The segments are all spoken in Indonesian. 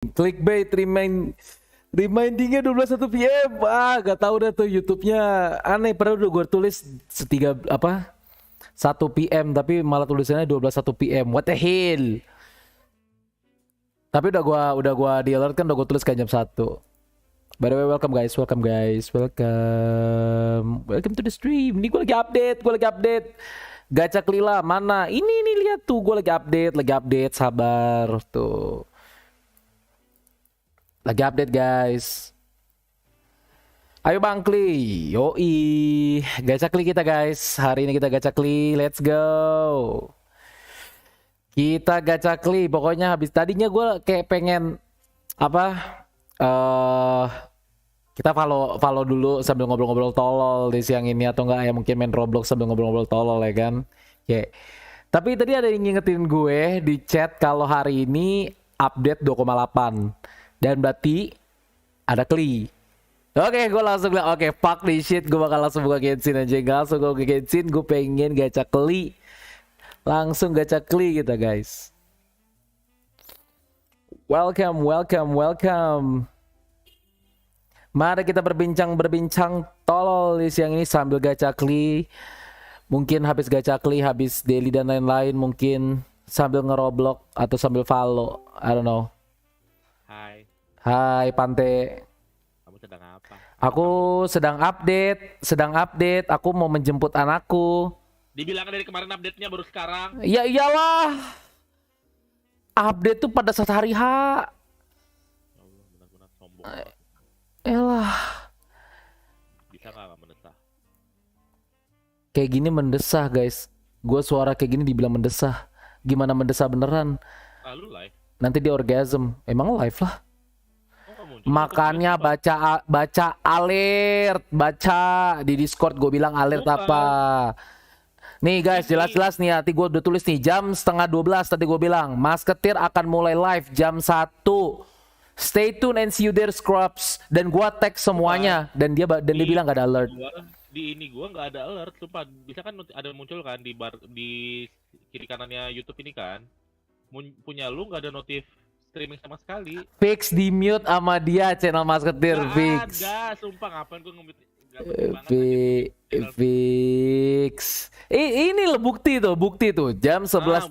Clickbait remindingnya 12.1 PM. Gak tahu dah tuh YouTube-nya aneh. Padahal udah gue tulis 1 PM tapi malah tulisannya 12.1 PM. What the hell? Tapi udah gua di alert kan, udah gue tulis kan jam 1. By the way, welcome guys. Welcome to the stream. Ini gue lagi update. Gacha Kelila mana? Ini lihat tuh, gue lagi update. Sabar tuh. Lagi update guys. Ayo Bang Kli. Yoi. Gacha Kli kita guys. Hari ini kita gacha Kli. Let's go. Kita gacha Kli. Pokoknya habis tadinya gue kayak pengen kita follow dulu sambil ngobrol-ngobrol tolol di siang ini, atau enggak ya mungkin main Roblox sambil ngobrol-ngobrol tolol ya kan. Tapi tadi ada yang ngingetin gue di chat kalau hari ini update 2,8 dan berarti ada Kli. Oke, gue langsung bilang oke, fuck this shit, gue bakal langsung buka Genshin aja. Langsung gue ke Genshin, gue pengen gacha Kli. Langsung gacha Kli kita guys. Welcome. Mari kita berbincang tolol di siang ini sambil gacha Kli. Mungkin habis gacha Kli, habis daily dan lain-lain, mungkin sambil ngeroblok atau sambil valo. I don't know. Hai Pante. Kamu sedang apa? Aku sedang update. Aku mau menjemput anakku. Dibilang dari kemarin update-nya baru sekarang. Ya iyalah. Update tuh pada saat hari H. Ya Allah, benar-benar sombong. Elah. Bisa nggak mendesah? Kayak gini mendesah guys. Gue suara kayak gini dibilang mendesah. Gimana mendesah beneran? Lalu live. Nanti dia orgasm. Emang live lah. Muncul, makanya baca alert, baca di Discord gue bilang alert. Bukan. Apa nih guys, jelas-jelas nih, hati gue udah tulis nih jam 11:30 tadi gue bilang Masketir akan mulai live jam 1. Stay tune and see you there scrubs. Dan gue tag semuanya. Dan dia bilang gak ada alert. Di ini gue nggak ada alert, sumpah. Bisa kan ada muncul kan di kiri kanannya YouTube ini kan. Punya lu nggak ada notif streaming sama sekali. Fix di mute sama dia channel Masketir. Fix. Ada, sumpah ngapain gue nge-mute. Fix. Ini loh bukti tuh jam 11.36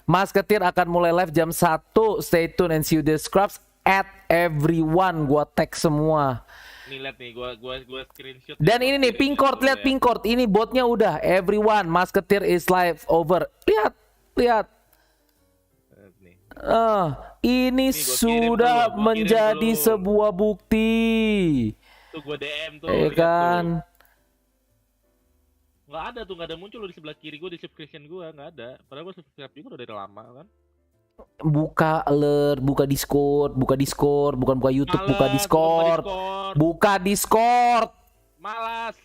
Masketir akan mulai live jam 1. Stay tune and see you the scrubs at everyone. Gua tag semua. Nih lihat nih, gua screenshot. Dan ini nih pingkort, lihat pingkort. Ini botnya udah everyone. Masketir is live over. Lihat. Ini sudah menjadi sebuah bukti. Tuh gue DM tuh. Kan? Nggak ada muncul lo di sebelah kiri gue di subscription gue, nggak ada. Padahal gue subscribe juga udah dari lama kan. Buka alert, buka Discord, bukan buka YouTube. Malas, buka Discord. Malas.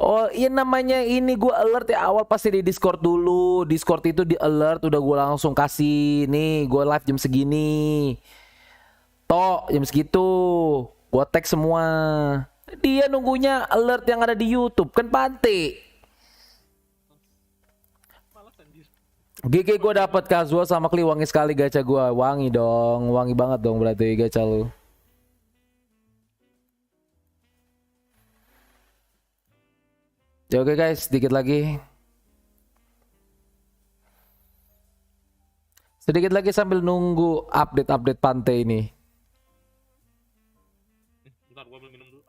Oh iya, namanya ini gue alert ya awal pasti di Discord dulu. Discord itu di alert udah gue langsung kasih nih gue live jam segini. Jam segitu. Gue tag semua. Dia nunggunya alert yang ada di YouTube kan Pante. GG gue dapet casual sama Kli, wangi sekali gacha gue. Wangi dong, wangi banget dong berarti gacha lu. Ya oke guys, sedikit lagi sambil nunggu update Pante ini. Bentar, gua ambil minum dulu.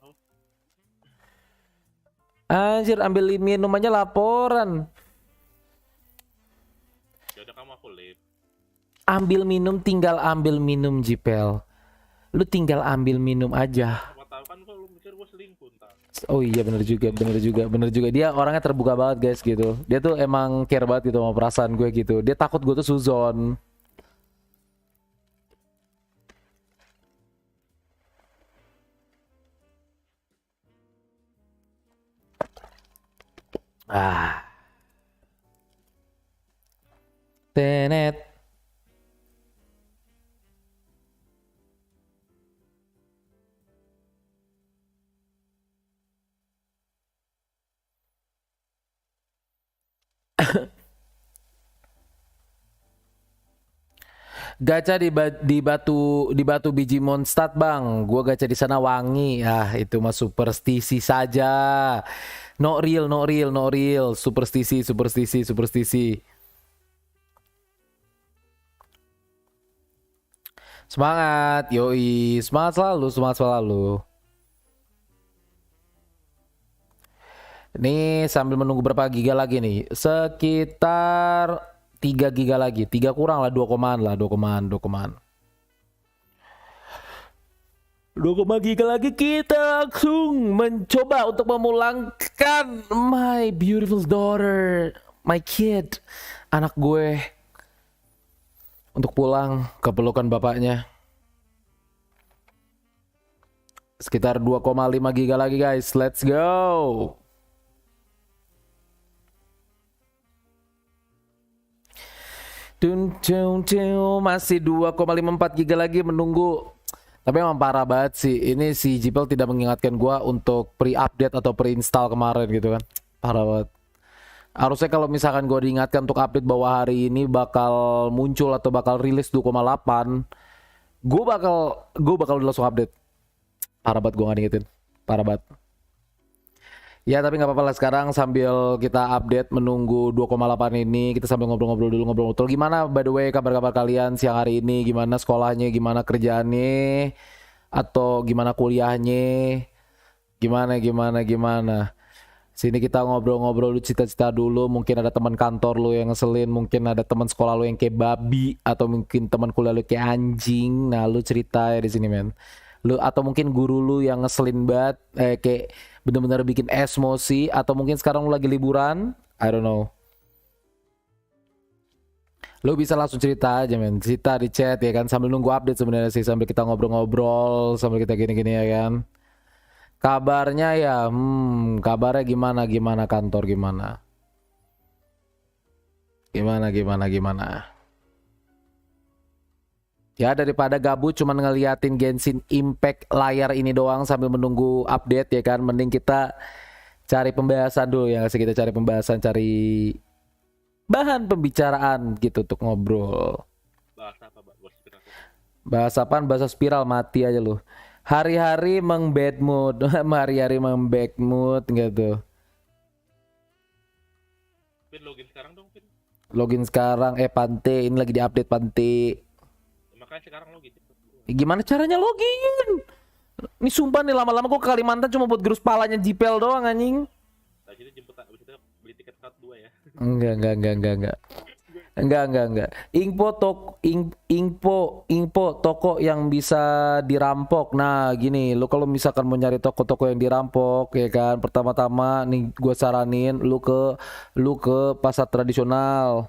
Anjir, ambil minum aja laporan. Ya udah, kamu aku live. Tinggal ambil minum Jipel. Lu tinggal ambil minum aja. Sama tahu kan lu mikir gua selingkuh ntar. Oh iya bener juga. Dia orangnya terbuka banget guys gitu. Dia tuh emang care banget gitu sama perasaan gue gitu. Dia takut gue tuh suzon. Tenet. Gacha di batu biji Mondstadt bang. Gua gacha di sana wangi. Ah itu mah superstisi saja. Not real, not real, not real. Superstisi, superstisi, superstisi. Semangat, yoi. Semangat selalu, semangat selalu. Ini sambil menunggu berapa giga lagi nih? Sekitar 3 giga lagi. 3 kurang lah, 2 komaan lah, 2 komaan, 2 komaan. 2 giga lagi kita langsung mencoba untuk memulangkan my beautiful daughter, my kid, anak gue untuk pulang ke pelukan bapaknya. Sekitar 2,5 giga lagi guys, let's go. Masih 2,54 giga lagi menunggu. Tapi emang parah banget sih. Ini si Jipel tidak mengingatkan gua untuk pre-update atau pre-install kemarin gitu kan. Parah banget. Harusnya kalau misalkan gua diingatkan untuk update bahwa hari ini bakal muncul atau bakal rilis 2,8, gua bakal langsung update. Parah banget gua gak diingetin. Parah banget. Ya tapi nggak apa-apa lah, sekarang sambil kita update menunggu 2,8 ini, kita sambil ngobrol-ngobrol dulu, ngobrol-ngobrol. Gimana by the way kabar-kabar kalian siang hari ini? Gimana sekolahnya, gimana kerjaannya, atau gimana kuliahnya? Gimana? Sini kita ngobrol-ngobrol dulu, cita-cita dulu. Mungkin ada teman kantor lu yang ngeselin, mungkin ada teman sekolah lu yang kayak babi, atau mungkin teman kuliah lu kayak anjing. Nah, lu cerita ya di sini, men. Lu atau mungkin guru lu yang ngeselin banget, kayak bener-bener bikin emosi, atau mungkin sekarang lu lagi liburan, I don't know. Lu bisa langsung cerita aja men, cerita di chat ya kan, sambil nunggu update sebenarnya sih, sambil kita ngobrol-ngobrol, sambil kita gini-gini ya kan. Kabarnya ya, kabarnya gimana kantor gimana? Gimana? Ya daripada gabut cuman ngeliatin Genshin Impact layar ini doang sambil menunggu update ya kan, mending kita cari pembahasan dulu ya, nggak sih, kita cari pembahasan, cari bahan pembicaraan gitu untuk ngobrol. Bahas apa, Pak? Bahas apaan? Bahasa spiral, mati aja lu. Hari-hari bad mood, hari-hari bad mood gitu. Pin login sekarang dong, Pin. Login sekarang, Pante, ini lagi diupdate Pante. Makanya sekarang login. Gimana caranya login? Ini sumpah nih, lama-lama gue ke Kalimantan cuma buat gerus palanya Jipel doang anjing. Tadi itu jemput, abis itu beli tiket pesawat 2 ya. Enggak. Info toko yang bisa dirampok. Nah, gini, lu kalau misalkan mau nyari toko-toko yang dirampok ya kan, pertama-tama nih gue saranin lu ke pasar tradisional.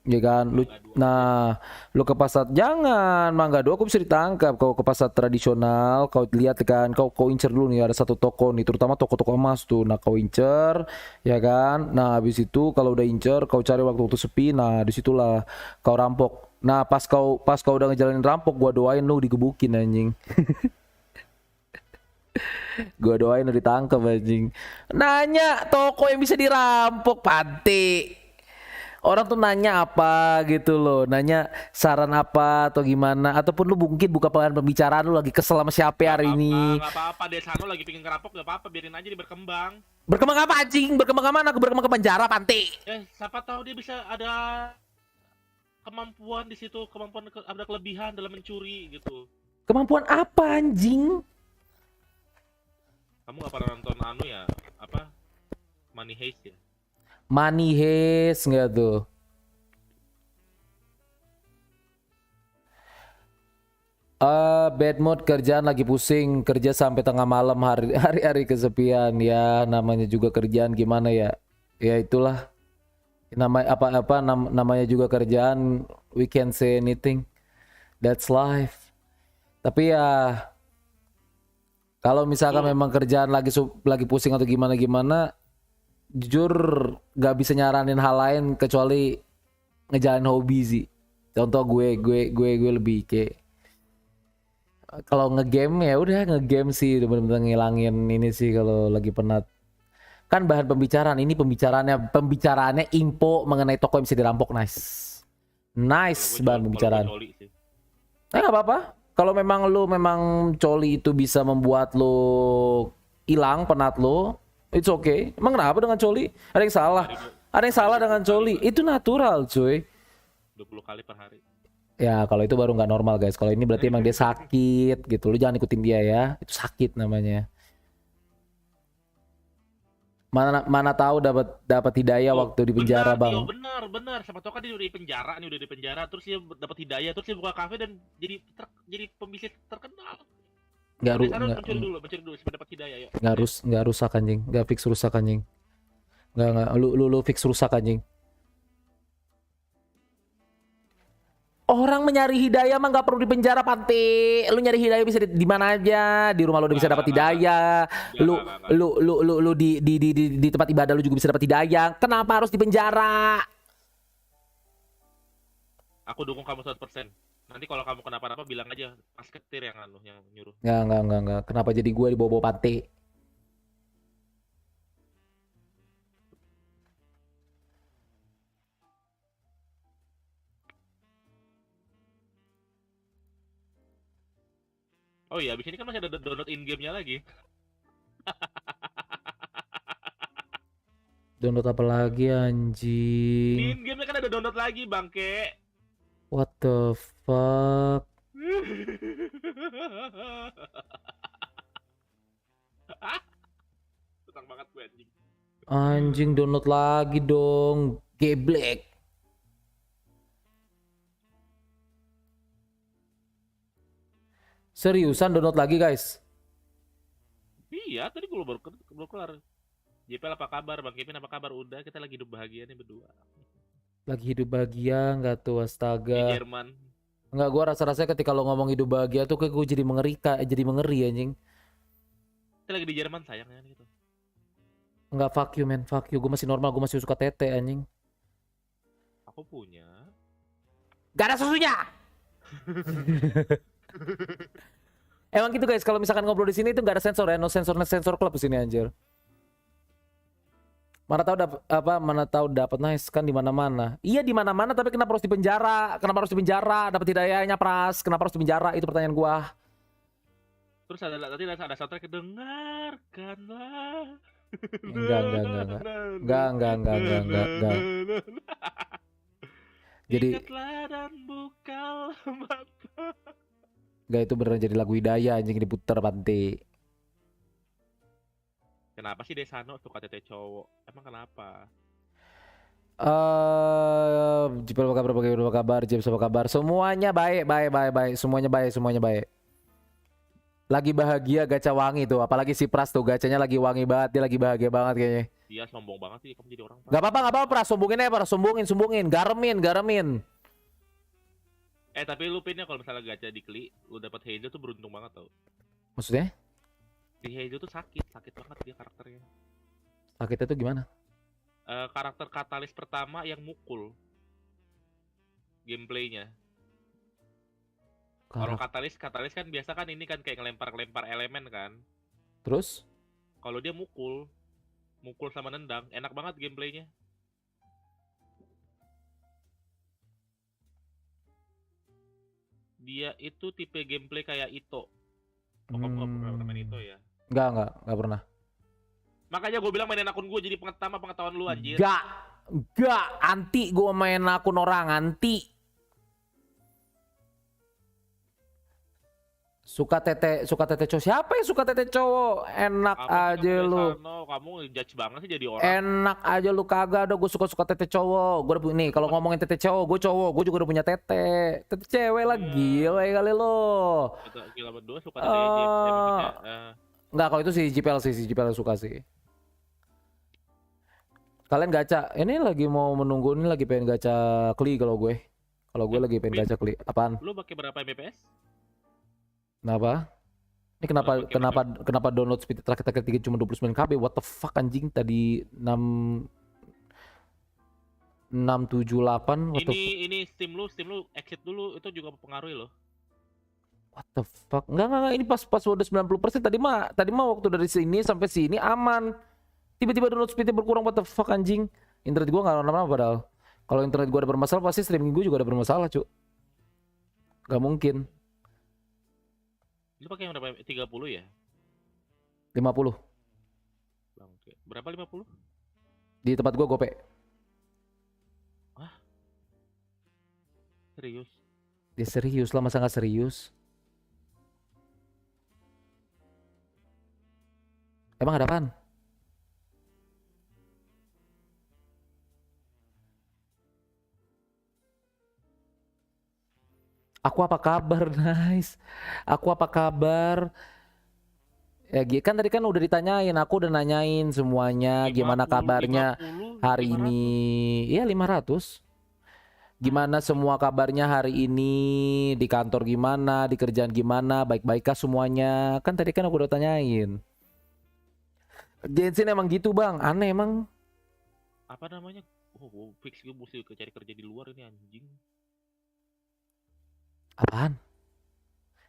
Ya kan, lu ke pasar, jangan Mangga 2 aku bisa ditangkap. Kau ke pasar tradisional, kau lihat kan, kau incer dulu nih, ada satu toko nih, terutama toko-toko emas tuh. Nah kau incer ya kan, nah habis itu kalau udah incer kau cari waktu sepi, nah disitulah kau rampok. Nah pas kau udah ngejalanin rampok, gua doain lu digebukin anjing. Gua doain lu ditangkap anjing. Nanya toko yang bisa dirampok, Panti. Orang tuh nanya apa gitu loh, nanya saran apa atau gimana, ataupun lu mungkin buka bahan pembicaraan, lu lagi kesel sama siapa hari ini. Gak apa-apa, desa lu lagi pengen ngerampok, gak apa-apa, biarin aja dia berkembang. Berkembang apa anjing? Berkembang mana? Aku berkembang ke penjara, Panti. Siapa tahu dia bisa ada kemampuan di situ, ada kelebihan dalam mencuri gitu. Kemampuan apa anjing? Kamu gak pernah nonton ya, apa? Money Heist ya? Money Heist nggak tuh? Bad mood, kerjaan lagi pusing, kerja sampai tengah malam, hari-hari kesepian ya, namanya juga kerjaan, gimana ya? Ya itulah. Namanya juga kerjaan, we can say anything. That's life. Tapi ya kalau misalkan memang kerjaan lagi pusing atau gimana, jujur gak bisa nyaranin hal lain kecuali ngejalanin hobi sih. Contoh gue lebih kayak kalau ngegame ya udah ngegame sih, bener-bener ngilangin ini sih kalau lagi penat. Kan bahan pembicaraan ini, pembicaraannya info mengenai toko yang bisa dirampok. Nice bahan pembicaraan. Nggak apa-apa. Kalau memang lu coli itu bisa membuat lu hilang penat lu, it's okay. Emang kenapa dengan coli? Ada yang salah? Ada yang salah dengan coli? Itu natural, cuy. 20 kali per hari. Ya kalau itu baru nggak normal guys. Kalau ini berarti emang dia sakit gitu. Lu jangan ikutin dia ya. Itu sakit namanya. Mana tahu dapat hidayah waktu di penjara, Bang. Benar. Siapa tahu kan dia udah di penjara nih, udah di penjara, terus dia dapat hidayah, terus dia buka kafe dan jadi pembisnis terkenal. Mencuri dulu supaya dapat hidayah, yuk. Nggak rusak anjing. Nggak fix rusak anjing. Nggak. Lu fix rusak anjing. Orang mencari hidayah mah nggak perlu di penjara, Panti. Lu nyari hidayah bisa di mana aja. Di rumah lu udah bisa dapat hidayah. Lu di tempat ibadah lu juga bisa dapat hidayah. Kenapa harus di penjara? Aku dukung kamu 100%. Nanti kalau kamu kenapa-napa bilang aja Masketir yang nyuruh. Nggak. Kenapa jadi gue dibawa-bawa Panti? Oh iya, abis ini kan masih ada download in-game-nya lagi. Download apa lagi anjing? In-game-nya kan ada download lagi, bangke. What the fuck? Senang banget gue anjing. Anjing download lagi dong. Geblek. Seriusan download lagi guys? Iya, tadi gue baru keluar. JPL apa kabar? Bang Kevin apa kabar? Udah, kita lagi hidup bahagia nih berdua. Lagi hidup bahagia nggak tuh, Di astaga. Jerman. Nggak, gue rasa-rasanya ketika lo ngomong hidup bahagia tuh kayak gue jadi jadi mengeri anjing. Kita lagi di Jerman sayangnya gitu. Nggak, fuck you man, fuck you. Gue masih normal, gue masih suka tete anjing. Aku punya. Gak ada susunya. Emang gitu guys, kalau misalkan ngobrol di sini itu nggak ada sensor ya, no sensor club di sini anjir. Mana tahu dapat nice kan di mana-mana. Iya di mana-mana, tapi kenapa harus di penjara? Kenapa harus di penjara? Dapat hidayahnya pras. Kenapa harus di penjara? Itu pertanyaan gua. Terus tadi ada soundtrack dengarkanlah. Enggak. Jadi Ingatlah dan buka mata. enggak, itu beneran jadi lagu hidayah anjing diputer Panti. Kenapa sih Desano suka tete cowok? Emang kenapa? Jipel apa kabar, James apa kabar? Semuanya baik. Semuanya baik. Lagi bahagia gacha wangi tuh, apalagi si Pras tuh gacanya lagi wangi banget, dia lagi bahagia banget kayaknya. Dia sombong banget sih kamu jadi orang. Gak apa-apa Pras, sumbungin, garemin. Tapi lu pinnya kalau misalnya gacha di Kli, lu dapat Heizo tuh beruntung banget tau. Maksudnya? Di Heizo tuh sakit banget dia karakternya. Sakitnya tuh gimana? Karakter katalis pertama yang mukul gameplaynya. Kalau katalis kan biasa kan ini kan kayak ngelempar elemen kan. Terus? Kalau dia mukul sama nendang, enak banget gameplaynya. Dia itu tipe gameplay kayak Ito. Kamu nggak pernah main Ito ya? Nggak pernah. Makanya gue bilang mainin akun gue jadi pengetahuan lu anjir. Nggak, anti gue main akun orang, anti. Suka tete cowok. Siapa yang suka tete cowok? Enak Kamu aja lu. Kamu judge banget sih jadi orang. Enak aja lu, kagak ada. Gue suka tete cowok. Gue udah nih kalau ngomongin tete cowok, gue cowok, gue juga udah punya tete. Tete cewek lah, gila kali lo. Gila berdua suka tete James. Enggak, kalau itu si JPL suka sih. Kalian gacha, ini lagi mau menunggu, ini lagi pengen gacha Kli kalau gue. Kalau gue lagi pengen gacha Kli. Apaan? Lu pakai berapa Mbps? Kenapa? Ini kenapa download speed terakhir cuma 29 KB? What the fuck anjing, tadi 678. Ini Steam lu exit dulu, itu juga mempengaruhi loh. What the fuck? Enggak, ini pas udah 90%. Tadi mah waktu dari sini sampai sini aman. Tiba-tiba download speednya berkurang, what the fuck anjing. Internet gua enggak apa-apa padahal. Kalau internet gua ada bermasalah pasti streaming gua juga ada bermasalah, Cuk. Gak mungkin. Lu pakai yang berapa? 30 ya? 50. Bangke. Berapa 50? Di tempat gua gope. Hah? Serius? Dia serius lah, masa nggak serius? Emang ada apaan? Aku apa kabar, nice. Aku apa kabar? Ya kan tadi kan udah ditanyain, aku udah nanyain semuanya gimana 50, kabarnya 50, hari ini. 500. Iya 500. Gimana semua kabarnya hari ini, di kantor gimana, di kerjaan gimana, baik-baikkah semuanya? Kan tadi kan aku udah tanyain. Gensin emang gitu bang, aneh emang. Apa namanya? Oh, gua fix gue mesti cari kerja di luar ini anjing. Apaan?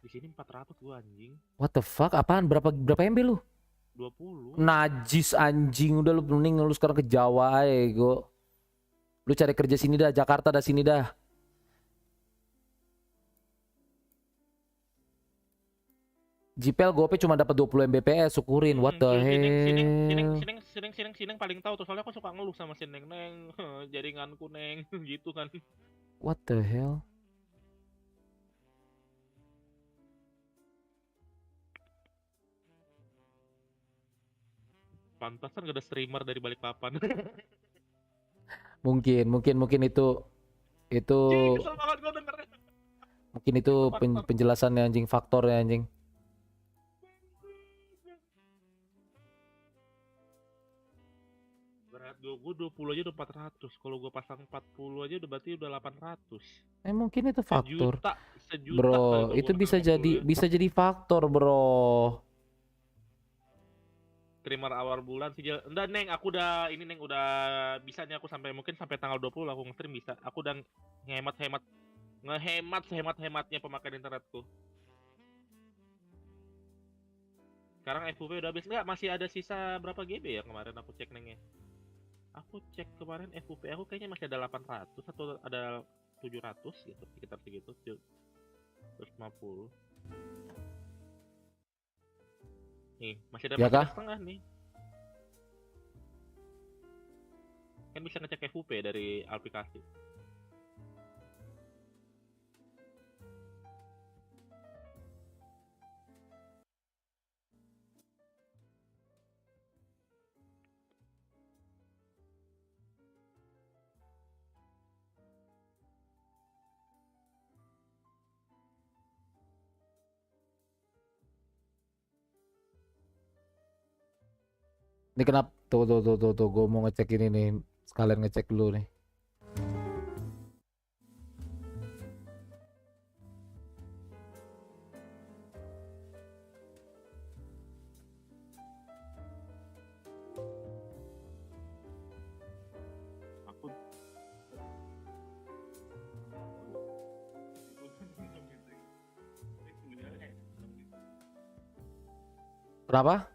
Di sini 400 gua anjing. What the fuck? Apaan? Berapa MB lu? 20. Najis anjing, udah lu mending lu sekarang ke Jawa aja go. Lu cari kerja sini dah, Jakarta dah sini dah. Jipel gope cuma dapat 20 Mbps, syukurin. What the hell? Sineng paling tahu tuh, soalnya aku suka ngeluh sama si Neng, Neng, jaringanku Neng, gitu kan. What the hell? Pantasan gak ada streamer dari Balikpapan. Mungkin itu Cih, kesel banget gua dengernya. mungkin itu Itu faktor. penjelasannya anjing, faktornya anjing. Berat gue 20 aja udah 400. Kalau gue pasang 40 aja udah berarti udah 800. Mungkin itu faktor. Sejuta kali Bro, kalau itu gue pasang 50 ya. bisa jadi faktor, bro. Streamer awal bulan sih. Enggak, Neng, aku udah ini Neng udah bisa nih, aku sampai mungkin sampai tanggal 20 aku nge-stream bisa. Aku udah ngehemat sehemat-hematnya pemakaian internetku. Sekarang FUV udah habis. Enggak, masih ada sisa berapa GB ya kemarin aku cek Neng ya. Aku cek kemarin FUV aku kayaknya masih ada 800 atau ada 700 gitu, sekitar segitu. 150. Nih, masih ada Ya kah? setengah nih. Kan bisa ngecek FUV dari aplikasi. Ini kenapa? Tuh, gue mau ngecek ini nih. Sekalian ngecek dulu nih. Aku Kenapa?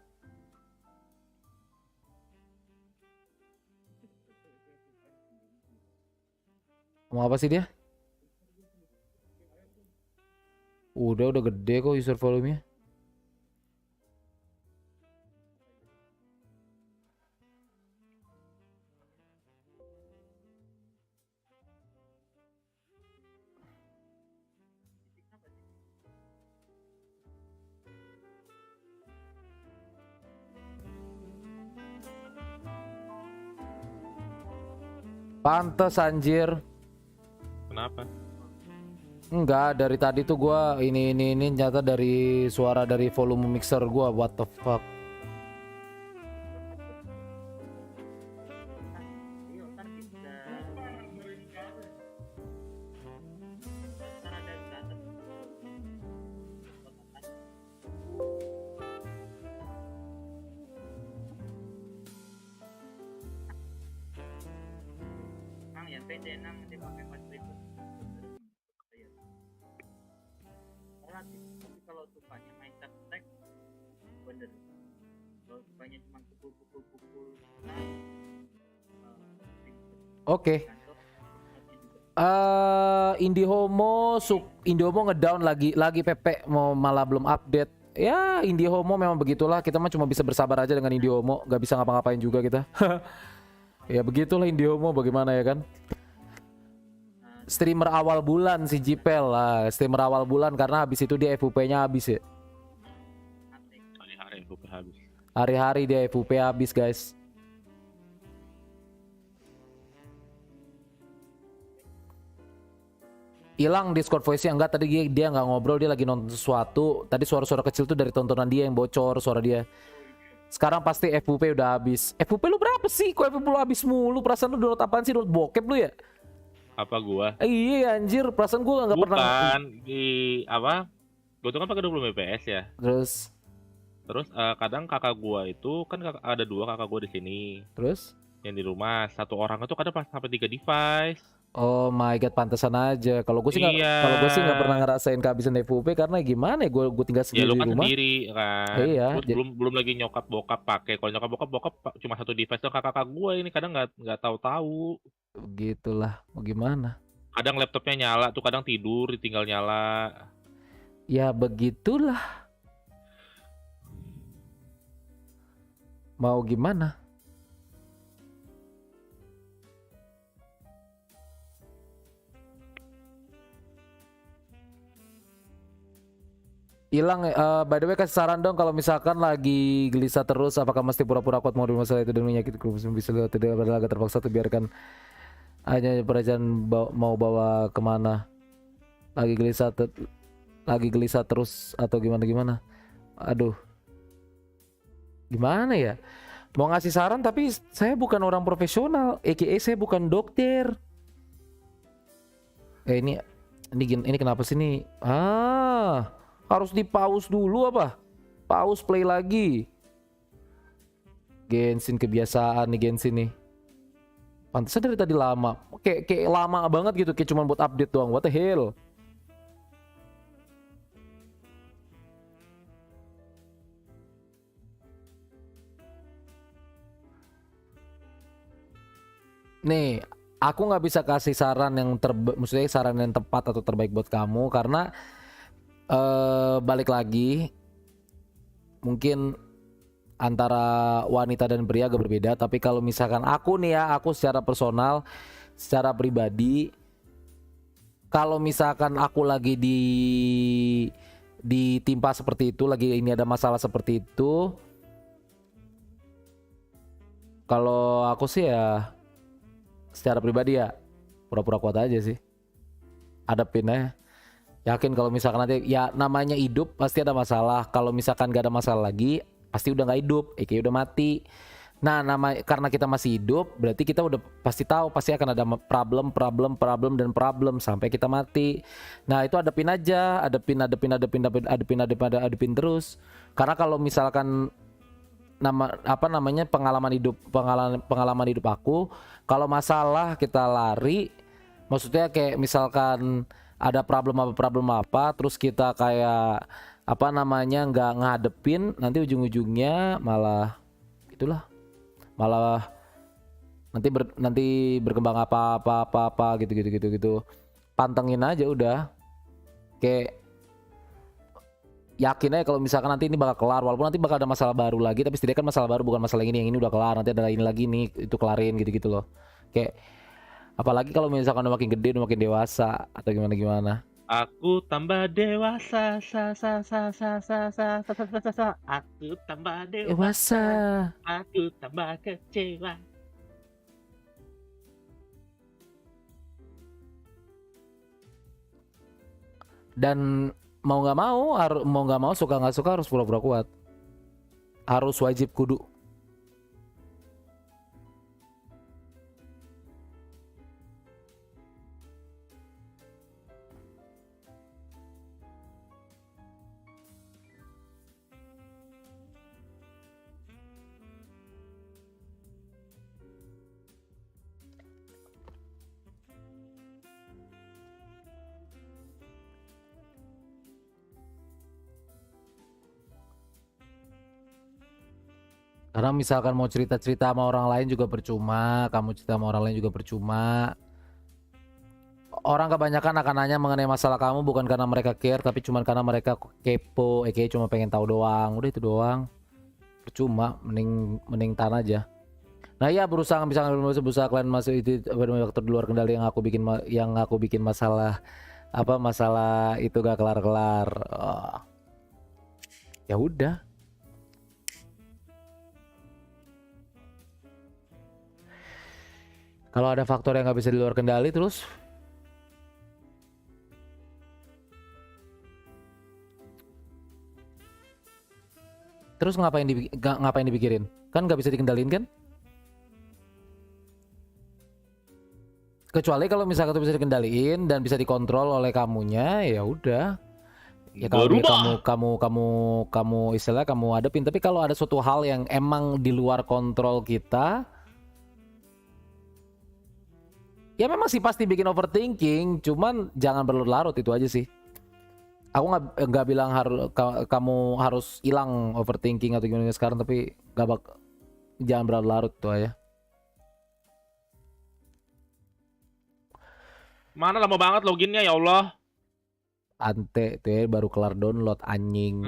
Mau apa sih dia? Udah gede kok user volume-nya. Pantes anjir. kenapa? Enggak, dari tadi tuh gua ini nyata dari suara dari volume mixer gua. What the fuck? Oke. IndiHomo ngedown lagi PP mau malah belum update. Ya IndiHomo memang begitulah, kita mah cuma bisa bersabar aja dengan IndiHomo, nggak bisa ngapa-ngapain juga kita. Ya begitulah IndiHomo, bagaimana ya kan. Streamer awal bulan si Jipel lah, streamer awal bulan karena habis itu dia FUP-nya habis ya. Hari-hari FUP habis. Hari-hari dia FUP habis guys. Hilang Discord voice-nya, enggak, tadi dia nggak ngobrol, dia lagi nonton sesuatu. Tadi suara-suara kecil tuh dari tontonan dia yang bocor suara dia. Sekarang pasti FUP udah habis. FUP lu berapa sih? Kok FUP lu habis mulu? Perasaan lu download apaan sih? Download bokep lu ya? Apa gua? Iya anjir, perasaan gua nggak pernah. Bukan di apa? Gua tuh kan pakai 20 fps ya. Terus Kadang kakak gua itu kan ada 2 kakak gua di sini. Terus? Yang di rumah, satu orang itu kadang pas sampai 3 device. Oh my god, pantesan aja. Kalau gue sih nggak, Iya. kalau gue sih nggak pernah ngerasain kehabisan FUP karena gimana ya, gue tinggal Ya sendiri lu di kan rumah. sendiri kan. Iya. Terus belum lagi nyokap bokap pakai. Kalau nyokap bokap cuma satu device tuh kakak gua ini kadang nggak tahu-tahu. Begitulah, mau gimana? Kadang laptopnya nyala tuh, kadang tidur ditinggal nyala. Ya begitulah. Mau gimana? Hilang, by the way kasih saran dong kalau misalkan lagi gelisah terus, apakah mesti pura-pura kuat mau masalah itu dan menyakiti bisa tidak berlaga terpaksa tuh biarkan hanya perasaan mau bawa kemana, lagi gelisah terus atau gimana. Aduh, gimana ya, mau ngasih saran tapi saya bukan orang profesional, aka saya bukan dokter. Ini kenapa sih nih? Harus di pause dulu apa? Pause play lagi. Genshin kebiasaan nih Genshin nih. Pantesan dari tadi lama. Kayak lama banget gitu, kayak cuma buat update doang. What the hell? Nih, aku nggak bisa kasih saran yang maksudnya saran yang tepat atau terbaik buat kamu karena balik lagi, mungkin antara wanita dan pria agak berbeda. Tapi kalau misalkan aku nih ya, aku secara personal, secara pribadi, kalau misalkan aku lagi ditimpa seperti itu, lagi ini ada masalah seperti itu, kalau aku sih ya secara pribadi ya pura-pura kuat aja sih, hadapin aja. Yakin kalau misalkan nanti ya namanya hidup pasti ada masalah. Kalau misalkan gak ada masalah lagi pasti udah gak hidup, udah mati. Nah, karena kita masih hidup berarti kita udah pasti tahu pasti akan ada problem sampai kita mati. Nah, itu hadapin aja, hadapin terus. Karena kalau misalkan pengalaman hidup aku, kalau masalah kita lari, maksudnya kayak misalkan ada problem apa terus kita kayak nggak ngadepin, nanti ujung-ujungnya malah nanti berkembang apa gitu. Pantengin aja udah, kayak yakin aja kalau misalkan nanti ini bakal kelar, walaupun nanti bakal ada masalah baru lagi, tapi setidaknya kan masalah baru bukan masalah ini, yang ini udah kelar, nanti ada ini lagi nih, itu kelarin gitu loh. Kayak apalagi kalau misalkan udah makin gede, udah makin dewasa atau gimana. Aku tambah dewasa, aku tambah dewasa, aku tambah kecewa. Dan mau nggak mau, suka nggak suka harus pura-pura kuat, harus wajib kudu. Karena misalkan mau cerita-cerita sama orang lain juga percuma, kamu cerita sama orang lain juga percuma. Orang kebanyakan akan nanya mengenai masalah kamu bukan karena mereka care, tapi cuma karena mereka kepo, cuma pengen tahu doang. Udah itu doang. Percuma, mending tan aja. Nah ya berusaha kalian masuk itu faktor di luar kendali yang aku bikin masalah masalah itu gak kelar-kelar. Ya udah. Kalau ada faktor yang nggak bisa di luar kendali terus ngapain dipikirin? Kan nggak bisa dikendalin kan? Kecuali kalau misalkan itu bisa dikendaliin dan bisa dikontrol oleh kamunya, ya udah. Ya kalau kamu istilah kamu hadapin. Tapi kalau ada suatu hal yang emang di luar kontrol kita, ya memang sih pasti bikin overthinking. Cuman jangan berlarut-larut, itu aja sih. Aku nggak bilang kamu harus hilang overthinking atau gimana sekarang, tapi jangan berlarut-larut tuh aja. Mana lama banget loginnya ya Allah. Ante tuh ya, baru kelar download anjing.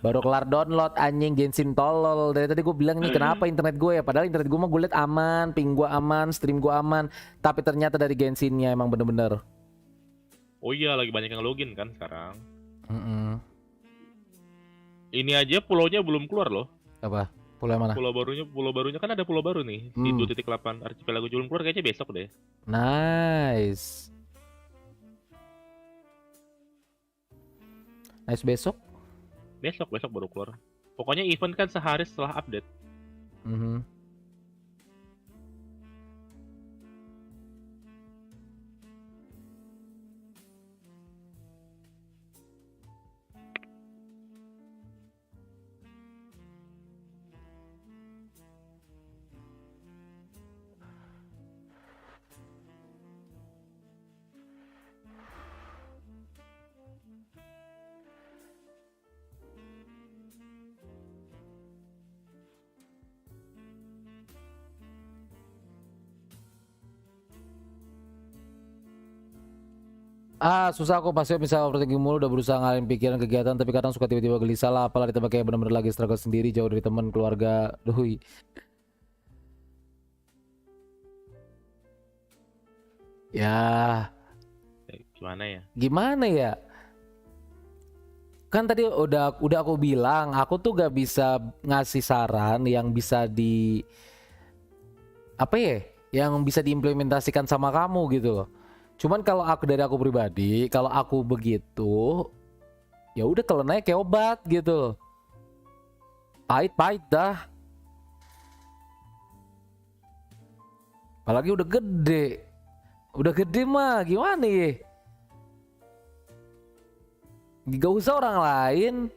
Baru kelar download anjing, Genshin tolol. Dari tadi gue bilang nih kenapa internet gue ya, padahal internet gue mah gue liat aman, ping gue aman, stream gue aman, tapi ternyata dari Genshinnya emang bener-bener. Oh iya, lagi banyak yang login kan sekarang. Ini aja pulaunya belum keluar loh. Apa? Pulau yang mana? Pulau barunya kan ada pulau baru nih di 2.8 archipelago, belum keluar kayaknya besok deh. Nice besok. Besok baru keluar. Pokoknya event kan sehari setelah update. Susah aku pasti bisa overthinking mulu, udah berusaha ngalihin pikiran kegiatan tapi kadang suka tiba-tiba gelisah lah, apalah ditambah kayak bener-bener lagi struggle sendiri jauh dari teman keluarga. Duh. Ya gimana ya? Kan tadi udah aku bilang aku tuh gak bisa ngasih saran yang bisa yang bisa diimplementasikan sama kamu gitu loh. Cuman kalau dari aku pribadi, kalau aku begitu, ya udah telan aja kayak obat gitu. Pahit dah. Apalagi udah gede mah gimana ya? Gak usah orang lain.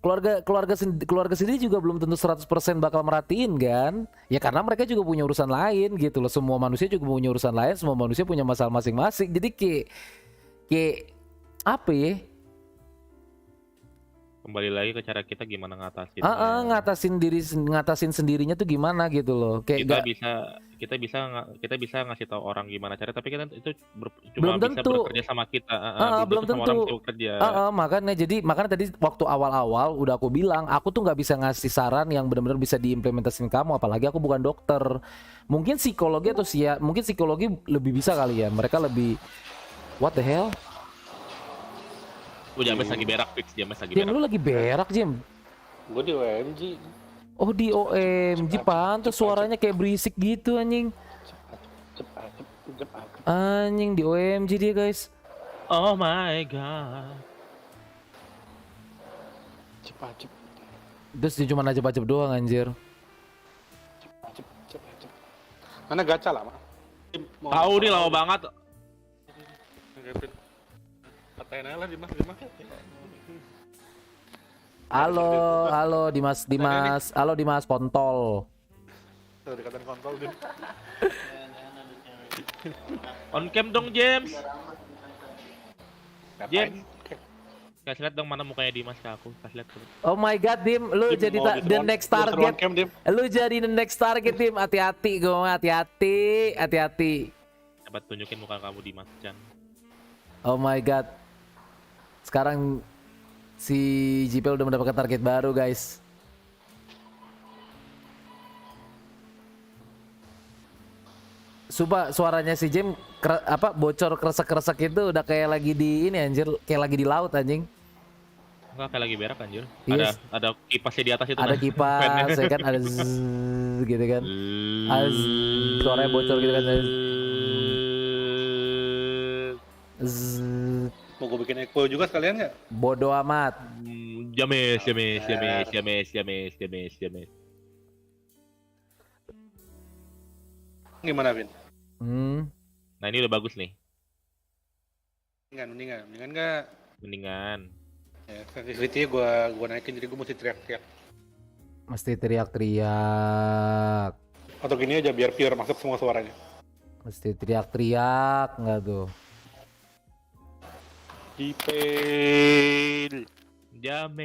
Keluarga sendiri juga belum tentu 100% bakal merhatiin kan. Ya karena mereka juga punya urusan lain gitu loh. Semua manusia juga punya urusan lain, semua manusia punya masalah masing-masing. Jadi kayak apa ya? Kembali lagi ke cara kita gimana ngatasin. Ngatasin sendirinya tuh gimana gitu loh. Kayak kita bisa ngasih tahu orang gimana cara, tapi kita itu cuma bisa bekerja sama kita. Belum tentu. Makanya tadi waktu awal-awal udah aku bilang aku tuh nggak bisa ngasih saran yang benar-benar bisa diimplementasikan kamu, apalagi aku bukan dokter. Mungkin psikologi mungkin psikologi lebih bisa kali ya. Mereka lebih what the hell? James lagi berak fix, Lu lagi berak, Jim? Gue di OMG. Oh di OMG, pantas suaranya kayak berisik gitu anjing. Cepat. Anjing di OMG dia guys. Oh my god. Cepat. Terus dia cuma najep-najep doang anjir. Cepat. Mana gacha lama? Tahu nih lama banget. Katain aja lah Dimas. Halo Dimas. Halo Dimas Pontol. Tuh dikatain kontol dia. On cam dong James. Kasih lihat dong mana mukanya Dimas ke aku. Kasih lihat dulu. Oh my god Dim, lu jadi the next target. Lu jadi the next target Dim. Hati-hati gue, hati-hati. Coba tunjukin muka kamu di Masketir. Oh my god. Sekarang si JPL udah mendapatkan target baru, guys. Sumpah suaranya si Jim bocor kresek-kresek itu udah kayak lagi di ini anjir, kayak lagi di laut anjing. Enggak kayak lagi berak anjir. Yes. Ada kipasnya di atas itu. Ada kipas, ya kan, ada gitu kan. Suaranya bocor gitu kan. Mau gue bikin echo juga sekalian nggak? Bodoh amat. James. Gimana, Vin? Nah ini udah bagus nih. Mendingan nggak? Mendingan. Ya, sensitivity gue naikin, jadi gue mesti teriak-teriak. Mesti teriak-teriak. Atau gini aja biar masuk semua suaranya. Mesti teriak-teriak nggak tuh? Dipel. James.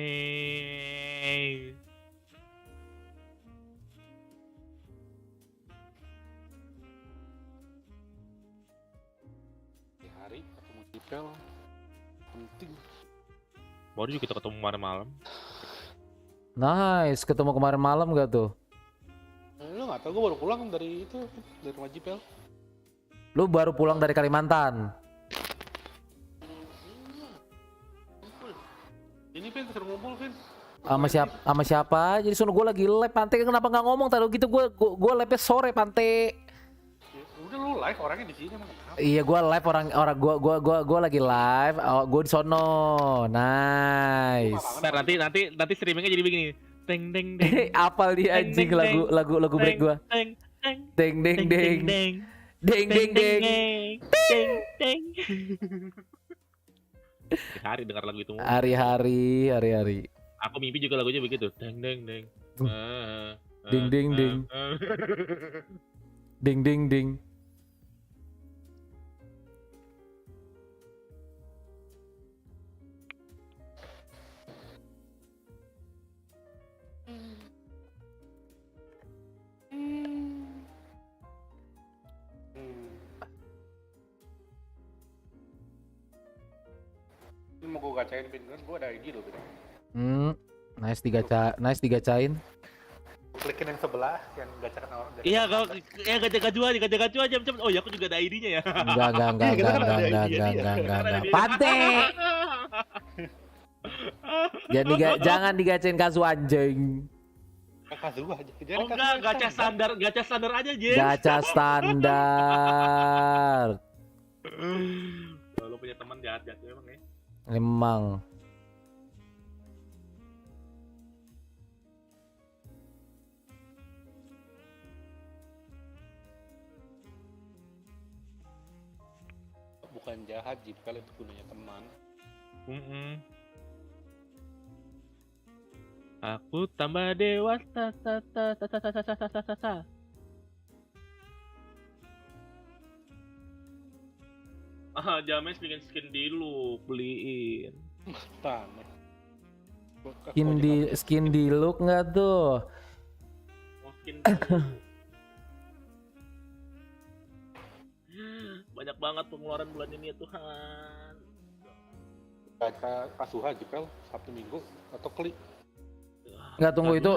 Di hari ketemu Dipel penting. Baru juga kita ketemu kemarin malam. Nice, ketemu kemarin malam gak tuh? Lu nggak tau, gue baru pulang dari rumah Dipel. Lu baru pulang dari Kalimantan? Ini Vin, suruh ngumpul Vin. Sama siapa? Jadi sono gue lagi live, Pante. Kenapa nggak ngomong tadi gitu? Gue live sore, Pante. Ya, udah lu live, orangnya di sini emang kenapa? Iya, gue live orang gue lagi live. Gue di sono. Nice. Ntar nanti streamingnya jadi begini. Teng deng deng. Apal dia anjing lagu break gue. Deng deng deng. Deng deng deng. Hari dengar lagu itu. Hari-hari. Aku mimpi juga lagunya begitu. Deng deng deng. Ding ding ding. Ding ding ding. Ini mau gue gacain Vin, kan gue ada ID loh Vin. Nice digacain. Klikin yang sebelah, yang gacakan orang. Iya, kalau gaca-gacu aja macam. Oh ya, aku juga ada ID-nya ya. Enggak. Pante. Jangan digacain kasu anjing. Kazu aja. Oh enggak, gacha standar aja, Jen. Gacha standar. Lo punya teman jahat-jahat emang ya. Emang. Bukan jahat, Jipel itu punya teman. Aku tambah dewasa. James bikin skin dulu, beliin. Tanah. Skin di look nggak tuh? Mau skin dulu. Banyak banget pengeluaran bulan ini ya Tuhan. Gacha Kasuha Jipel Sabtu Minggu atau klik. Nggak, tunggu, itu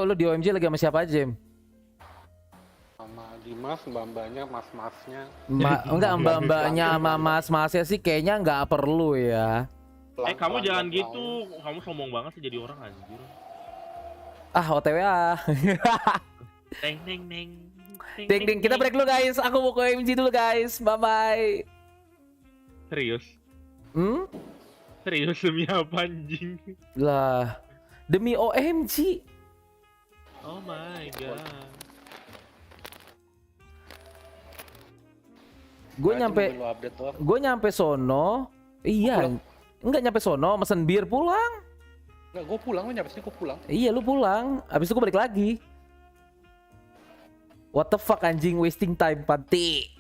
lu di OMG lagi sama siapa aja, Jim? Sama Dimas, mbak-mbaknya, mas-masnya. Enggak, mbak-mbaknya sama mas-masnya sih kayaknya nggak perlu ya. Kamu jangan gitu, kamu sombong banget sih jadi orang anjir. OTW ah. Deng deng deng. Ding, kita break dulu guys. Aku mau ke OMG dulu guys. Bye-bye. Serius? Serius demi apa anjing? Lah, demi OMG. Oh my god. Gue nyampe sono. Iya. Enggak nyampe sono, mesen bir pulang. Enggak, gue pulang, lu nyampe sini gue pulang. Iya, lu pulang. Abis itu gue balik lagi. What the fuck anjing, wasting time, Panti.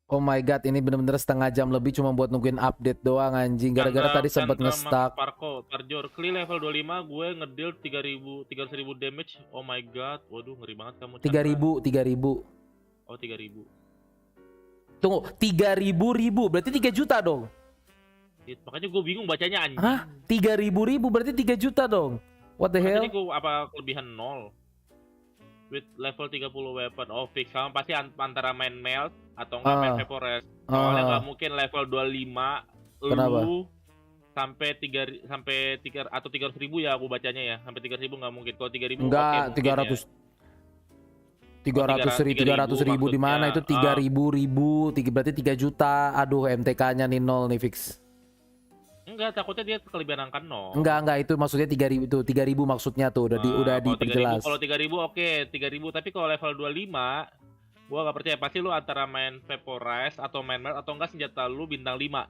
Oh my god, ini bener-bener setengah jam lebih cuma buat nungguin update doang anjing. Gara-gara tadi sempat nge-stuck. Parko, Parjor, Kli level 25, gue ngedil 300.000 damage. Oh my god, waduh ngeri banget kamu. 3.000. Oh 3.000. Tunggu, 3.000 berarti 3 juta dong. Makanya gue bingung bacanya anjing. Hah? 3.000 berarti 3 juta dong. What the hell? Makanya gue apa kelebihan 0. With level 30 weapon. Oh fix, sama pasti antara main melt atau enggak main vaporest. Soalnya nggak mungkin level 25 Kenapa? lu sampai 3 atau 300.000 ya aku bacanya ya. Sampai 300.000 nggak mungkin. Kalau 3.000 enggak, oke, 300 ribu di mana itu 3.000 berarti 3 juta. Aduh, MTK-nya nih 0 nih fix. Enggak, takutnya dia kelebihan angka 0. Enggak, itu maksudnya 3.000 itu 3.000 maksudnya tuh udah diperjelas. Kalau 3.000 oke, 3.000 tapi kalau level 25 gua gak percaya pasti lu antara main vaporize atau main melt atau enggak senjata lu bintang 5.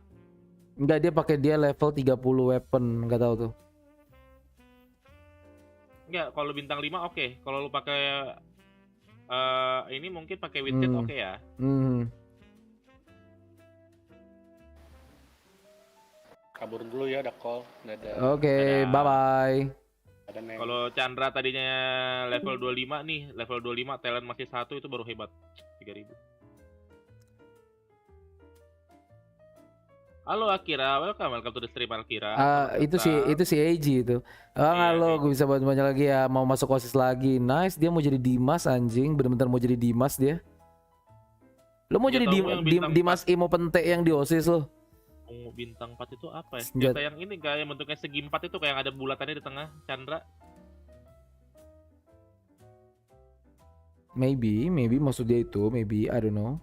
Enggak, dia level 30 weapon, enggak tahu tuh. Enggak, kalau bintang 5 oke. Kalau lu pakai ini mungkin pakai widget oke ya. Kabur dulu ya, ada call. Oke, bye-bye. Kalau Chandra tadinya level 25 nih, level 25 talent masih 1 itu baru hebat. 3.000. Halo Akira, welcome to the stream Akira. Itu si AG itu. Halo, gue bisa bantu banyak lagi ya. Mau masuk OSIS lagi. Nice, dia mau jadi Dimas anjing. Bener-bener mau jadi Dimas dia. Lo mau jadi Dimas Imo Pente yang di OSIS lo? Ungu bintang 4 itu apa ya? Senjata yang ini kayak bentuknya segi 4 itu kayak yang ada bulatannya di tengah, Chandra. Maybe maksud dia itu, maybe, I don't know.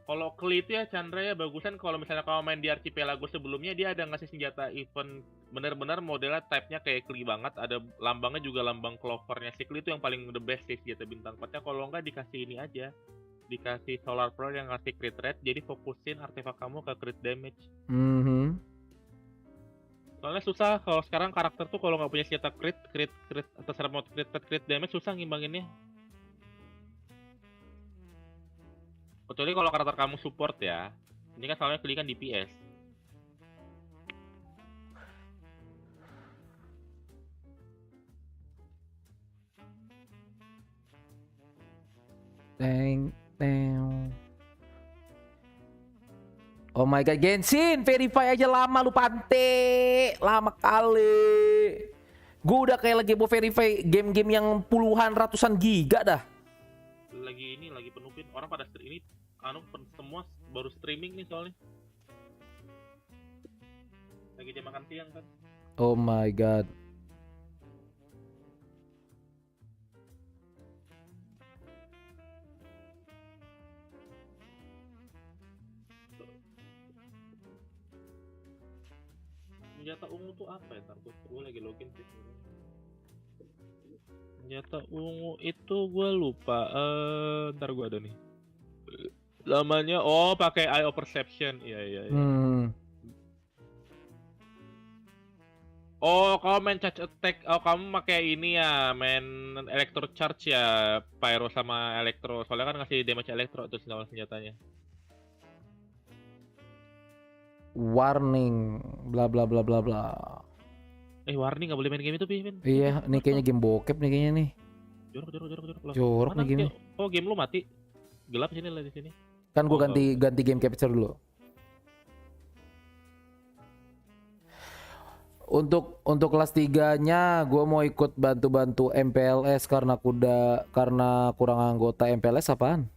Kalau Kli itu ya Chandra ya bagusan kalau misalnya kalau main di Archipelago sebelumnya dia ada ngasih senjata event benar-benar modelnya type-nya kayak Kli banget, ada lambangnya juga lambang clovernya. Si Kli itu yang paling the best sih senjata bintang 4-nya. Kalau enggak dikasih ini aja. Dikasih solar pearl yang ngasih crit rate, jadi fokusin artefak kamu ke crit damage. Soalnya susah kalau sekarang karakter tuh kalau nggak punya senjata crit atau remote crit damage susah ngimbanginnya. Kecuali kalau karakter kamu support ya. Ini kan soalnya Kli kan DPS. Oh my god, Genshin, verify aja lama lu Pante. Lama kali. Gue udah kayak lagi mau verify game-game yang puluhan ratusan giga dah. Lagi penuhin orang pada ini semua baru streaming nih soalnya. Lagi jam makan siang kan. Oh my god. Senjata ungu tuh apa ya? Ntar gue lagi login sih. Senjata ungu itu gue lupa. Ntar gue ada nih. Lamanya pakai eye of perception. Iya. Oh, kamu main charge attack. Oh, kamu pakai ini ya, main electro charge ya, pyro sama elektro. Soalnya kan ngasih damage elektro tuh senjatanya. Warning, bla bla bla bla bla. Warning nggak boleh main game itu, Pin. Iya, ini kayaknya game bokep nih kayaknya nih. Jorok nih game. Oh, game lu mati. Gelap sini lah di sini. Kan gue ganti game capture dulu. Untuk kelas 3-nya gue mau ikut bantu MPLS karena kurang anggota. MPLS apaan?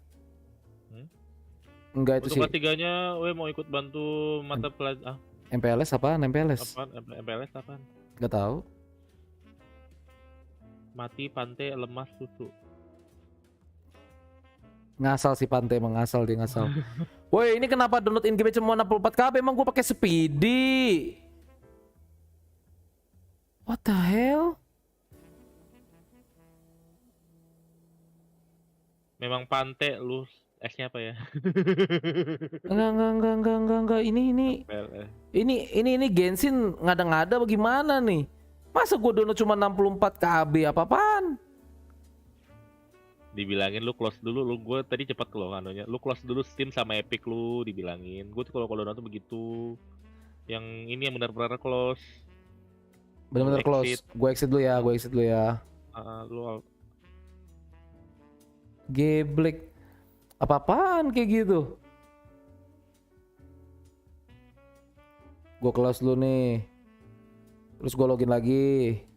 Enggak itu sih. Untuk kelas 3-nya mau ikut bantu mata pelajaran. MPLS apaan? MPLS apaan? Gak tahu. Mati, Pante, lemas, susu. Ngasal si Pante, emang ngasal dia ngasal. Woi, ini kenapa download in-game cuma 64 KB? Emang gue pakai speedy. What the hell? Memang Pante lu S-nya apa ya? Enggak. Ini Genshin ngada-ngada bagaimana nih? Masa gue download cuma 64 KB apa-apaan? Dibilangin lu close dulu, lu gue tadi cepet loh anunya. Lu close dulu Steam sama Epic lu dibilangin. Gue tuh kalau tuh begitu. Yang ini yang benar-benar close. Bener-bener close. Gue exit dulu ya, Lu Geblek. Apa-apaan kayak gitu? Gue close dulu nih. Terus gue login lagi.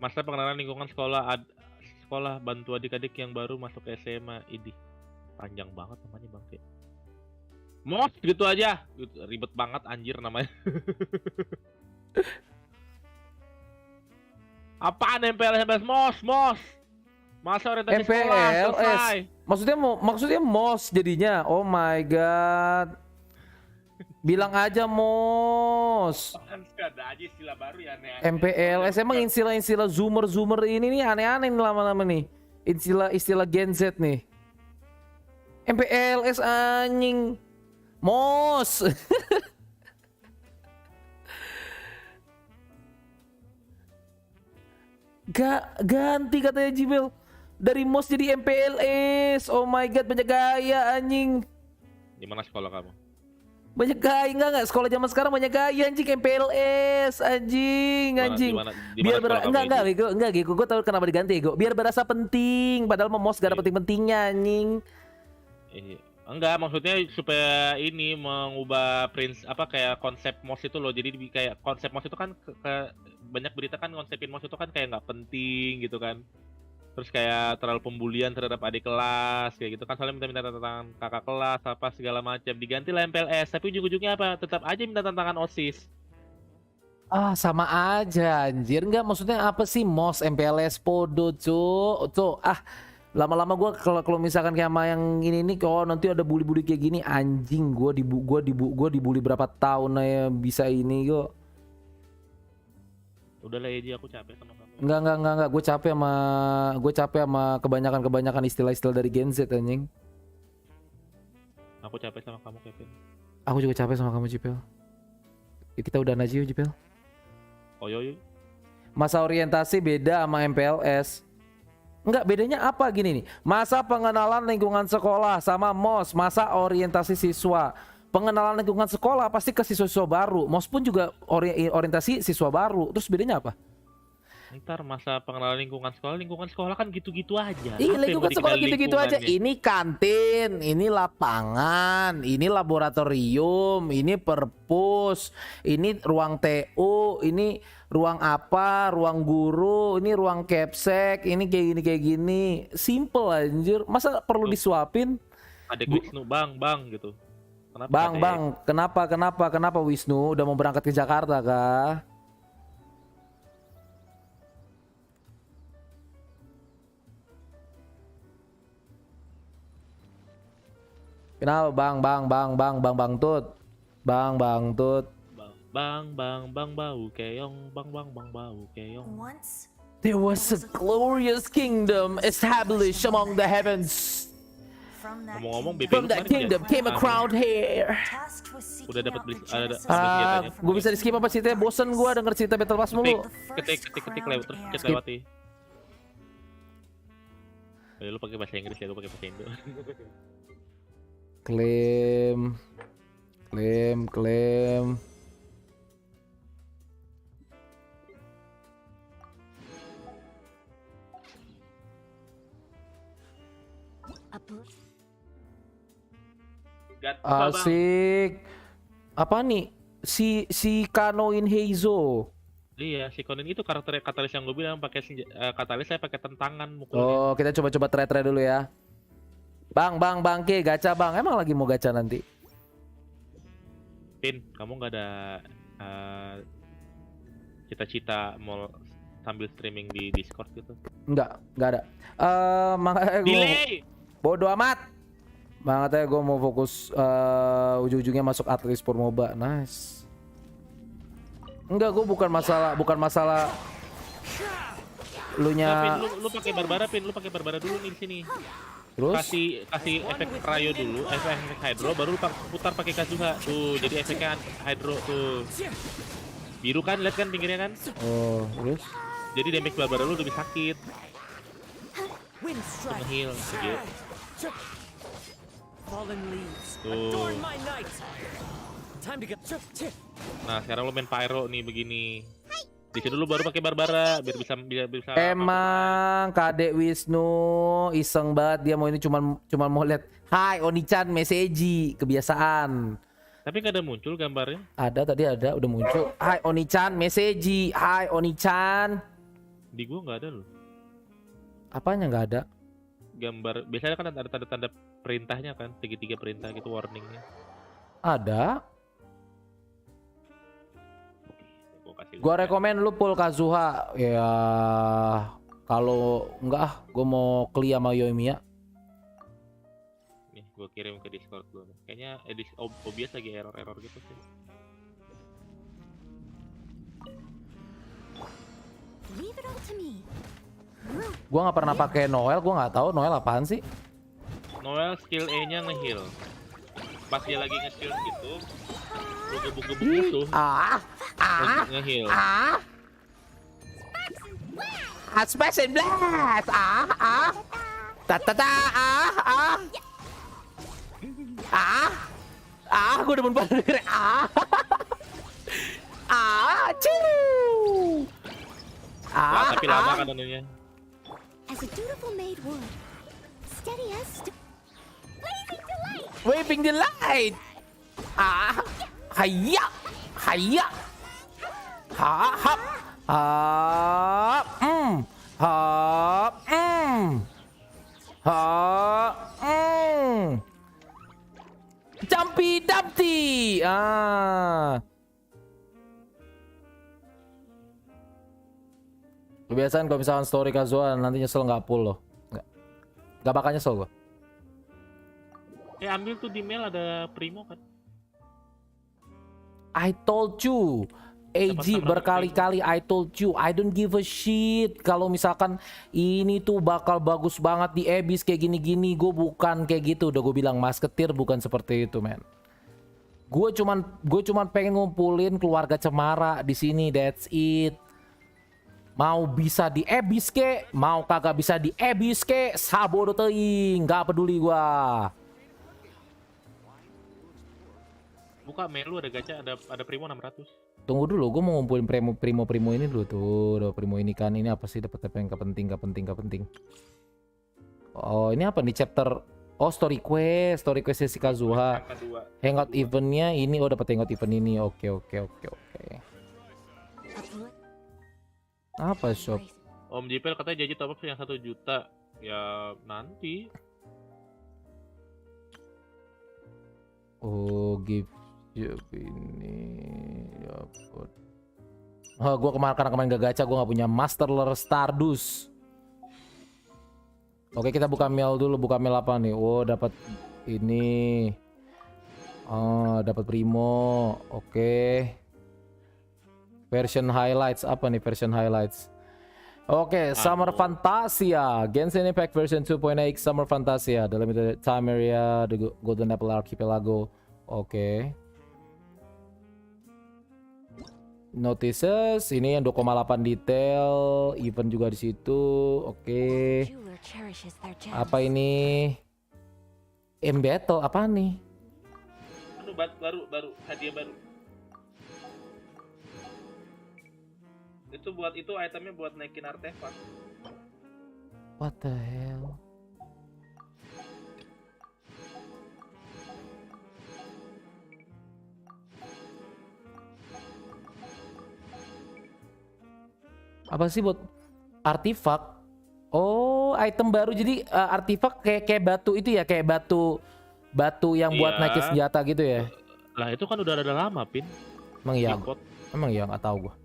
masa pengenalan lingkungan sekolah bantu adik-adik yang baru masuk SMA. Idih, panjang banget namanya bangke. Mos gitu aja, ribet banget anjir namanya. Apaan MPLS mos? Masa orientasi sekolah selesai. Maksudnya MOS jadinya. Oh my god. Bilang aja MOS. Ada aja istilah baru ya aneh. MPLS emang istilah zoomer ini nih aneh-aneh nih lama-lama nih. Istilah Gen Z nih. MPLS anjing. MOS. Ganti katanya Jibel. Dari MOS jadi MPLS. Oh my god, banyak gaya anjing. Di mana sekolah kamu? Banyak gaya enggak sekolah zaman sekarang banyak gaya anjing MPLS anjing. Biar enggak gue tahu kenapa diganti gue. Biar berasa penting padahal MOS gak ada penting-pentingnya anjing. Enggak, maksudnya supaya ini mengubah kayak konsep MOS itu loh. Jadi kayak konsep MOS itu kan banyak berita kan konsepin MOS itu kan kayak nggak penting gitu kan. Terus kayak terlalu pembulian terhadap adik kelas kayak gitu kan, soalnya minta tantangan kakak kelas apa segala macam. Diganti lah MPLS, tapi ujung-ujungnya apa? Tetap aja minta tantangan OSIS. Sama aja anjir. Enggak, maksudnya apa sih MOS MPLS podo cuk. Lama-lama gue kalau misalkan kayak sama yang ini nanti ada bully kayak gini anjing. Gue dibully berapa tahun aja bisa ini kok. Udah lah ya, aku capek sama kamu. Enggak. Gue capek sama kebanyakan istilah-istilah dari Gen Z anjing. Aku capek sama kamu, Kevin. Aku juga capek sama kamu, Cipel. Yuk kita udahan aja yuk, Cipel. Oh yuk. Masa orientasi beda sama MPLS. Enggak, bedanya apa gini nih. Masa pengenalan lingkungan sekolah sama MOS, masa orientasi siswa. Pengenalan lingkungan sekolah pasti ke siswa-siswa baru. MOS pun juga orientasi siswa baru. Terus bedanya apa? Ntar masa pengenalan lingkungan sekolah kan gitu-gitu aja. Iya, lingkungan sekolah gitu-gitu aja. Ini kantin, ini lapangan, ini laboratorium, ini perpus, ini ruang TU, ini ruang apa, ruang guru, ini ruang capsek, ini kayak gini. Simple anjir. Masa perlu disuapin? Adek Wisnu, bang gitu. Kenapa Wisnu udah mau berangkat ke Jakarta kah? Kenapa bang tut bang bau keong bang bau keong. There was a glorious kingdom established among the heavens. Ngomong-ngomong From that kingdom came a crowned hair. Udah dapat gue bisa di skip apa ceritanya? Bosen gue denger cerita Battle Pass mulu. Ketik lewat terus chat lewati. Lu pakai bahasa Inggris ya, gue pakai bahasa Indo. Klaim. Asik. Apa nih? Si Kanoin Heizo. Iya, si Konin itu karakter katalis yang gue bilang pakai katalis, saya pakai tentangan mukulnya. Oh, kita coba try dulu ya. Bang, gacha bang. Emang lagi mau gacha nanti? Pin, kamu nggak ada cita-cita mau sambil streaming di Discord gitu? Nggak ada. Makanya Delay! Bodo amat. Makanya gue mau fokus ujung-ujungnya masuk atlet sport MOBA. Nice. Enggak, gue bukan masalah lu Pin, nya. lu pakai Barbara, Pin, lu pakai Barbara dulu nih di sini. Terus Kasih efek Rayo dulu, efek Hydro, baru lu putar pakai Kazuha. Tuh, jadi efeknya Hydro tuh. Biru kan, lihat kan pinggirnya kan? oh, terus Jadi damage Barbara lu lebih sakit. Nge-heal, gitu. Tuh. Nah, sekarang lu main Pyro nih begini. Di situ dulu baru pakai Barbara biar bisa emang Kadek Wisnu iseng banget, dia mau ini cuman mau lihat hai Oni-chan meseji kebiasaan. tapi nggak ada muncul gambarnya. Tadi ada udah muncul. Hai Oni-chan meseji, hai Oni-chan. Di gua nggak ada loh. Apanya nggak ada? Gambar biasanya kan ada tanda-tanda perintahnya kan, segitiga perintah gitu warningnya. Ada. Kasih Gua rekomen lu pull Kazuha ya. Kalau enggak gua mau clear sama Yoimiya. nih, gua kirim ke Discord dulu. Kayaknya OBS lagi error gitu sih. Gua nggak pernah pakai Noel, gua nggak tahu Noel apaan sih. Noel skill E-nya nge-heal. Pas dia lagi nge-shield gitu, lu gebuk-gebuk musuh, nge-heal. Space and blast. Gue udah banget. Wah, tapi lama kan anunya. As a dutiful maid would, steady as Waving the light. Hayya. Hayya. Hap. Hap. Hap. Hap. Jumpy Dumpty. Kebiasaan kalau misalkan story casual nanti nyesel nggak full loh. Nggak bakal nyesel gua. Ambil tuh di mail ada Primo kan. I told you. AG berkali-kali I told you, I don't give a shit. Kalau misalkan ini tuh bakal bagus banget di Abyss kayak gini-gini, gue bukan kayak gitu. Udah gue bilang Masketir bukan seperti itu, men. Gue cuman pengen ngumpulin keluarga Cemara di sini, that's it. Mau bisa di Abyss ke, mau kagak bisa di Abyss ke, sabodo teuing, nggak peduli gua. Buka melu ada gacha, ada Primo 600. Tunggu dulu, gue mau ngumpulin primo ini dulu tuh. Udah primo ini kan, ini apa sih dapat apa yang gak penting. Oh, ini apa nih chapter? Oh, story quest si Kazuha. Hangout eventnya ini, oh dapat hangout event ini. Oke. Apa shop? Om Jipel katanya janji top up yang 1 juta. Ya nanti. Oh, give ini dapat. Oh, gue kemarin gak gacha, gue nggak punya Masterler Stardust. Oke, kita buka mail dulu. Buka mail apa nih? Oh, dapat ini. Oh, dapat Primo. Oke. Version highlights apa nih version highlights? Oke, Summer Fantasia, Genshin Impact version 2.8 Summer Fantasia, the limited time area, the Golden Apple Archipelago. Oke. Notices, ini yang 2,8 detail, event juga di situ. Oke. Apa ini? Battle apa nih? Anu baru hadiah baru. Itu itemnya buat naikin artefak. What the hell? Apa sih buat artefak? Oh, item baru. Jadi artefak kayak batu itu ya, kayak batu yang buat naikin senjata gitu ya. Lah itu kan udah ada lama, Pin. Emang iya. Emang iya nggak tahu gua.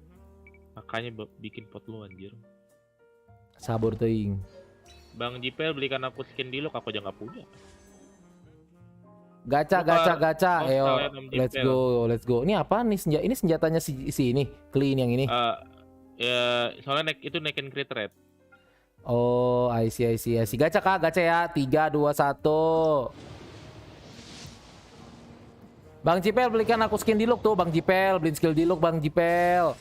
Makanya bikin pot lu anjir. Sabur teuing. Bang Jipel belikan aku skin di lok, aku aja nggak punya. Gacha, Tukar gacha. mouse Ayo, kalian Om let's Jimpel. go. Ini apa nih ini senjatanya si ini, clean yang ini. Ya soalnya itu neck and crit rate. Oh, I see. Gacha Kak, gacha ya. 3 2 1. Bang Cipel belikan aku skin Diluc tuh, Bang Cipel, beliin skill Diluc Bang Cipel.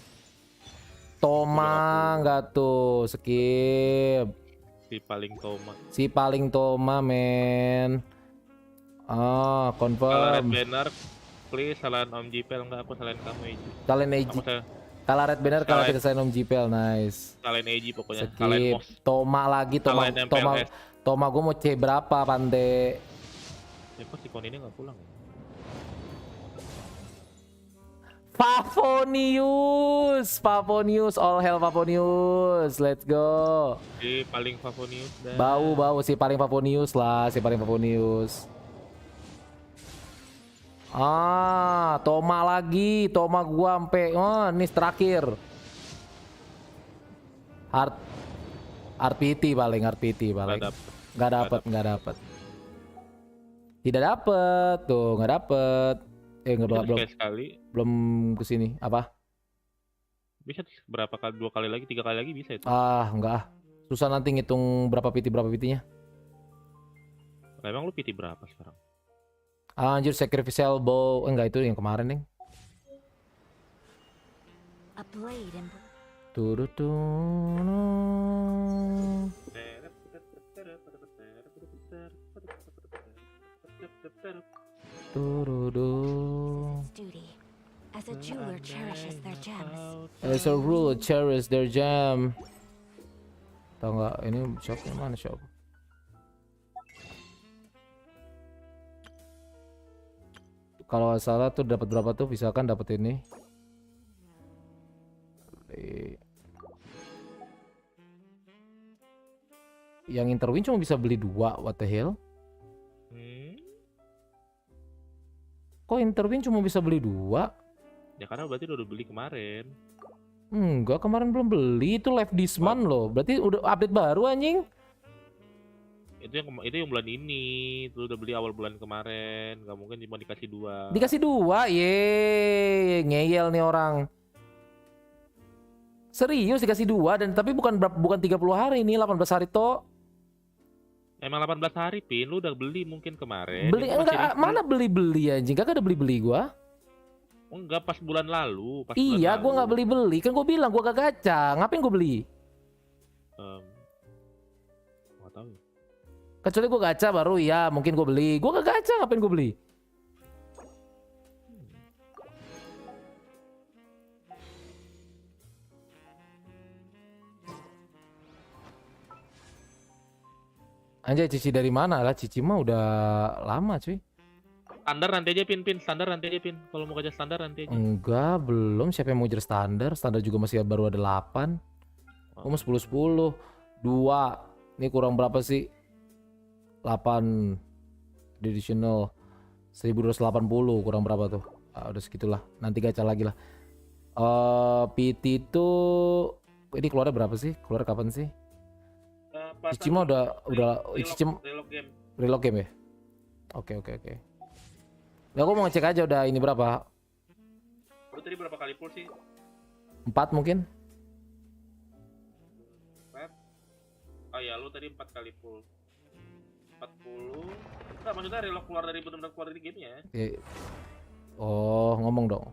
Toma enggak tuh, skip. Si paling Toma, men. Kalau red Confirm. banner please salahin Om Jipel, enggak aku salahin kamu Eji. Kalian Eji. Kalau red banner kalau kita sign Om Jipel, nice. Salahin Eji pokoknya. Salahin Skip. Mos. Toma lagi, Salahin MPLS. Toma gue mau C berapa, Pande? Ya kok si Kon ini enggak pulang ya? Favonius, all hell Favonius, let's go. Si paling Favonius dah. Bau si paling Favonius lah, Toma lagi, Toma gua sampai ini terakhir. RPT paling. Nggak dapet. Tidak dapet tuh, nggak dapet. Belum kesini. Apa? Bisa berapa kali? 2 kali lagi, 3 kali lagi bisa itu. Enggak. Susah nanti ngitung berapa PT-nya. Nah, emang lu PT berapa sekarang? Anjir, sacrificial bow. Enggak, itu yang kemarin, Neng. A blade and duty. As a jeweler cherishes their gems. As a ruler cherish their gem. Tahu nggak ini shopnya mana shop? Kalau nggak salah tuh dapat berapa tuh? Misalkan dapat ini. Yang interwin cuma bisa beli 2, what the hell? Kok interwin cuma bisa beli 2? Ya karena berarti udah beli kemarin. Enggak, kemarin belum beli, itu live this month loh. Berarti udah update baru anjing. Itu yang bulan ini, itu udah beli awal bulan kemarin, nggak mungkin cuma dikasih 2. Dikasih 2, ngeyel nih orang. Serius dikasih 2 dan tapi bukan 30 hari ini, 18 hari toh. Emang 18 hari Pin, lu udah beli mungkin kemarin. Beli enggak, mana beli anjing, kagak ada beli gua. Enggak, pas bulan lalu. Iya, gua nggak beli. Kan gua bilang gua gak gacha, ngapain gua beli? Nggak tahu. Kecuali gua gacha baru ya mungkin gua beli. Gua gak gacha, ngapain gua beli? Anjay, Cici dari mana lah? Cici mah udah lama cuy. Standar nanti aja Pin. Standar nanti aja Pin. Kalau mau kerja standar nanti aja. Enggak, belum. Siapa yang mau ngejar standar? Standar juga masih baru ada 8. Kamu 10. 2. Ini kurang berapa sih? 8 additional 1280 kurang berapa tuh? Udah segitulah. Nanti gacha lagi lah. PT itu ini keluarnya berapa sih? Keluar kapan sih? Cici mah udah Cici reload game ya? Oke. Ya aku mau ngecek aja udah ini berapa? Lu tadi berapa kali pull sih? 4 mungkin? 4? Oh ya, lu tadi 4 kali pull. 40. Enggak, maksudnya reload benar-benar keluar dari gamenya. Oh, ngomong dong.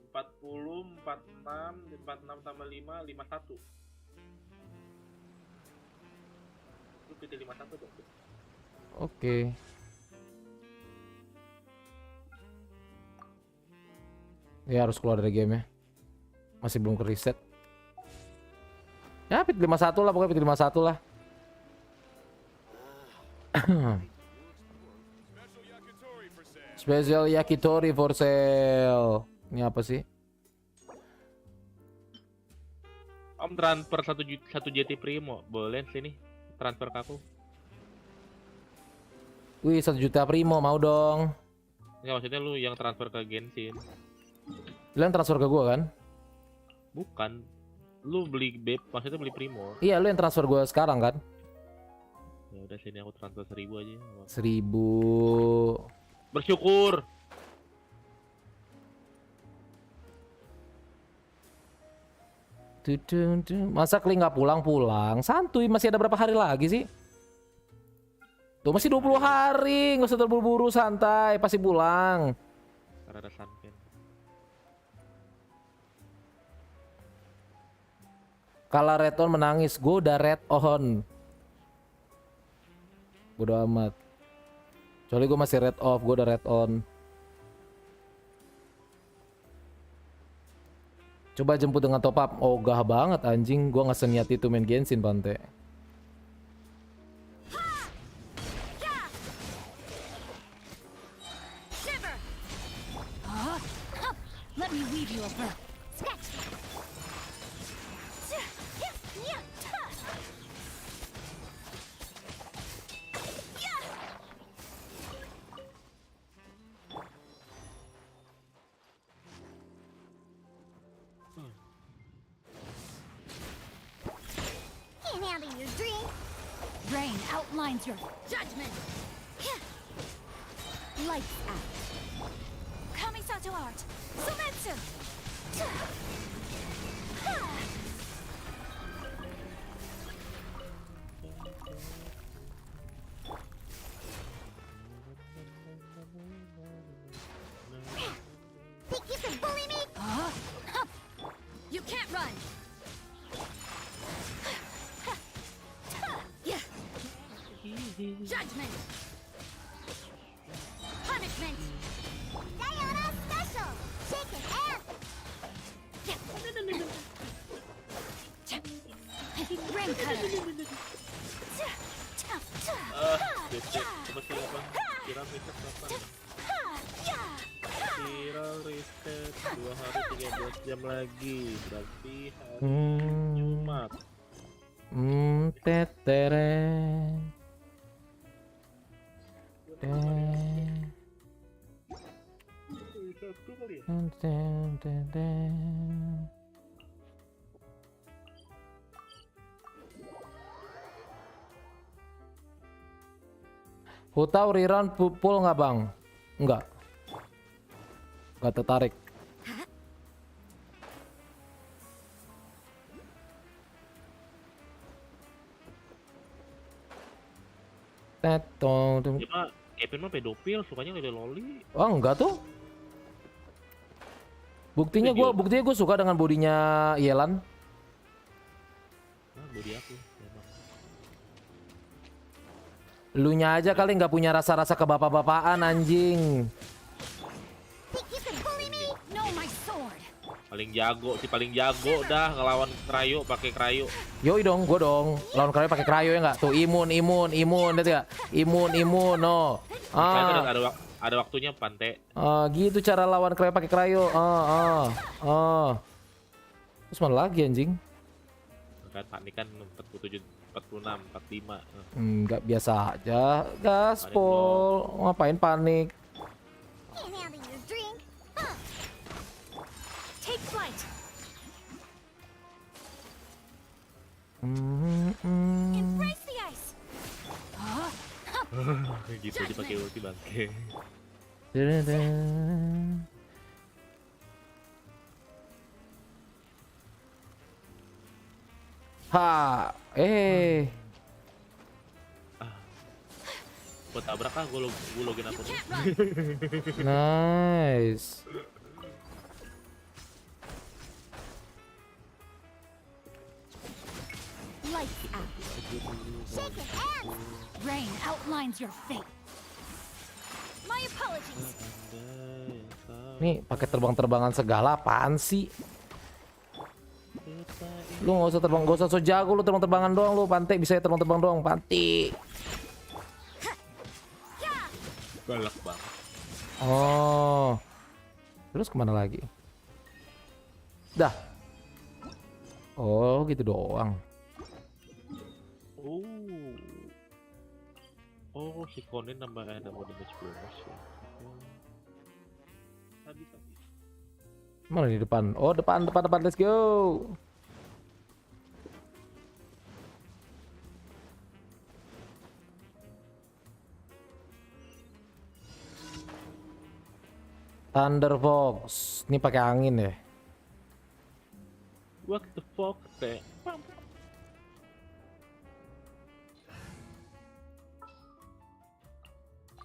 40, 46 tambah 5, 51. Lu pilih 51 dong. Oke. Ya harus keluar dari game ya. Masih belum ke reset. Ya pit 51 lah, pokoknya pit 51 lah. Special yakitori for sale. Ini apa sih? Om transfer 1 JT Primo, boleh sini transfer ke aku. Wih, 1 juta primo mau dong. Enggak, maksudnya lu yang transfer ke Genshin. Lu yang transfer ke gua kan? Bukan. Lu beli maksudnya beli Primo. Iya, lu yang transfer gua sekarang kan? Ya Ya udah sini aku transfer 1000 aja. 1000. Bersyukur. Masa Kli nggak pulang-pulang? Santuy, masih ada berapa hari lagi sih? Tuh masih 20 hari, nggak usah terburu-buru, santai, pasti pulang. Karena ada sunken. Kala red on menangis, gue udah red on. Bodo amat. Kecuali gue masih red off, gue udah red on. Coba jemput dengan top up. Ogah banget anjing, gue nggak seniat itu main Genshin Pante. Let me weave you a bird. Sketch. Can't handle your drink. Rain outlines your judgment. Lights out. Kamisato art. Sumetsu. Think you can bully me? You can't run. Judgment. Punishment. Diana special. Shake it and. Ring cutter. Coba sih apa? Viral reset kapan? Viral reset 2 hari 13 jam lagi. Berarti hari Jumat. Tetere. Sabtu kali ya? Hutau rerun full nggak bang? Nggak. Nggak tertarik. Tetong. Ya pak, Kevin mah pedofil, sukanya ngeliat loli. Oh enggak tuh. Buktinya gue suka dengan bodinya Yelan. Nah, body aku memang. Lunya aja kali nggak punya rasa-rasa kebapak-bapaan anjing. Think you can bully me? No, my sword. Paling jago sih, paling jago dah ngelawan krayo pakai krayo. Yoi dong, gue dong. Lawan krayo pakai krayo ya nggak? Tuh imun, lihat ya. Imun, no. Ada waktunya Pante. Gitu cara lawan krayo pakai krayo. Terus mana lagi anjing? Kan panik kan 47, 46, 45. Enggak, biasa aja. Gaspol. Ngapain panik? Can't handle your drink. Take flight. Embrace the ice. Gitu aja pakai ulti bangke. Ha, Gua tabrak ah, gua login You akun. can't run. nice. Lights out. Shake it and. Rain outlines your fate. My apologies. Nih pakai terbang-terbangan segala apaan sih? Lu nggak usah terbang, gak usah so jago lu terbang-terbangan doang lu, Pante bisa ya terbang-terbang doang, Panti. Galak banget. Oh. Terus kemana lagi? Dah. Oh gitu doang. Oh, si Konin nambah damage bonus ya. Tadi. Mana di depan? Oh depan, let's go. Thunder Fox. Ini pakai angin ya. What the fuck teh?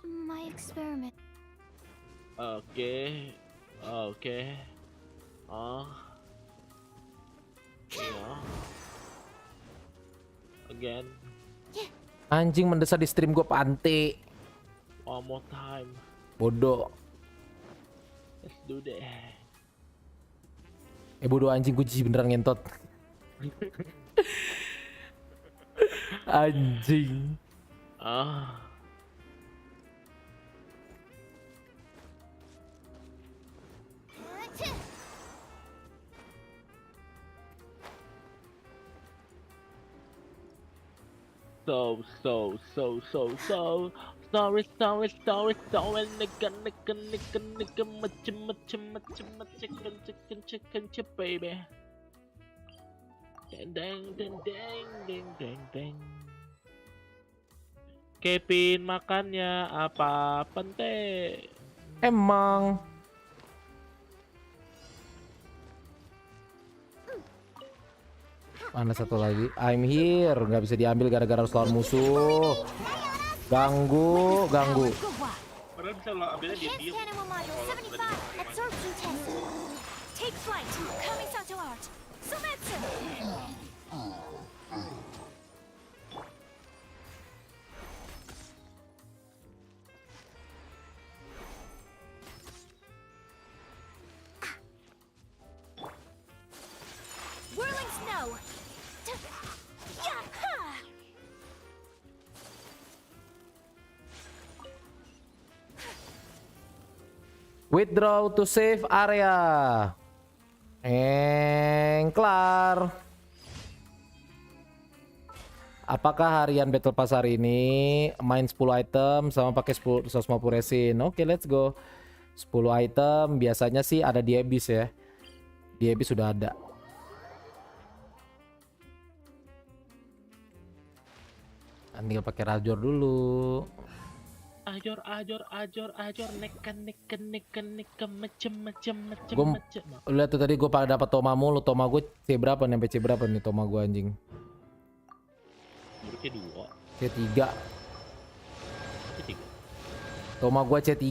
My experiment. Oke. Oke. Oh. Iya. Again. Anjing mendesak di stream gue pantai. One more time. Bodoh. Let's do that. Bodoh anjing, gue jijik beneran ngentot. Anjing. Ah. So story nigga macem baby. Deng. Kevin makannya apa penting? Emang. Mana satu lagi? I'm here. Nggak bisa diambil gara-gara harus lawan musuh. Ganggu. Padahal bisa lo ambilnya di Enhanced animal module 75. Absorption test. Take flight. Kamisato art. Sumetsu. Whirling snow. Yaha! Withdraw to save area. Kelar. Apakah harian battle pass hari ini main 10 item sama pakai 150 resin? Oke, let's go. 10 item biasanya sih ada di Abyss ya. Di Abyss sudah ada. Tinggal pakai rajor dulu. Ajor neken macem. Gue lihat tuh tadi gue pada dapat toma mulu. Toma gue C berapa nih? C berapa nih toma gue anjing? C2. C3. Toma gue C3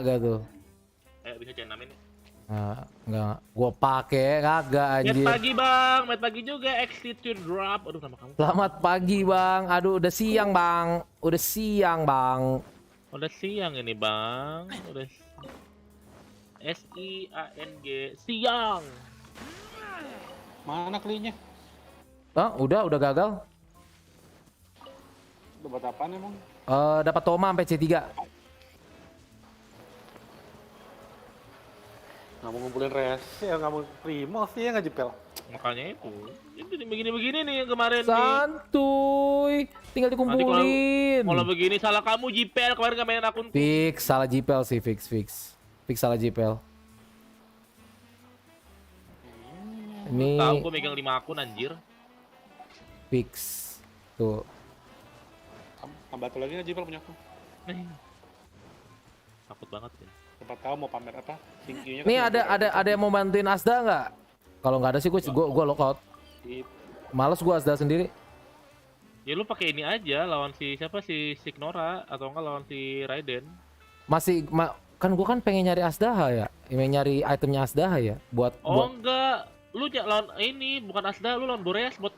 gitu. Bisa C6 ini. Nah, enggak. Gue pakai kagak anjir. Met pagi bang, met pagi juga exit drop. Aduh nama kamu. Selamat pagi bang. Aduh udah siang bang. Udah siang ini bang. Udah SIANG siang. Mana klinya? Ah, udah gagal. Udah buat apaan emang? Dapat toma sampai C3. Nggak mau ngumpulin res, ya nggak mau primo sih ya nggak jepel. Makanya itu begini nih yang kemarin nih. Santuy. Tinggal dikumpulin. Kalau begini salah kamu Jipel kemarin nggak main akun. Fix, salah JPL sih, fix. Fix salah JPL. Ini Tahu gue megang 5 akun anjir. fix. Tuh. Tambah satu lagi nggak jepel punya aku. Takut banget ya. Tempat tahu mau pamer apa? Singkinya. Nih ada yang mau bantuin Asda nggak? Kalau nggak ada sih gue lockout. Males gue Asda sendiri. Ya lu pakai ini aja lawan si siapa si Signora atau enggak lawan si Raiden. Kan gue kan pengen nyari Asdaha ya. Pengen nyari itemnya Asdaha ya buat Enggak. Lu lawan ini bukan Asda, lu lawan Boreas buat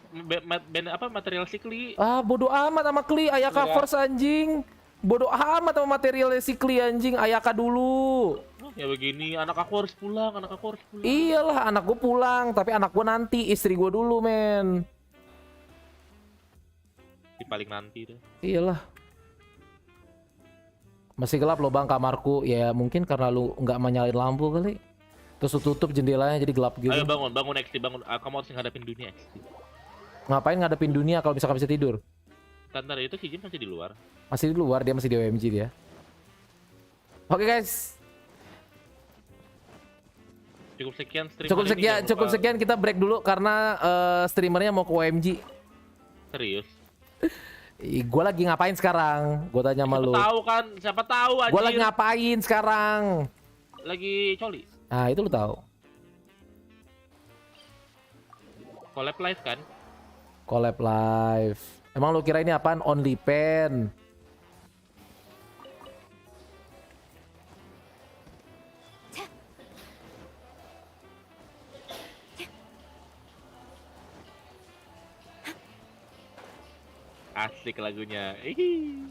material sikli. Ah, bodoh amat sama Kli, Ayaka first anjing. Bodoh amat sama materialnya si Kli anjing, Ayaka dulu. Ya begini, anak aku harus pulang. Iyalah, anak gue pulang, tapi anak gue nanti, istri gue dulu, men. Di paling nanti deh. Iyalah. Masih gelap loh bang kamarku, ya mungkin karena lu nggak menyalain lampu kali. Terus lu tutup jendelanya jadi gelap gitu. Ayo bangun XT, bangun. Kamu harus ngadepin dunia XT. Ngapain ngadepin dunia kalau misalkan bisa tidur? Tantar itu si Jim masih di luar. Masih di luar, dia masih di OMG dia. Oke guys. Cukup sekian kita break dulu karena streamernya mau ke OMG. Serius? Gue lagi ngapain sekarang? Gue tanya sama lu. Siapa tahu anjir. Gue lagi ngapain sekarang? lagi coli. Nah itu lu tahu. Collab live kan? Collab live. Emang lu kira ini apaan? Only pen. Asik lagunya. Ihi.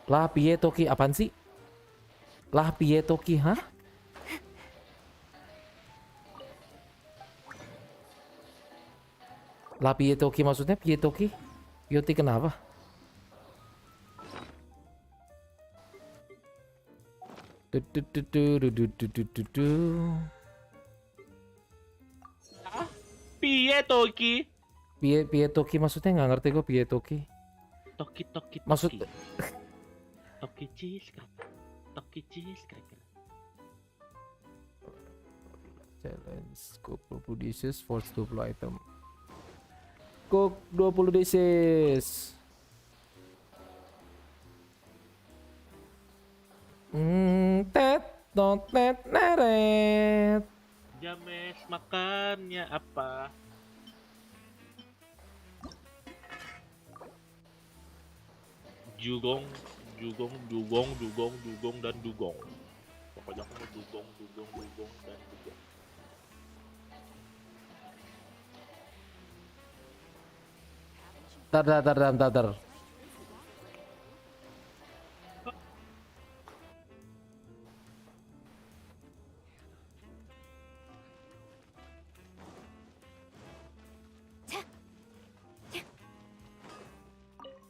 Lah piye Toki apaan sih? Lah piye Toki, hah? Lah piye Toki maksudnya piye Toki? Yoti kenapa? Piye Toki? Piye Toki maksudnya nggak ngerti gue piye Toki. Toki toki toki. Maksud Toki cheese cracker. Toki cheese cracker. challenge cook 20 dishes force 20 item. Cook 20 dishes. Tet not net neret. James makannya apa? Dugong, dan dugong. Pokoknya aku mau dugong, dan dugong. Tar.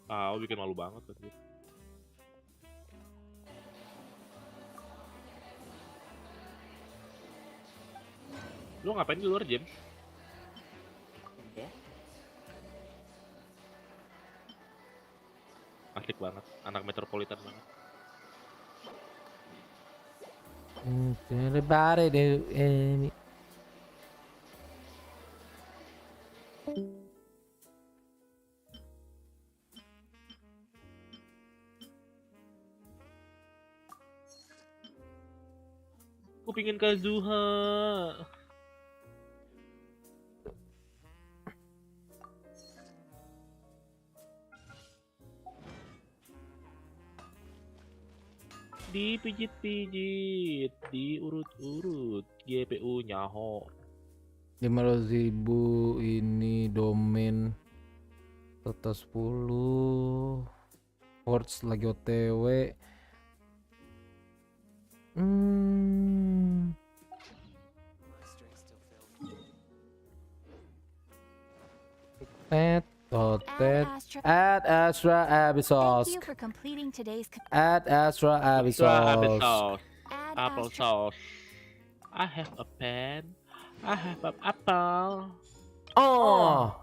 Ah, bikin malu banget kan gitu. Lu ngapain di luar, James? Asik banget, anak metropolitan banget. Everybody do any. Aku pingin Kazuha. Dipijit-pijit, diurut-urut, GPU nyaho. 500.000 ini domain total 10 ports lagi OTW. Add extra episodes. Thank you for completing today's. Add extra episodes. Add Applesauce. I have a pen. I have an apple. Oh.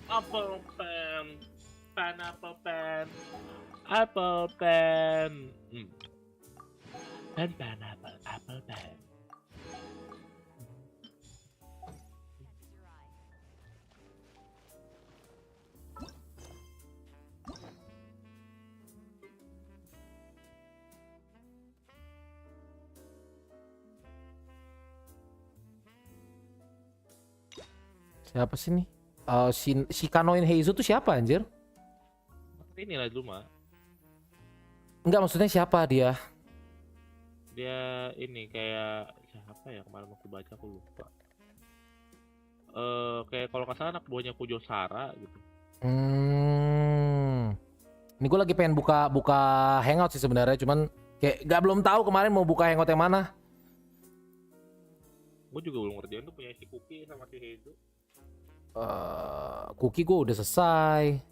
Apple pen. Pineapple pen. Apple pen. Pen pineapple apple pen. Siapa sih nih? Si Kanoin Heizu tuh siapa anjir? Inilah dulu mah. Enggak, maksudnya siapa dia? Dia ini kayak siapa ya, kemarin waktu baca aku lupa. Kayak kalau nggak salah anak buahnya Kujo Sara gitu. Ini gue lagi pengen buka hangout sih sebenarnya, cuman kayak belum tahu kemarin mau buka hangout yang mana. Gue juga belum ngerjain tuh, punya si Kuki sama si Heizu. Cookie gue udah selesai.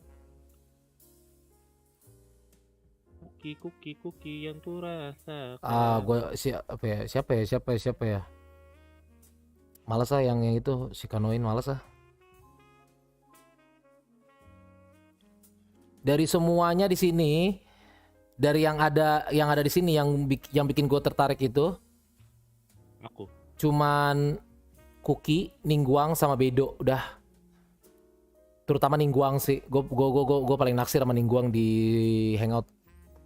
Kuki yang ku rasa. Gue siapa ya? Males yang itu si Kanoin, males ah. Dari semuanya di sini, dari yang ada di sini yang bikin gue tertarik itu, Aku. cuman Cookie, Ningguang sama Bedo udah. Terutama Ningguang sih. Gue paling naksir sama Ningguang di hangout.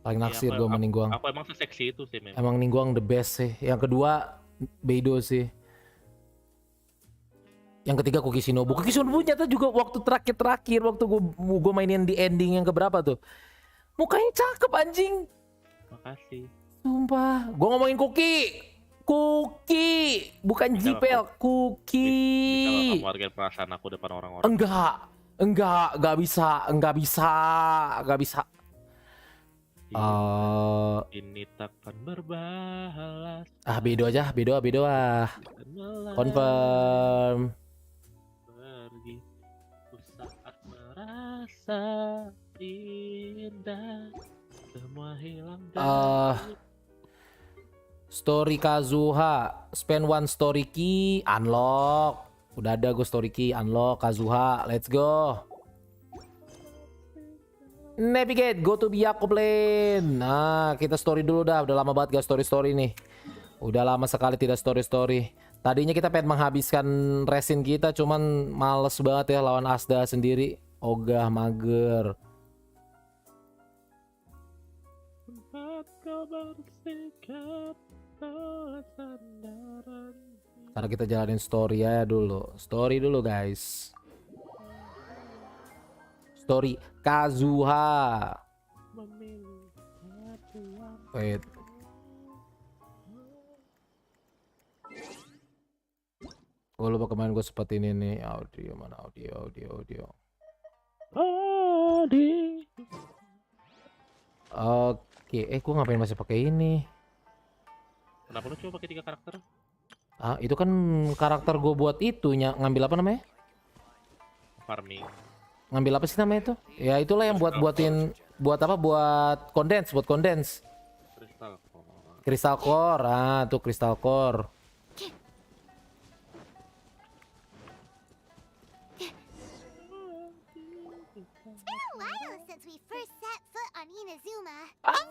Paling naksir gue sama Ningguang. Aku emang seseksi itu sih memang. Emang Ningguang the best sih. Yang kedua Beidou sih. Yang ketiga Koki Shinobu. Koki Shinobu nyata juga waktu terakhir waktu gue mainin di ending yang keberapa tuh. Mukanya cakep anjing. Makasih. Sumpah. Gue ngomongin Koki. Koki. Bukan Jipel. Koki. Bisa kamu hargain perasaan aku depan orang-orang. Enggak bisa. Ini takkan berbalas. Bedo confirm. Pergi ku saat merasa indah, semua hilang dari Story Kazuha, spend one story key, unlock. Udah ada gue story key, unlock Kazuha, let's go. Navigate, go to Byakup Lane. Nah, kita story dulu dah. Udah lama banget gak story nih. Udah lama sekali tidak story. Tadinya kita pengen menghabiskan resin kita, cuman males banget ya lawan Asda sendiri. Ogah, mager. Karena kita jalanin story ya dulu. Story dulu guys. Story Kazuha. Wait. Gue lupa kemarin gue sempat ini nih. Audio mana? Audio. Oke, gue ngapain masih pakai ini? Kenapa lu cuma pakai 3 karakter? Itu kan karakter gue buat itunya, ngambil apa namanya? Farming. Ngambil apa sih namanya itu? Ya itulah yang buat condense. Crystal core. Tuh Crystal core.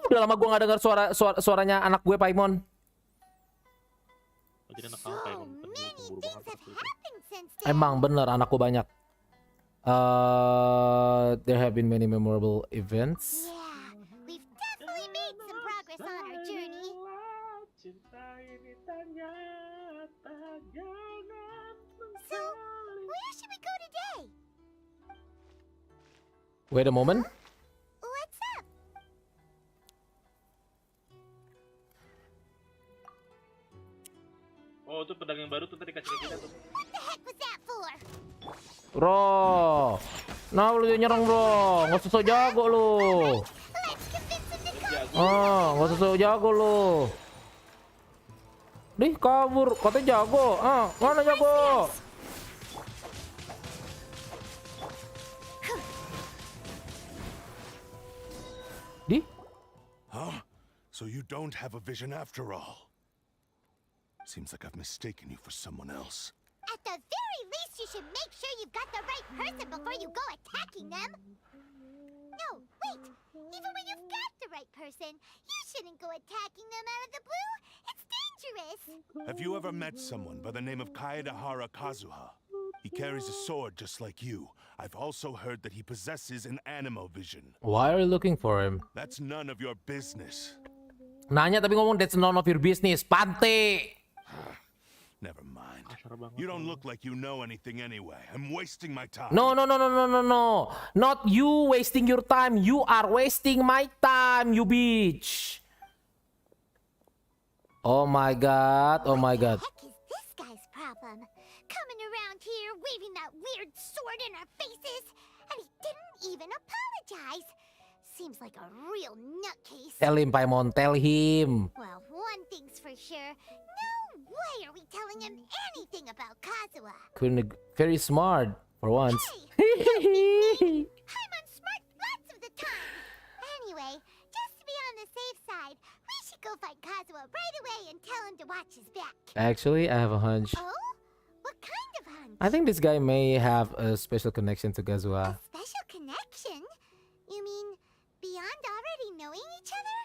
Udah lama gue gak dengar suaranya anak gue Paimon. Jadi anak kamu Paimon pemburu banget. Emang bener anakku banyak. There have been many memorable events. We've definitely made some progress on our journey. So, where should we go today? Wait a moment. What's up? Oh, itu pedang yang baru tuh tadi kasih ke kita tuh. What the heck was that for? Bro, nah lu nyerang bro, nggak usah sok jago lu. Let's convince him to come. Nggak usah sok jago lu. Dih kabur, katanya jago. Mana jago? Dih? Huh? So you don't have a vision after all. Seems like I've mistaken you for someone else. At the very least, you should make sure you've got the right person before you go attacking them. No, wait. Even when you've got the right person, you shouldn't go attacking them out of the blue. It's dangerous. Have you ever met someone by the name of Kaedahara Kazuha? He carries a sword just like you. I've also heard that he possesses an animo vision. Why are you looking for him? That's none of your business. Nanya tapi ngomong that's none of your business. Pante. Never mind. You don't look like you know anything anyway. I'm wasting my time. No. Not you wasting your time. You are wasting my time, you bitch. Oh my god. What the heck is this guy's problem? Coming around here waving that weird sword in our faces, and he didn't even apologize. Seems like a real nutcase. Tell him, Paimon. Tell him. Well, one thing's for sure. No way are we telling him anything about Kazuha. Very smart for once. Hey, I'm unsmart lots of the time. Anyway, just to be on the safe side, we should go find Kazuha right away and tell him to watch his back. Actually, I have a hunch. Oh? What kind of hunch? I think this guy may have a special connection to Kazuha. A special connection? You mean beyond already knowing each other?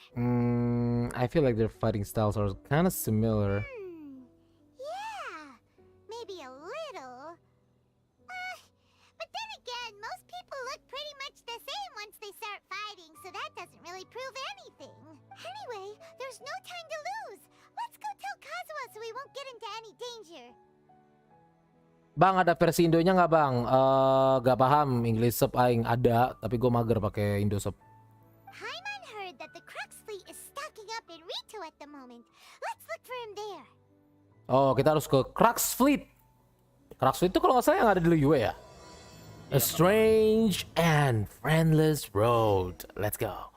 I feel like their fighting styles are kind of similar. Yeah, maybe a little. But then again, most There's no time to lose. Let's go tell Kazuha so we won't get into any danger. Bang, ada versi Indonya nggak bang? Gak paham English sub aing ada, tapi gue mager pakai Indo sub. Paimon heard that the Crux fleet is stocking up in Rito at the moment. Let's look for him there. Oh, kita harus ke Crux Fleet. Crux Fleet itu kalau nggak salah yang ada di UA ya? A strange and friendless road. Let's go.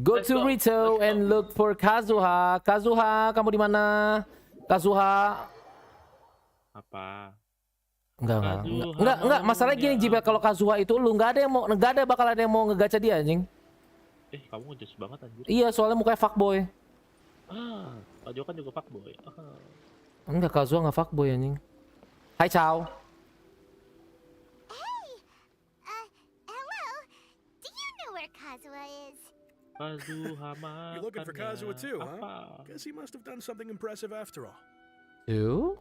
Go to Rito and look for Kazuha. Kazuha, kamu di mana? Kazuha. Apa? Enggak. Masalahnya gini Jibel, kalau Kazuha itu lu nggak ada bakal ada yang mau ngegacha dia anjing. Kamu ngejudge banget anjir. Iya, soalnya mukanya fuckboy. Kak Jo kan juga fuckboy. Enggak, Kazuha nggak fuckboy anjing. Hai, ciao. Hello. Do you know where Kazuha is? Kazuha mah. You're looking for Kazuha too, huh? Guess he must have done something impressive after all. Two?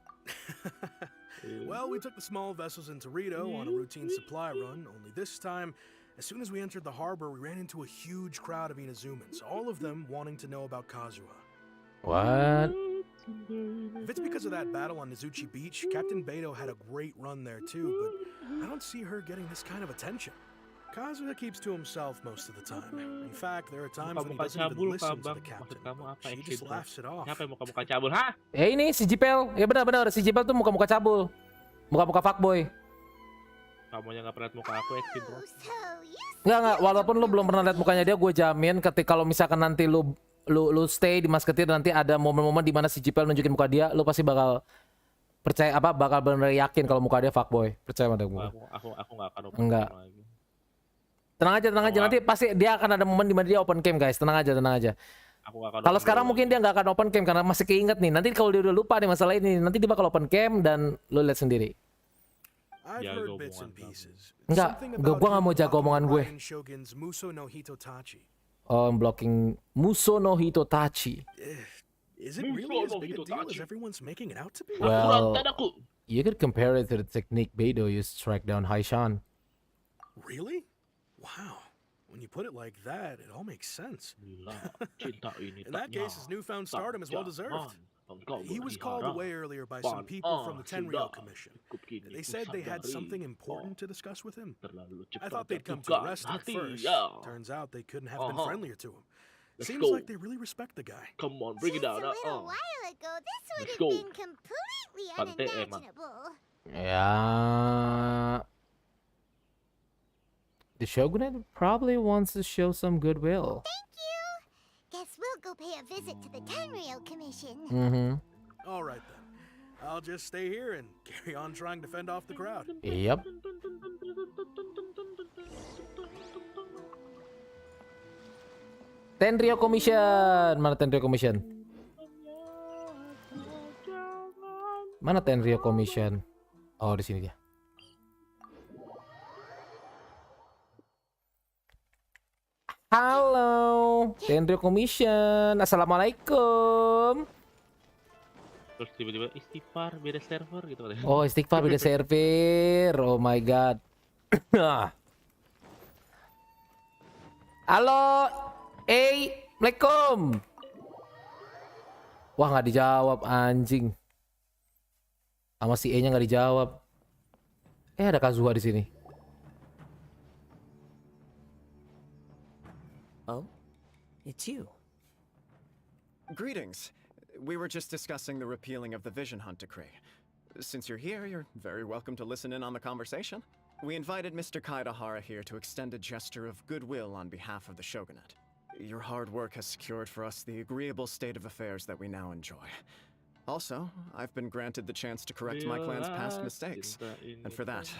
Well, we took the small vessels into Rito on a routine supply run, only this time, as soon as we entered the harbor, we ran into a huge crowd of Inazumans, all of them wanting to know about Kazuha. What? If it's because of that battle on Nizuchi Beach, Captain Beto had a great run there too, but I don't see her getting this kind of attention. Kazuha keeps to himself most of the time. In fact, there are times when he doesn't even listen to the captain. She just laughs it off. Siapa yang muka-muka cabul, ha? Ini si Jipel. Ya benar si Jipel tuh muka-muka cabul. Muka-muka fuckboy. Kamu yang nggak pernah lihat muka aku, Exi, bro. Enggak, walaupun lu belum pernah lihat mukanya dia, gue jamin ketika kalau misalkan nanti lu stay di Masketir, nanti ada momen-momen di mana si Jipel nunjukin muka dia, lu pasti bakal percaya bakal benar yakin kalau muka dia fuckboy. Percaya sama gue. Aku nggak akan open Enggak. cam lagi. Tenang aja, nanti pasti dia akan ada momen di mana dia open cam, guys. Tenang aja. Aku nggak akan Kalau open sekarang dulu. mungkin dia nggak akan open cam karena masih keinget nih. Nanti kalau dia udah lupa nih masalah ini, nanti dia bakal open cam dan lu lihat sendiri. I've Jago heard bits and omongan pieces. Enggak, Something gue about nggak mau him jago omongan gue. blocking Ryan Shogun's Muso no Hitotachi. Oh, blocking Muso no Hitotachi. Is it really as big a deal as everyone's making it out to be? Well, Tadaku. you could compare it to the technique Beidou used to track down Haishan. Really? Wow. When you put it like that, it all makes sense. Gila, cinta ini In that case, his newfound stardom is well deserved. He was called away earlier by some people from the Tenryou Commission. They said they had something important to discuss with him. I thought they'd come to arrest him first. Turns out they couldn't have been friendlier to him. Seems like they really respect the guy. Come on, bring it Just down. a little while ago, this would have go. been completely Pante, emang. unimaginable. Yeah. The Shogunate probably wants to show some goodwill. Thank you. Guess we'll go pay a visit to the Tenryou Commission. Mm-hmm. All right then. I'll just stay here and carry on trying to fend off the crowd. Yep. Tenryou Commission. Mana Tenryou Commission? Mana Tenryou Commission? Oh, di sini dia. Halo, Tenryou Commission. Assalamualaikum. Terus tiba-tiba istighfar beda server gitu katanya. Oh, istighfar beda server. Oh my god. Halo, Assalamualaikum. Wah, nggak dijawab anjing. Sama si E-nya nggak dijawab. Ada Kazuha di sini. Oh, it's you. Greetings. We were just discussing the repealing of the Vision Hunt decree. Since you're here, you're very welcome to listen in on the conversation. We invited Mr. Kaidahara here to extend a gesture of goodwill on behalf of the Shogunate. Your hard work has secured for us the agreeable state of affairs that we now enjoy. Also, I've been granted the chance to correct my clan's past mistakes, and for that,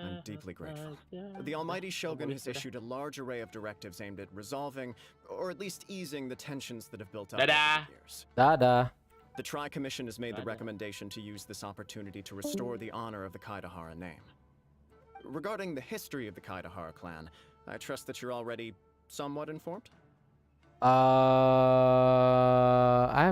I'm deeply grateful. The Almighty Shogun has issued a large array of directives aimed at resolving, or at least easing, the tensions that have built up over the years. Dadah. The Tri-Commission has made the recommendation to use this opportunity to restore the honor of the Kaidahara name. Regarding the history of the Kaidahara clan, I trust that you're already somewhat informed? I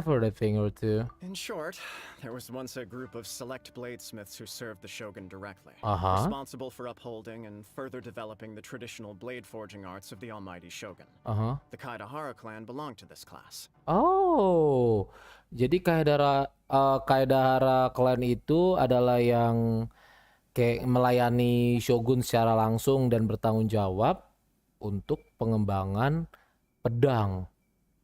I've heard a thing or two. In short, there was once a group of select bladesmiths who served the shogun directly, Uh-huh. responsible for upholding and further developing the traditional blade forging arts of the almighty shogun. Uh-huh. The Kaedahara clan belonged to this class. Oh, jadi Kaedahara clan itu adalah yang kayak melayani shogun secara langsung dan bertanggung jawab untuk pengembangan pedang.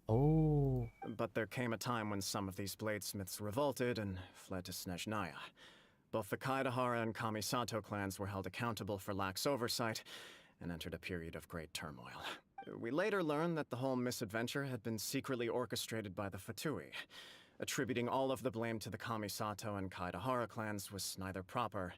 Oh. But there came a time when some of these bladesmiths revolted and fled to Snezhnaya. Both the Kaedahara and Kamisato clans were held accountable for lax oversight and entered a period of great turmoil. We later learned that the whole misadventure had been secretly orchestrated by the Fatui. Attributing all of the blame to the Kamisato and Kaedahara clans was neither proper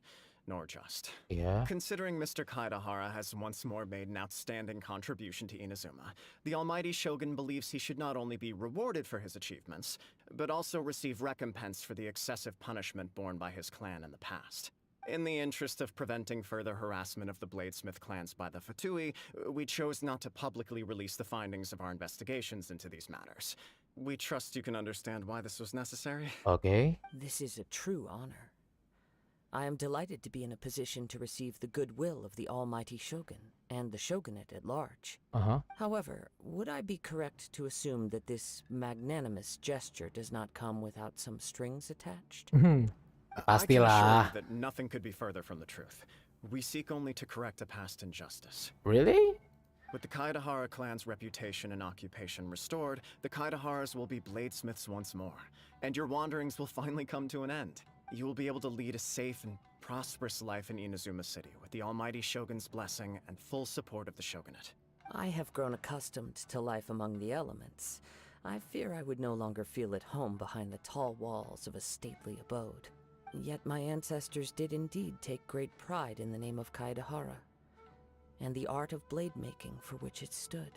nor just. Yeah. Considering Mr. Kaedahara has once more made an outstanding contribution to Inazuma, the almighty shogun believes he should not only be rewarded for his achievements, but also receive recompense for the excessive punishment borne by his clan in the past. In the interest of preventing further harassment of the bladesmith clans by the Fatui, we chose not to publicly release the findings of our investigations into these matters. We trust you can understand why this was necessary. Okay. This is a true honor. I am delighted to be in a position to receive the goodwill of the almighty shogun and the shogunate at large. Uh-huh. However, would I be correct to assume that this magnanimous gesture does not come without some strings attached? I can assure Pastilah. you that nothing could be further from the truth. We seek only to correct a past injustice. Really? With the Kaedahara clan's reputation and occupation restored, the Kaedaharas will be bladesmiths once more, and your wanderings will finally come to an end. You will be able to lead a safe and prosperous life in Inazuma City with the almighty shogun's blessing and full support of the shogunate. I have grown accustomed to life among the elements. I fear I would no longer feel at home behind the tall walls of a stately abode. Yet my ancestors did indeed take great pride in the name of Kaedahara, and the art of blade making for which it stood.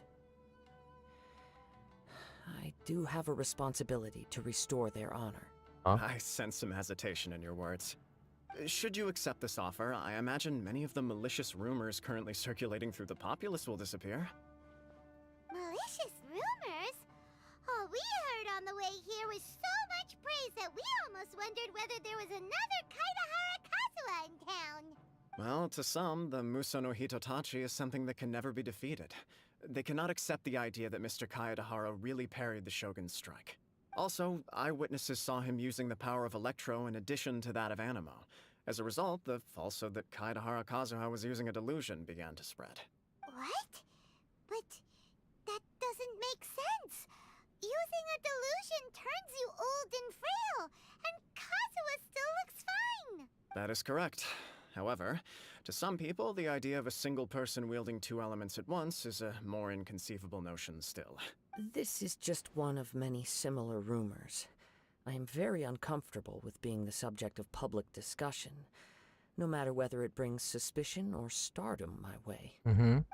I do have a responsibility to restore their honor. Huh? I sense some hesitation in your words. Should you accept this offer, I imagine many of the malicious rumors currently circulating through the populace will disappear. Malicious rumors? All we heard on the way here was so much praise that we almost wondered whether there was another Kaedahara Kazuha in town. Well, to some, the Muso no Hitotachi is something that can never be defeated. They cannot accept the idea that Mr. Kaedahara really parried the shogun's strike. Also, eyewitnesses saw him using the power of Electro in addition to that of Animo. As a result, the falsehood that Kaedahara Kazuha was using a delusion began to spread. What? But that doesn't make sense. Using a delusion turns you old and frail, and Kazuha still looks fine. That is correct. However, to some people, the idea of a single person wielding two elements at once is a more inconceivable notion still. This is just one of many similar rumors. I am very uncomfortable with being the subject of public discussion, no matter whether it brings suspicion or stardom my way.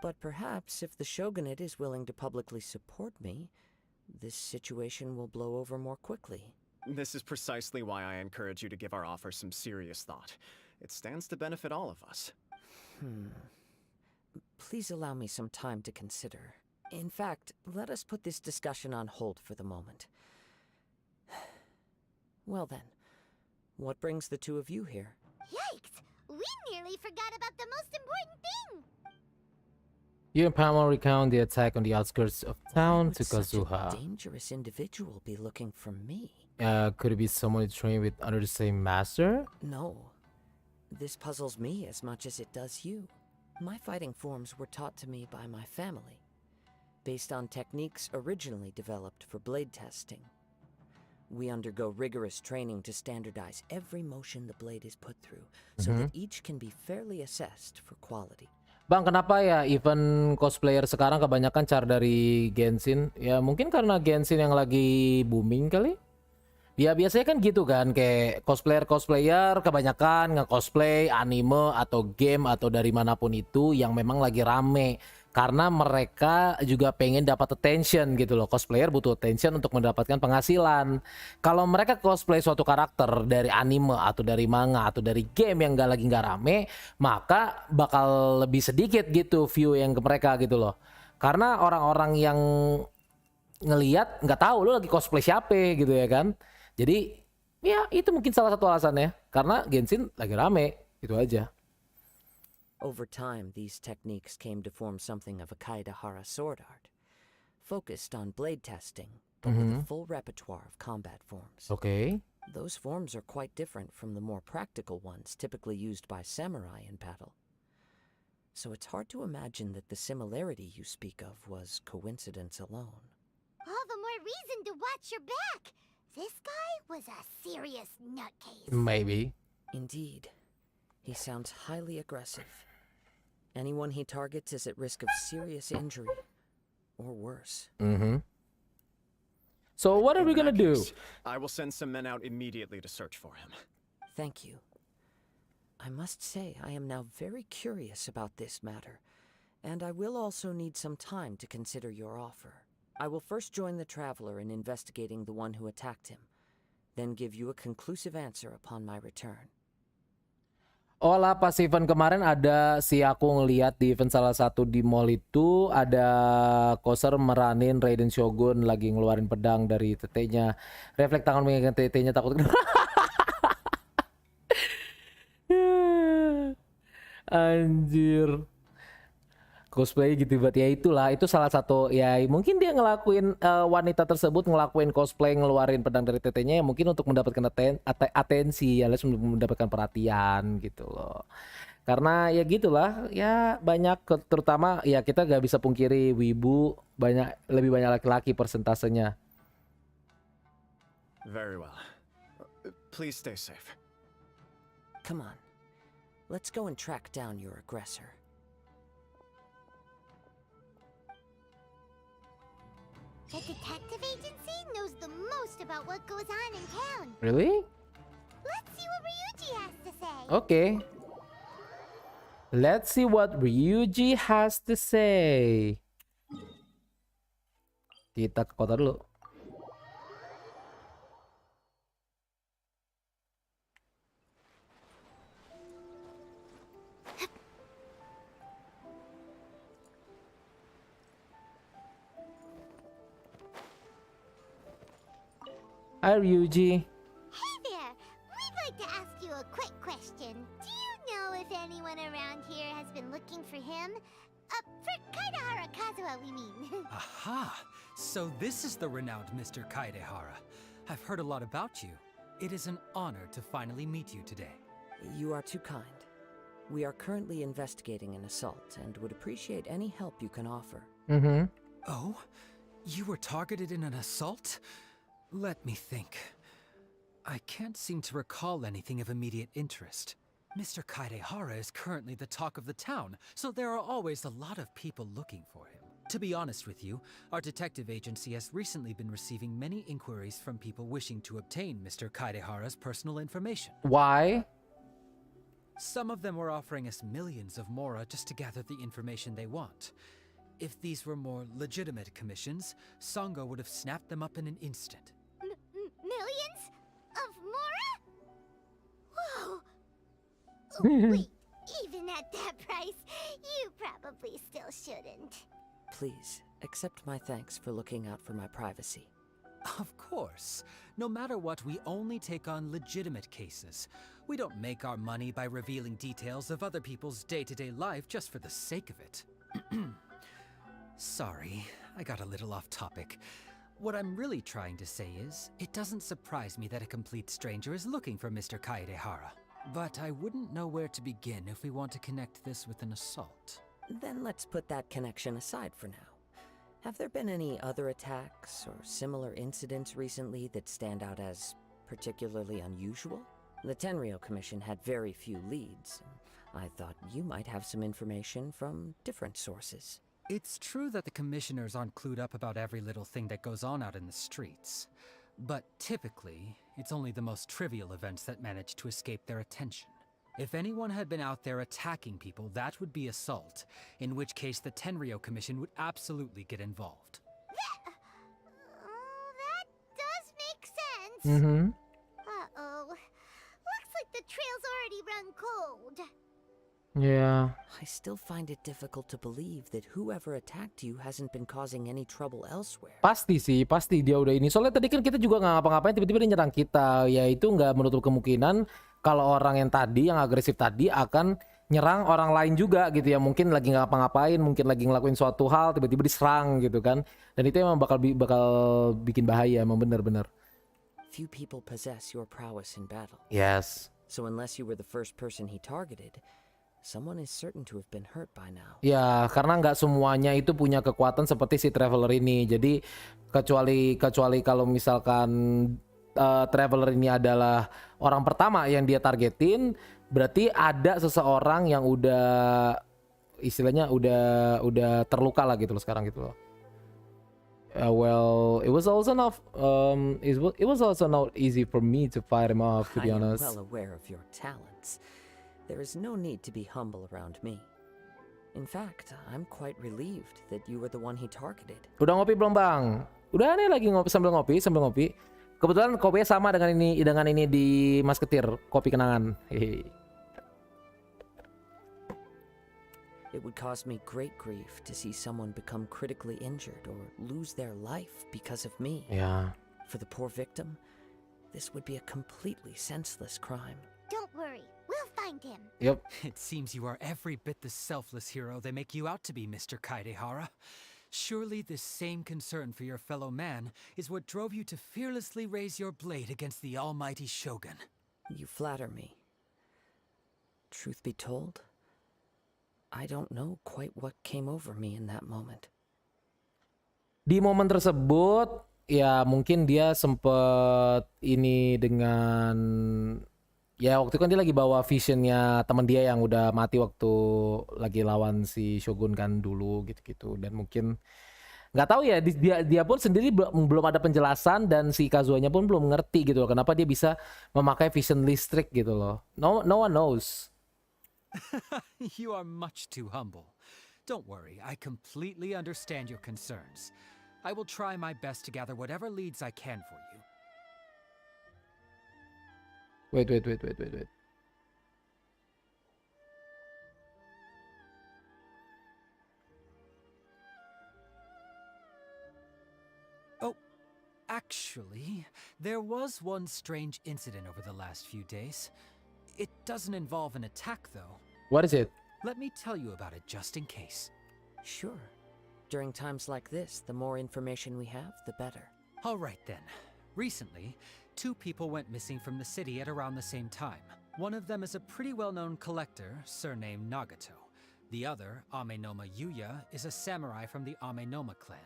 But perhaps if the shogunate is willing to publicly support me, this situation will blow over more quickly. This is precisely why I encourage you to give our offer some serious thought. It stands to benefit all of us. Please allow me some time to consider. In fact, let us put this discussion on hold for the moment. Well then, what brings the two of you here? Yikes! We nearly forgot about the most important thing! You and Pamela recount the attack on the outskirts of town Why to would such a Kazuha. dangerous individual be looking for me? Could it be someone trained with under the same master? No. This puzzles me as much as it does you. My fighting forms were taught to me by my family, based on techniques originally developed for blade testing. We undergo rigorous training to standardize every motion the blade is put through, so that each can be fairly assessed for quality. Bang, kenapa ya event cosplayer sekarang kebanyakan cara dari Genshin? Ya mungkin karena Genshin yang lagi booming kali. Ya biasanya kan gitu kan, kayak cosplayer kebanyakan nge-cosplay anime atau game atau dari manapun itu yang memang lagi rame. Karena mereka juga pengen dapat attention gitu loh. Cosplayer butuh attention untuk mendapatkan penghasilan. Kalau mereka cosplay suatu karakter dari anime atau dari manga atau dari game yang lagi nggak rame, maka bakal lebih sedikit gitu view yang ke mereka gitu loh. Karena orang-orang yang ngelihat nggak tahu lu lagi cosplay siapa gitu ya kan. Jadi ya itu mungkin salah satu alasannya karena Genshin lagi rame itu aja. Over time, these techniques came to form something of a Kaedahara sword art, focused on blade testing, but with a full repertoire of combat forms. Oke. Those forms are quite different from the more practical ones typically used by samurai in battle. So it's hard to imagine that the similarity you speak of was coincidence alone. All the more reason to watch your back. This guy was a serious nutcase. Maybe. Indeed. He sounds highly aggressive. Anyone he targets is at risk of serious injury, or worse. So what are we gonna do? I will send some men out immediately to search for him. Thank you. I must say I am now very curious about this matter, and I will also need some time to consider your offer. I will first join the traveler in investigating the one who attacked him, then give you a conclusive answer upon my return. Oh lah, pas event kemarin ada si aku ngeliat di event salah satu di mall itu ada Koser meranin Raiden Shogun lagi ngeluarin pedang dari tetenya. Refleks tangan megang tetenya takut. Anjir. Cosplay gitu buat ya itulah itu salah satu ya mungkin dia ngelakuin wanita tersebut ngelakuin cosplay ngeluarin pedang dari tetenya ya mungkin untuk mendapatkan atensi alias mendapatkan perhatian gitu loh karena ya gitulah ya banyak terutama ya kita gak bisa pungkiri wibu lebih banyak laki-laki persentasenya. Very well. Please stay safe. Come on, let's go and track down your aggressor. The detective agency knows the most about what goes on in town. Really? Let's see what Ryuji has to say. Okay. Let's see what Ryuji has to say. Kita ke kota dulu. Hi Ryuji. Hey there. We'd like to ask you a quick question. Do you know if anyone around here has been looking for him? For Kaedahara Kazuha, we mean. Aha! So this is the renowned Mr. Kaedahara. I've heard a lot about you. It is an honor to finally meet you today. You are too kind. We are currently investigating an assault and would appreciate any help you can offer. Oh? You were targeted in an assault? Let me think. I can't seem to recall anything of immediate interest. Mr. Kaedahara is currently the talk of the town, so there are always a lot of people looking for him. To be honest with you, our detective agency has recently been receiving many inquiries from people wishing to obtain Mr. Kaedahara's personal information. Why? Some of them were offering us millions of mora just to gather the information they want. If these were more legitimate commissions, Sango would have snapped them up in an instant. Millions? Of Mora? Whoa! Oh, wait, even at that price, you probably still shouldn't. Please, accept my thanks for looking out for my privacy. Of course. No matter what, we only take on legitimate cases. We don't make our money by revealing details of other people's day-to-day life just for the sake of it. Sorry, I got a little off topic. What I'm really trying to say is, it doesn't surprise me that a complete stranger is looking for Mr. Kaedahara. But I wouldn't know where to begin if we want to connect this with an assault. Then let's put that connection aside for now. Have there been any other attacks or similar incidents recently that stand out as particularly unusual? The Tenryou Commission had very few leads. I thought you might have some information from different sources. It's true that the commissioners aren't clued up about every little thing that goes on out in the streets. But typically, it's only the most trivial events that manage to escape their attention. If anyone had been out there attacking people, that would be assault, in which case the Tenryou Commission would absolutely get involved. That does make sense. Uh-oh. Looks like the trail's already run cold. Yeah. I still find it difficult to believe that whoever attacked you hasn't been causing any trouble elsewhere. Pasti sih, pasti dia udah ini. Soalnya tadi kan kita juga nggak ngapa-ngapain, tiba-tiba dia nyerang kita. Ya itu nggak menutup kemungkinan kalau orang yang tadi, yang agresif tadi akan nyerang orang lain juga gitu ya. Mungkin lagi nggak ngapa-ngapain, mungkin lagi ngelakuin suatu hal, tiba-tiba diserang gitu kan. Dan itu emang bakal bikin bahaya, emang bener-bener. Few people possess your prowess in battle. Yes. So unless you were the first person he targeted, someone is certain to have been hurt by now. Ya, karena nggak semuanya itu punya kekuatan seperti si Traveler ini. Jadi kecuali kalau misalkan Traveler ini adalah orang pertama yang dia targetin, berarti ada seseorang yang udah istilahnya udah terluka lah gitu loh sekarang gitu loh. Well, it was also not it was also not easy for me to fight him off, to be honest. I am well aware of your talents. There is no need to be humble around me. In fact, I'm quite relieved that you were the one he targeted. Udah ngopi belum, Bang? Udah nih lagi sambil ngopi. Kebetulan kopinya sama dengan ini di Masketir, kopi kenangan. Hehe. It would cause me great grief to see someone become critically injured or lose their life because of me. Yeah. For the poor victim, this would be a completely senseless crime. Don't worry, we'll find him. Yep. It seems you are every bit the selfless hero they make you out to be, Mr. Kaidehara. Surely this same concern for your fellow man is what drove you to fearlessly raise your blade against the almighty Shogun. You flatter me. Truth be told, I don't know quite what came over me in that moment. Di momen tersebut, ya mungkin dia sempet ini dengan, ya waktu itu kan dia lagi bawa visionnya teman dia yang udah mati waktu lagi lawan si Shogun kan dulu gitu-gitu. Dan mungkin nggak tahu ya, dia pun sendiri belum ada penjelasan dan si Kazuhanya pun belum ngerti gitu loh kenapa dia bisa memakai vision listrik gitu loh. No one knows. You are much too humble. Don't worry, I completely understand your concerns. I will try my best to gather whatever leads I can for you. Wait. Oh, actually, there was one strange incident over the last few days. It doesn't involve an attack, though. What is it? Let me tell you about it just in case. Sure. During times like this, the more information we have, the better. All right then. Recently, 2 people went missing from the city at around the same time. One of them is a pretty well-known collector, surnamed Nagato. The other, Amenoma Yuya, is a samurai from the Amenoma clan.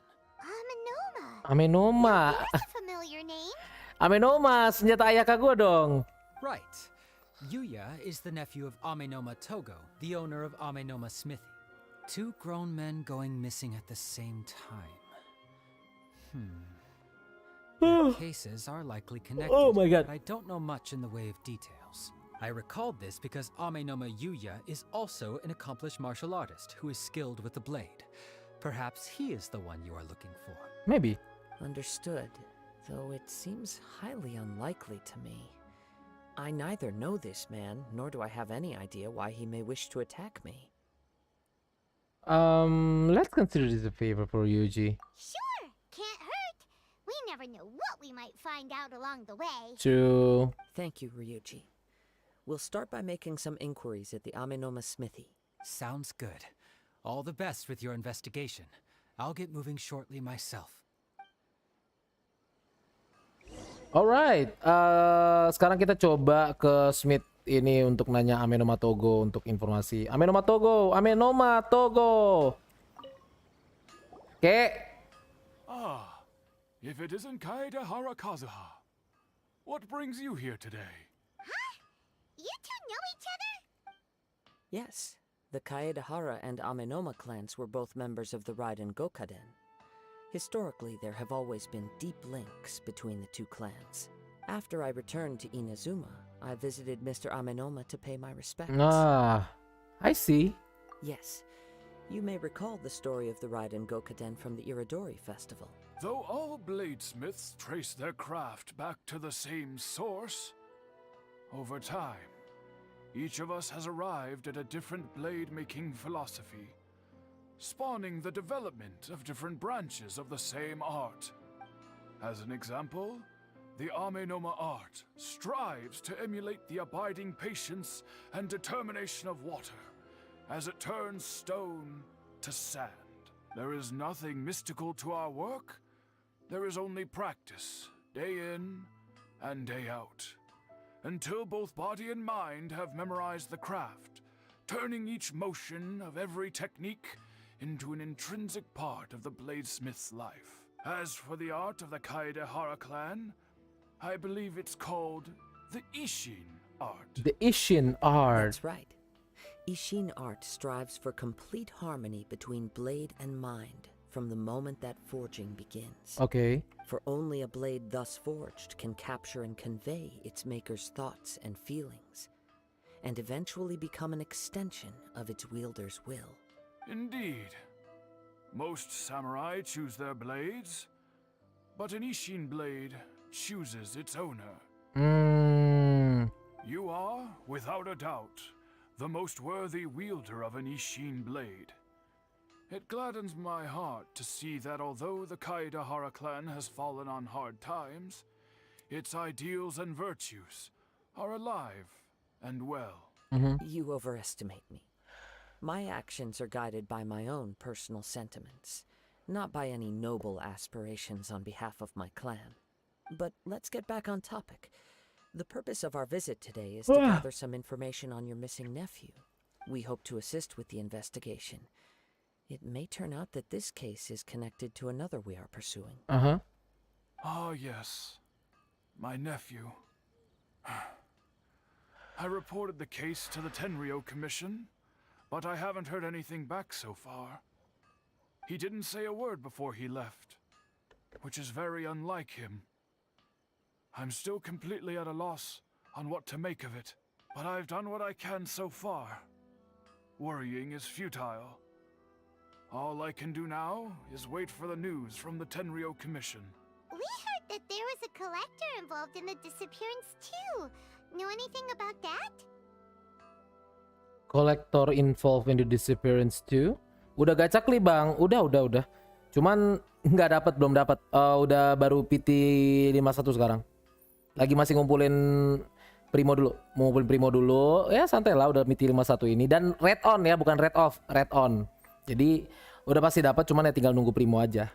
Amenoma. That's a familiar name. Amenoma, senjata ayah Kaguya dong. Right. Yuya is the nephew of Amenoma Togo, the owner of Amenoma Smithy. 2 grown men going missing at the same time. Their cases are likely connected, Oh my God. but I don't know much in the way of details. I recalled this because Amenoma Yuya is also an accomplished martial artist who is skilled with the blade. Perhaps he is the one you are looking for. Maybe. Understood, though it seems highly unlikely to me. I neither know this man, nor do I have any idea why he may wish to attack me. Let's consider this a favor for Yuji. Sure, can't hurt. We never know what we might find out along the way. True. Thank you, Ryuji. We'll start by making some inquiries at the Amenoma Smithy. Sounds good. All the best with your investigation. I'll get moving shortly myself. Alright, sekarang kita coba ke Smith ini untuk nanya Amenoma Togo untuk informasi. Amenoma Togo. Oke. Ah, if it isn't Kaedehara Kazuha, what brings you here today? Huh? You two know each other? Yes, the Kaedehara and Amenoma clans were both members of the Raiden Gokaden. Historically, there have always been deep links between the 2 clans. After I returned to Inazuma, I visited Mr. Amenoma to pay my respects. Ah, I see. Yes, you may recall the story of the Raiden Gokaden from the Iridori festival. Though all bladesmiths trace their craft back to the same source, over time, Each of us has arrived at a different blade-making philosophy, spawning the development of different branches of the same art. As an example, the Amenoma art strives to emulate the abiding patience and determination of water as it turns stone to sand. There is nothing mystical to our work. There is only practice, day in and day out, until both body and mind have memorized the craft, turning each motion of every technique into an intrinsic part of the bladesmith's life. As for the art of the Kaedehara clan, I believe it's called the Ishin art. The Ishin art. That's right. Ishin art strives for complete harmony between blade and mind from the moment that forging begins. Okay. For only a blade thus forged can capture and convey its maker's thoughts and feelings, and eventually become an extension of its wielder's will. Indeed. Most samurai choose their blades, but an Ishin blade chooses its owner. You are, without a doubt, the most worthy wielder of an Ishin blade. It gladdens my heart to see that although the Kaedehara clan has fallen on hard times, its ideals and virtues are alive and well. You overestimate me. My actions are guided by my own personal sentiments, not by any noble aspirations on behalf of my clan. But let's get back on topic. The purpose of our visit today is to gather some information on your missing nephew. We hope to assist with the investigation. It may turn out that this case is connected to another we are pursuing. Ah, yes. My nephew. I reported the case to the Tenryou Commission, but I haven't heard anything back so far. He didn't say a word before he left, which is very unlike him. I'm still completely at a loss on what to make of it, but I've done what I can so far. Worrying is futile. All I can do now is wait for the news from the Tenryou Commission. We heard that there was a collector involved in the disappearance too. Know anything about that? Collector involved in the disappearance too. Udah gacak nih bang, udah. Cuman nggak belum dapat. Udah baru PT 51 sekarang. Lagi masih ngumpulin Primo dulu, mau ngumpulin Primo dulu. Ya santai lah, udah PT 51 ini dan red on ya, bukan red off, red on. Jadi udah pasti dapat, cuman ya tinggal nunggu Primo aja.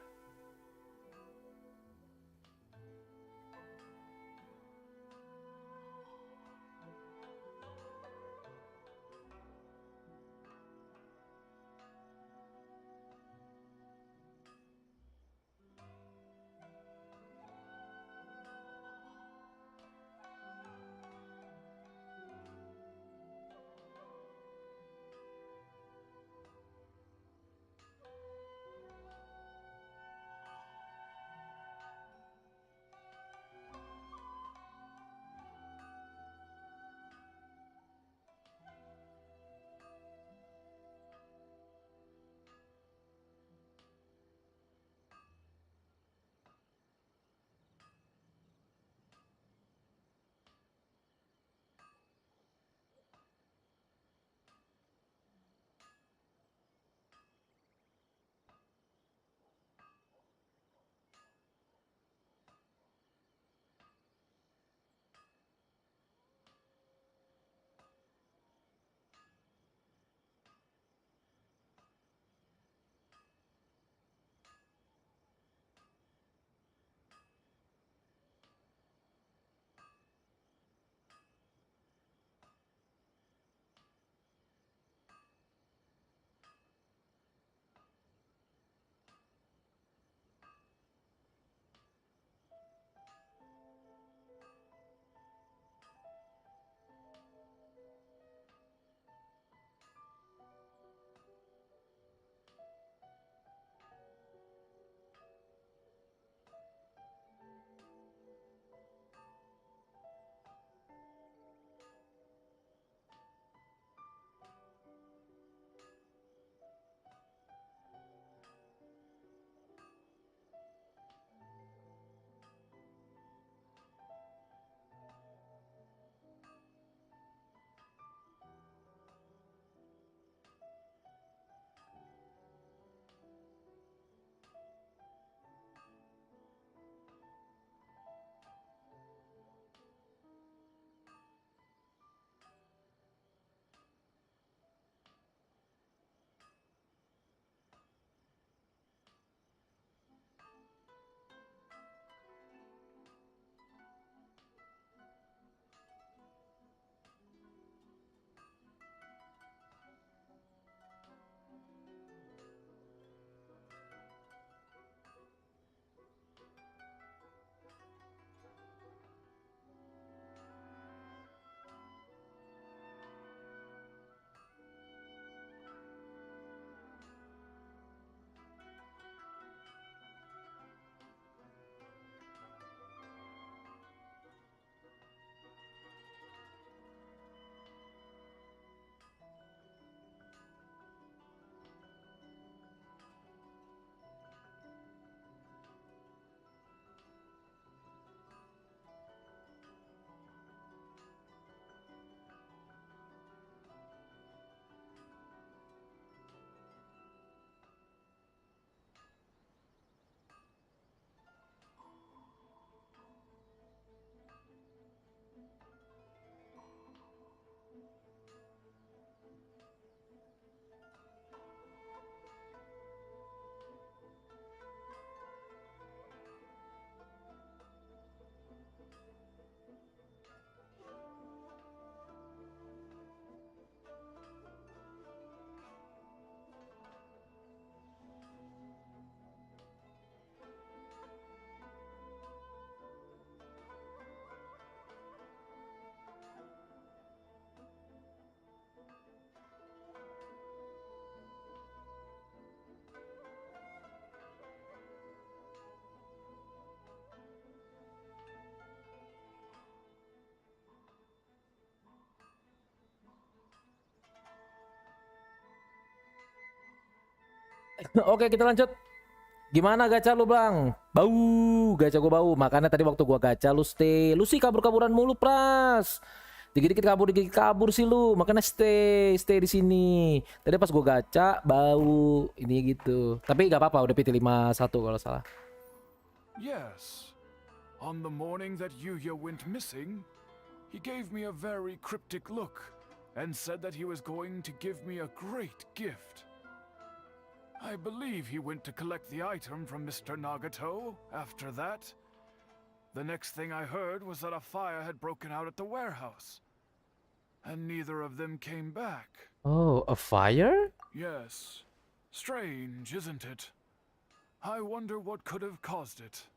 Oke, kita lanjut. Gimana gacha lu, Bang? Bau, gacha gua bau. Makanya tadi waktu gua gacha lu stay. Lu sih kabur-kaburan mulu, Pras. Dikit-dikit kabur sih lu. Makanya stay di sini. Tadi pas gua gacha bau ini gitu. Tapi nggak apa-apa, udah PT 51 kalau salah. Yes. On the morning that Yuya went missing, he gave me a very cryptic look and said that he was going to give me a great gift. I believe he went to collect the item from Mr. Nagato after that. The next thing I heard was that a fire had broken out at the warehouse. And neither of them came back. Oh, a fire? Yes. Strange, isn't it? I wonder what could have caused it.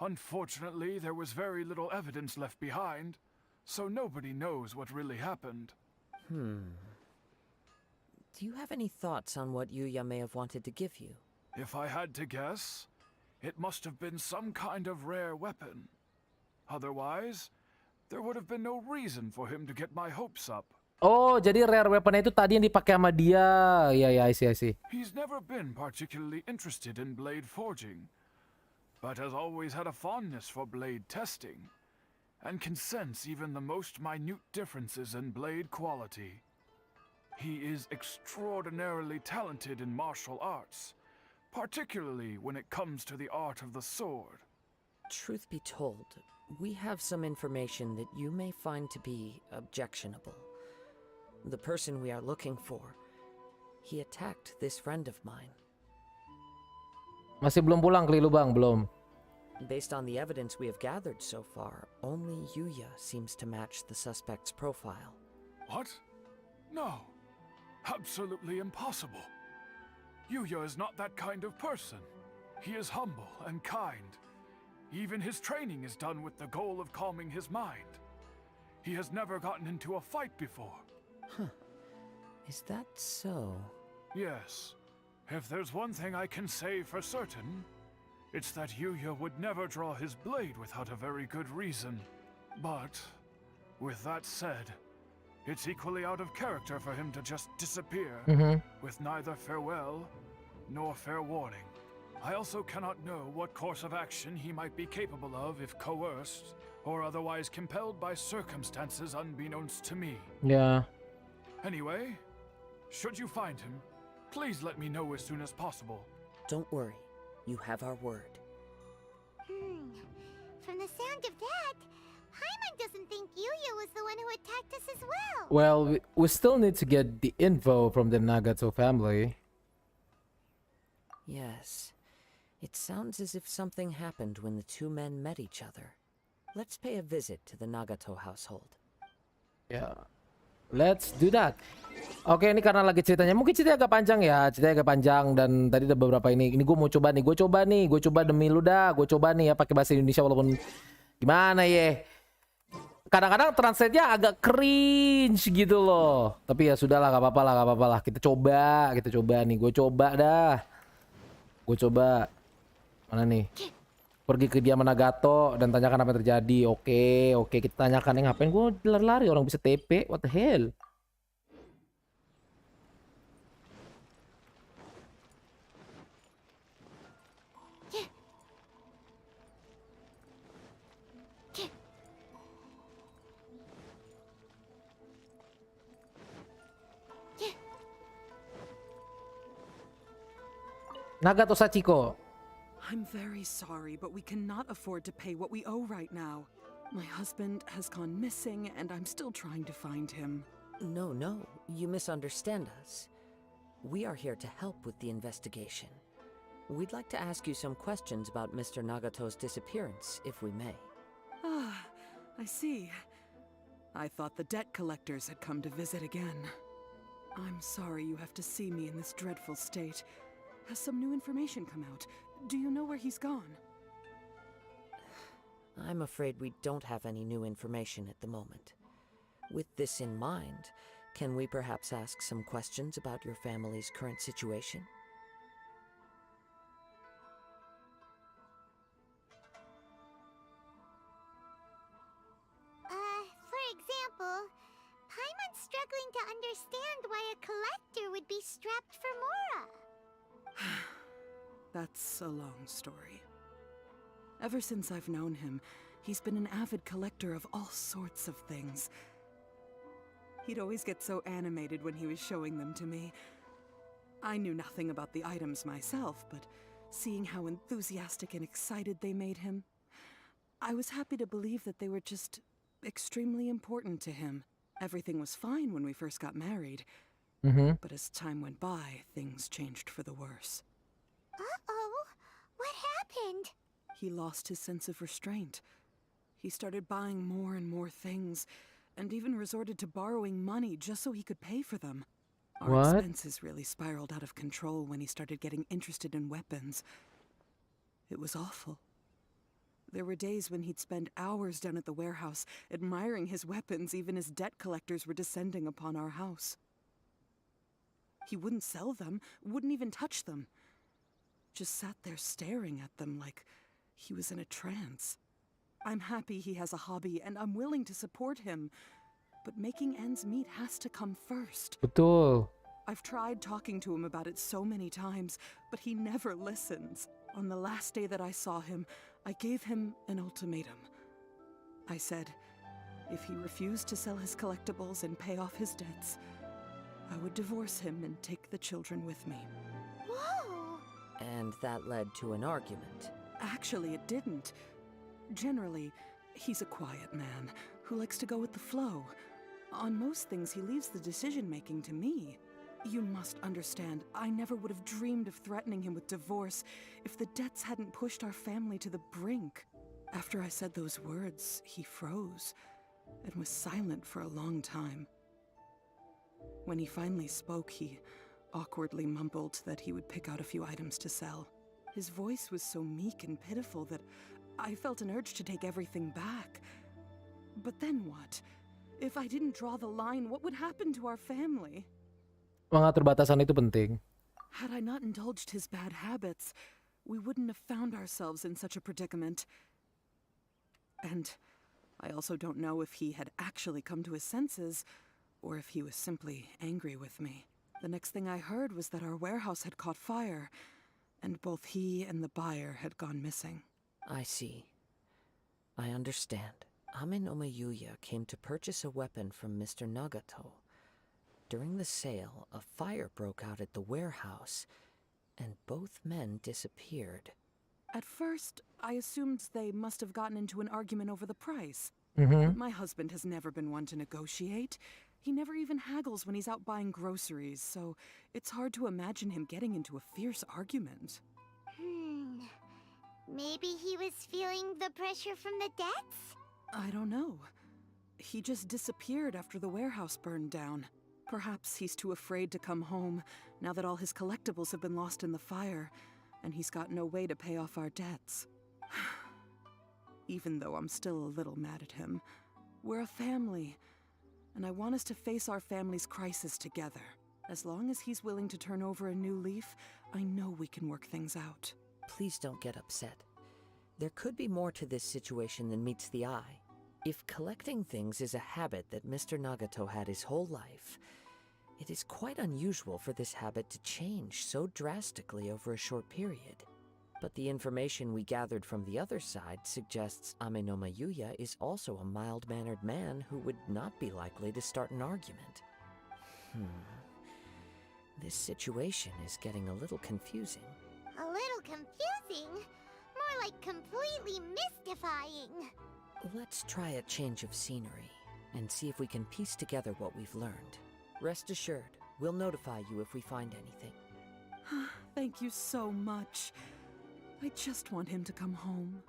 Unfortunately, there was very little evidence left behind, so nobody knows what really happened. Do you have any thoughts on what Yuya may have wanted to give you? If I had to guess, it must have been some kind of rare weapon. Otherwise, there would have been no reason for him to get my hopes up. Oh, jadi rare weapon itu tadi yang dipakai sama dia. Iya, I see. He's never been particularly interested in blade forging, but has always had a fondness for blade testing, and can sense even the most minute differences in blade quality. He is extraordinarily talented in martial arts, particularly when it comes to the art of the sword. Truth be told, we have some information that you may find to be objectionable. The person we are looking for, he attacked this friend of mine. Masih belum pulang Kelilu, Bang, belum. Based on the evidence we have gathered so far, only Yuya seems to match the suspect's profile. What? No. Absolutely impossible. Yuya is not that kind of person. He is humble and kind. Even his training is done with the goal of calming his mind. He has never gotten into a fight before. Is that so? Yes. If there's one thing I can say for certain, it's that Yuya would never draw his blade without a very good reason. But, with that said, it's equally out of character for him to just disappear with neither farewell nor fair warning. I also cannot know what course of action he might be capable of if coerced or otherwise compelled by circumstances unbeknownst to me. Ya. Anyway, should you find him, please let me know as soon as possible. Don't worry, you have our word. From the sound of that, Paimon doesn't think Yuya was the one who attacked us as well. Well, we still need to get the info from the Nagato family. Yes. It sounds as if something happened when the two men met each other. Let's pay a visit to the Nagato household. Ya, let's do that. Oke, ini karena lagi ceritanya mungkin ceritanya agak panjang ya, ceritanya agak panjang dan tadi ada beberapa ini gue mau coba nih, gue coba demi lu dah, gue coba nih ya pakai bahasa Indonesia walaupun gimana ya. Kadang-kadang translate-nya agak cringe gitu loh. Tapi ya sudahlah, gak apa-apa lah. Kita coba nih, gue coba dah. Mana nih? Pergi ke dia Nagato dan tanyakan apa yang terjadi. Oke, kita tanyakan. Ngapain gue lari-lari, orang bisa TP? What the hell? Nagato Sachiko. I'm very sorry, but we cannot afford to pay what we owe right now. My husband has gone missing, and I'm still trying to find him. No, you misunderstand us. We are here to help with the investigation. We'd like to ask you some questions about Mr. Nagato's disappearance, if we may. Ah, I see. I thought the debt collectors had come to visit again. I'm sorry you have to see me in this dreadful state. Has some new information come out? Do you know where he's gone? I'm afraid we don't have any new information at the moment. With this in mind, can we perhaps ask some questions about your family's current situation? For example, Paimon's struggling to understand why a collector would be strapped for Mora. That's a long story. Ever since I've known him, he's been an avid collector of all sorts of things. He'd always get so animated when he was showing them to me. I knew nothing about the items myself, but seeing how enthusiastic and excited they made him, I was happy to believe that they were just extremely important to him. Everything was fine when we first got married, but as time went by, things changed for the worse. Uh-oh. What happened? He lost his sense of restraint. He started buying more and more things, and even resorted to borrowing money just so he could pay for them. Our expenses really spiraled out of control when he started getting interested in weapons. It was awful. There were days when he'd spend hours down at the warehouse admiring his weapons even as debt collectors were descending upon our house. He wouldn't sell them, wouldn't even touch them. Just sat there staring at them like he was in a trance. I'm happy he has a hobby and I'm willing to support him. But making ends meet has to come first. Betul. I've tried talking to him about it so many times, but he never listens. On the last day that I saw him, I gave him an ultimatum. I said, if he refused to sell his collectibles and pay off his debts, I would divorce him and take the children with me. Whoa! And that led to an argument. Actually, it didn't. Generally, he's a quiet man who likes to go with the flow. On most things, he leaves the decision-making to me. You must understand, I never would have dreamed of threatening him with divorce if the debts hadn't pushed our family to the brink. After I said those words, he froze and was silent for a long time. When he finally spoke, he awkwardly mumbled that he would pick out a few items to sell. His voice was so meek and pitiful that I felt an urge to take everything back. But then what? If I didn't draw the line, what would happen to our family? Mengatur batasan itu penting. Had I not indulged his bad habits, we wouldn't have found ourselves in such a predicament. And I also don't know if he had actually come to his senses, or if he was simply angry with me. The next thing I heard was that our warehouse had caught fire, and both he and the buyer had gone missing. I see. I understand. Amin Omayuya came to purchase a weapon from Mr. Nagato. During the sale, a fire broke out at the warehouse, and both men disappeared. At first, I assumed they must have gotten into an argument over the price. My husband has never been one to negotiate. He never even haggles when he's out buying groceries, so it's hard to imagine him getting into a fierce argument. Maybe he was feeling the pressure from the debts? I don't know. He just disappeared after the warehouse burned down. Perhaps he's too afraid to come home now that all his collectibles have been lost in the fire, and he's got no way to pay off our debts. Even though I'm still a little mad at him, we're a family, and I want us to face our family's crisis together. As long as he's willing to turn over a new leaf, I know we can work things out. Please don't get upset. There could be more to this situation than meets the eye. If collecting things is a habit that Mr. Nagato had his whole life, it is quite unusual for this habit to change so drastically over a short period. But the information we gathered from the other side suggests Amenoma Yuya is also a mild-mannered man who would not be likely to start an argument. This situation is getting a little confusing. A little confusing? More like completely mystifying. Let's try a change of scenery and see if we can piece together what we've learned. Rest assured, we'll notify you if we find anything. Thank you so much. I just want him to come home.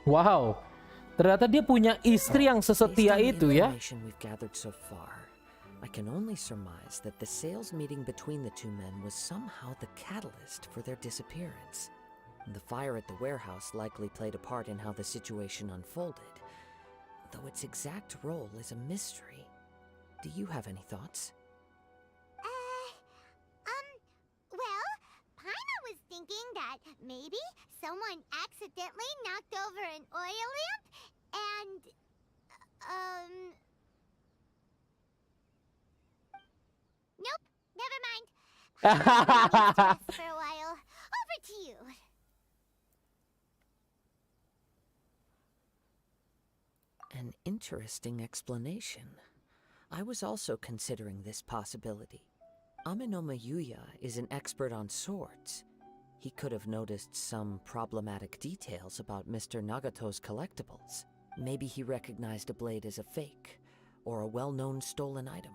Wow, ternyata dia punya istri yang sesetia itu ya. We've gathered so far, I can only surmise that the sales meeting between the two men was somehow the catalyst for their disappearance. The fire at the warehouse likely played a part in how the situation unfolded, though its exact role is a mystery. Do you have any thoughts? Well, Paima was thinking that maybe someone accidentally knocked over an oil lamp and, For a while. Over to you. An interesting explanation. I was also considering this possibility. Amenoma Yuya is an expert on swords. He could have noticed some problematic details about Mr. Nagato's collectibles. Maybe he recognized a blade as a fake, or a well-known stolen item.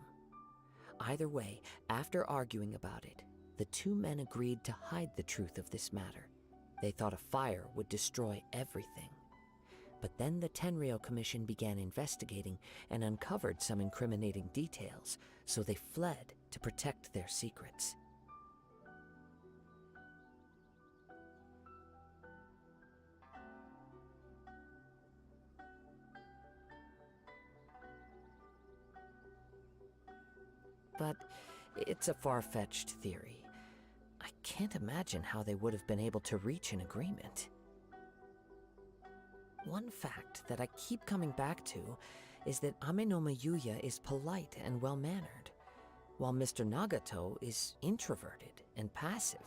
Either way, after arguing about it, the two men agreed to hide the truth of this matter. They thought a fire would destroy everything. But then the Tenryou Commission began investigating and uncovered some incriminating details, so they fled to protect their secrets. But it's a far-fetched theory. I can't imagine how they would have been able to reach an agreement. One fact that I keep coming back to is that Amenoma Yuya is polite and well-mannered, while Mr. Nagato is introverted and passive.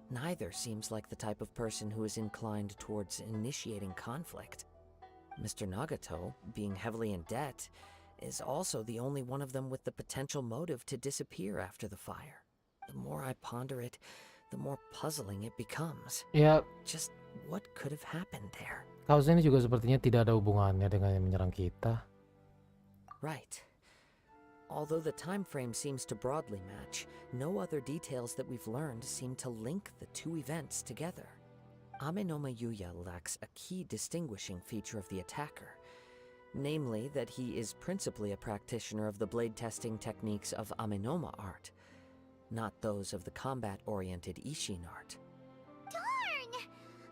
Neither seems like the type of person who is inclined towards initiating conflict. Mr. Nagato, being heavily in debt, is also the only one of them with the potential motive to disappear after the fire. The more I ponder it, the more puzzling it becomes. Ya, Just what could have happened there? kaos ini juga sepertinya tidak ada hubungannya dengan yang menyerang kita. Right. Although the time frame seems to broadly match, no other details that we've learned seem to link the two events together. Amenoma Yuya lacks a key distinguishing feature of the attacker, namely that he is principally a practitioner of the blade testing techniques of Amenoma art, not those of the combat-oriented Ishin art. Darn!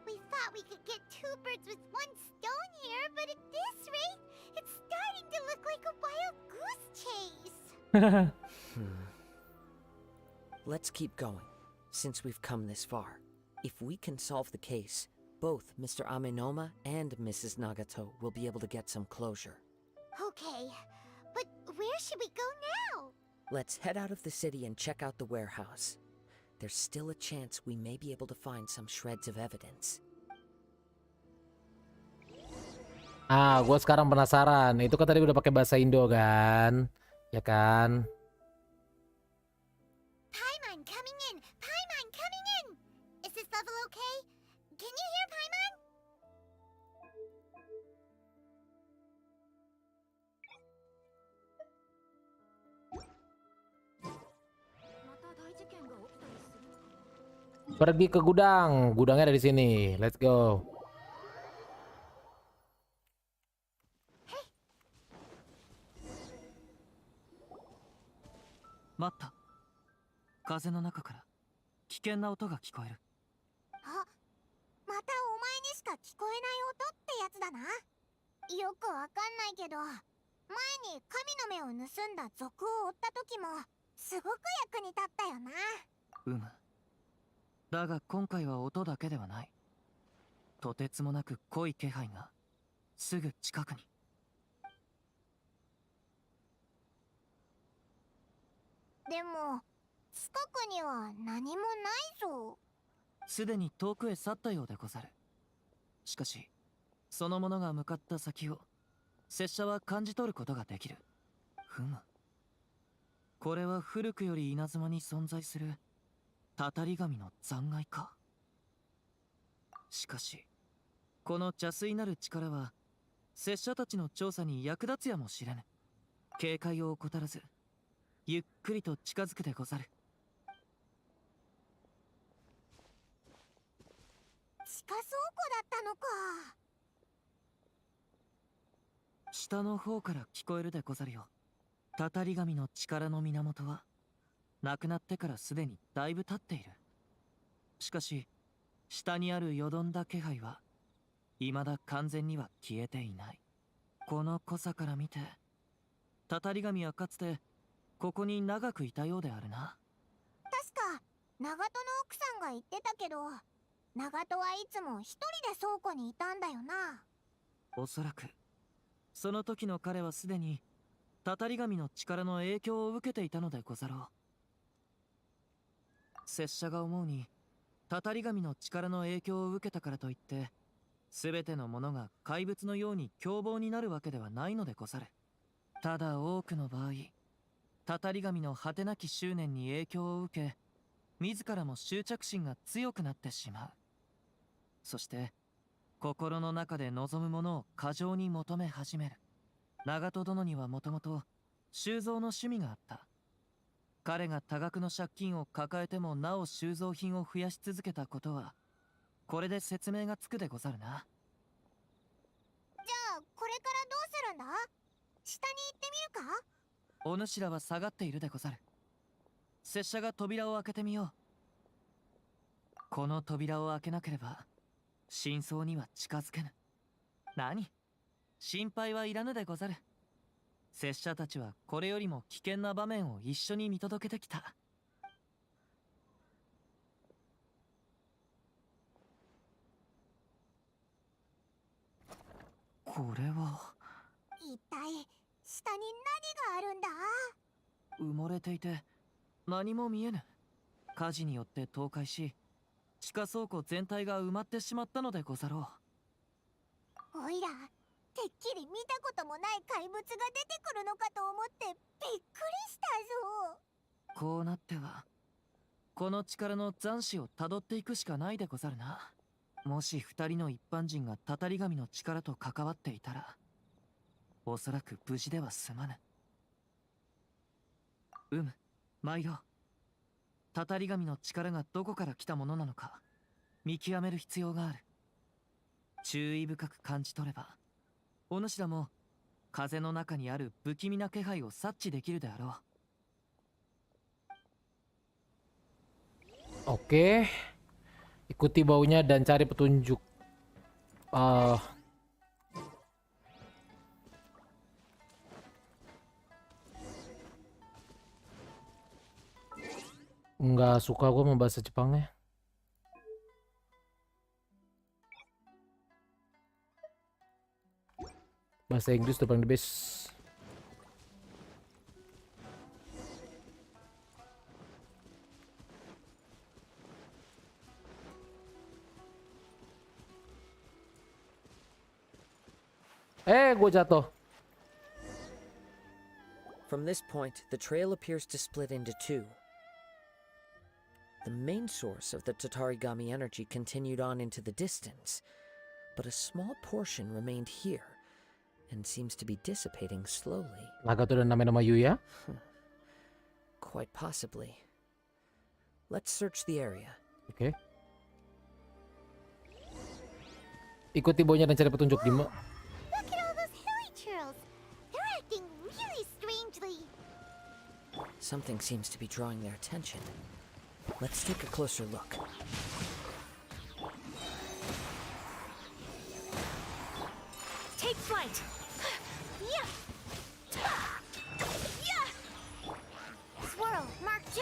We thought we could get two birds with one stone here, but at this rate, it's starting to look like a wild goose chase. Let's keep going, since we've come this far. If we can solve the case, both Mr. Amenoma and Mrs. Nagato will be able to get some closure. Okay, but where should we go now? Let's head out of the city and check out the warehouse. There's still a chance we may be able to find some shreds of evidence. Gue sekarang penasaran. Itu kan tadi udah pakai bahasa Indo kan? Ya kan? Paimon coming in! Paimon coming in! Is this level okay? Can you hear Paimon? Pergi ke gudang. Gudangnya ada di sini. Let's go. Matta. 風の中から危険な音が聞こえる。あ、またお前にしか聞こえない音ってやつだな。よくわかんないけど、前に神の目を盗んだ賊を追った時もすごく役に立ったよな。だが今回は音だけではない。とてつもなく濃い気配がすぐ近くに。でも近くには何もないぞ。すでに遠くへ去ったようでござる。しかしその者が向かった先を拙者は感じ取ることができる。これは古くより稲妻に存在するたたり神の残骸か。しかしこの邪推なる力は拙者たちの調査に役立つやもしれぬ。警戒を怠らずゆっくりと近づくでござる。地下倉庫だったのか。下の方から聞こえるでござるよ。たたり神の力の源は亡くなってからすでにだいぶ経っている。しかし下にあるよどんだ気配は未だ完全には消えていない。この濃さから見てたたり神はかつてここに長くいたようであるな。確か長門の奥さんが言ってたけど、長門はいつも一人で倉庫にいたんだよな。おそらくその時の彼はすでにたたり神の力の影響を受けていたのでござろ拙者が思うに、たたり神の力の影響を受けたからといって、すべてのものが怪物のように凶暴になるわけではないのでござる。ただ多くの場合、たたり神の果てなき執念に影響を受け、自らも執着心が強くなってしまう。そして、心の中で望むものを過剰に求め始める。長門殿にはもともと収蔵の趣味があった。彼が多額の借金を抱えてもなお収蔵品を増やし続けたことは、これで説明がつくでござるな。じゃあこれからどうするんだ？下に行ってみるか？お主らは下がっているでござる。拙者が扉を開けてみよう。この扉を開けなければ真相には近づけぬ。何？心配はいらぬでござる。拙者たちはこれよりも危険な場面を一緒に見届けてきた。これは一体下に何があるんだ？埋もれていて何も見えぬ。火事によって倒壊し、地下倉庫全体が埋まってしまったのでござろう。おいら、てっきり見たこともない怪物が出てくるのかと思ってびっくりしたぞ。こうなってはこの力の残滓をたどっていくしかないでござるな。もし二人の一般人がたたり神の力と関わっていたら、おそらく無事では済まぬ。参ろう。たたり神の力がどこから来たものなのか見極める必要がある。注意深く感じ取れば、お主らも風の中にある不気味な気配を察知できるであろう。Oke, ikuti baunya dan cari petunjuk. Nggak suka gue membahasa Jepangnya. Bahasa Inggris udah paling the best. Gue jatuh. From this point, the trail appears to split into two. The main source of the Tatarigami energy continued on into the distance, but a small portion remained here and seems to be dissipating slowly. Nagato dan nama Yuya? Quite possibly. Let's search the area. Oke. Ikuti baunya dan cari petunjuk di Look at all those hilly churls. They're acting really strangely. Something seems to be drawing their attention. Let's take a closer look. Take flight. Yeah. Yeah. Swirl, Mark 2.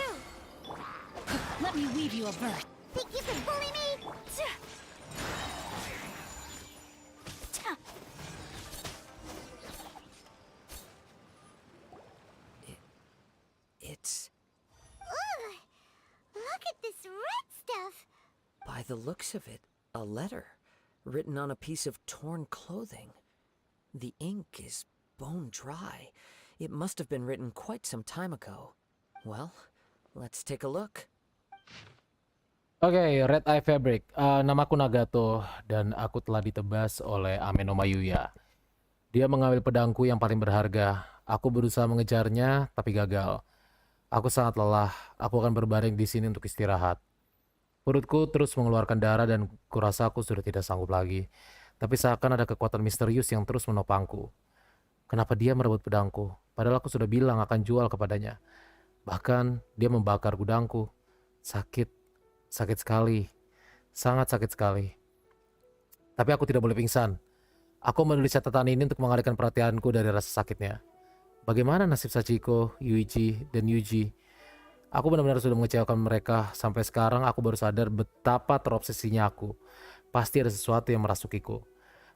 Let me weave you a berth. Think you can bully me? It's... Ugh. Look at this red stuff. By the looks of it, a letter written on a piece of torn clothing. The ink is bone dry. It must have been written quite some time ago. Well, let's take a look. Oke, Red Eye Fabric. Namaku Nagato dan aku telah ditebas oleh Ame no Mayuya. Dia mengambil pedangku yang paling berharga. Aku berusaha mengejarnya, tapi gagal. Aku sangat lelah. Aku akan berbaring di sini untuk istirahat. Perutku terus mengeluarkan darah dan kurasa aku sudah tidak sanggup lagi. Tapi seakan ada kekuatan misterius yang terus menopangku. Kenapa dia merebut pedangku? Padahal aku sudah bilang akan jual kepadanya. Bahkan dia membakar gudangku. Sakit. Sakit sekali. Sangat sakit sekali. Tapi aku tidak boleh pingsan. Aku menulis catatan ini untuk mengalihkan perhatianku dari rasa sakitnya. Bagaimana nasib Sachiko, Yuichi, dan Yuji? Aku benar-benar sudah mengecewakan mereka. Sampai sekarang aku baru sadar betapa terobsesinya aku. Pasti ada sesuatu yang merasukiku.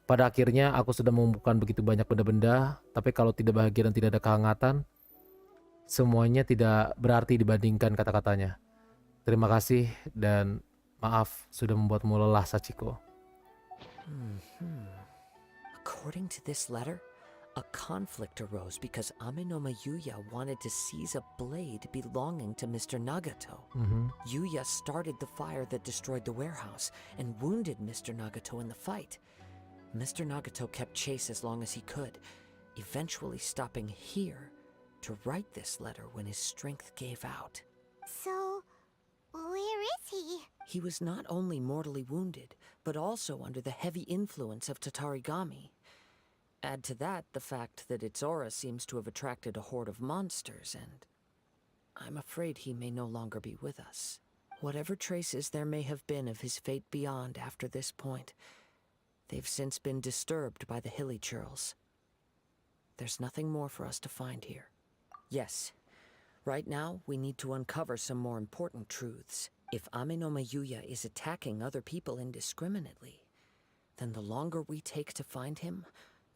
Pada akhirnya aku sudah mengumpulkan begitu banyak benda-benda. Tapi kalau tidak bahagia dan tidak ada kehangatan, semuanya tidak berarti dibandingkan kata-katanya. Terima kasih dan maaf sudah membuatmu lelah, Sachiko. According to this letter, a conflict arose because Ame no Yuya wanted to seize a blade belonging to Mr. Nagato. Yuya started the fire that destroyed the warehouse and wounded Mr. Nagato in the fight. Mr. Nagato kept chase as long as he could, eventually stopping here to write this letter when his strength gave out. So, where is he? He was not only mortally wounded, but also under the heavy influence of Tatarigami. Add to that the fact that its aura seems to have attracted a horde of monsters, and I'm afraid he may no longer be with us. Whatever traces there may have been of his fate beyond after this point, they've since been disturbed by the hilly churls. There's nothing more for us to find here. Yes, right now we need to uncover some more important truths. If Ame no Yuya is attacking other people indiscriminately, then the longer we take to find him,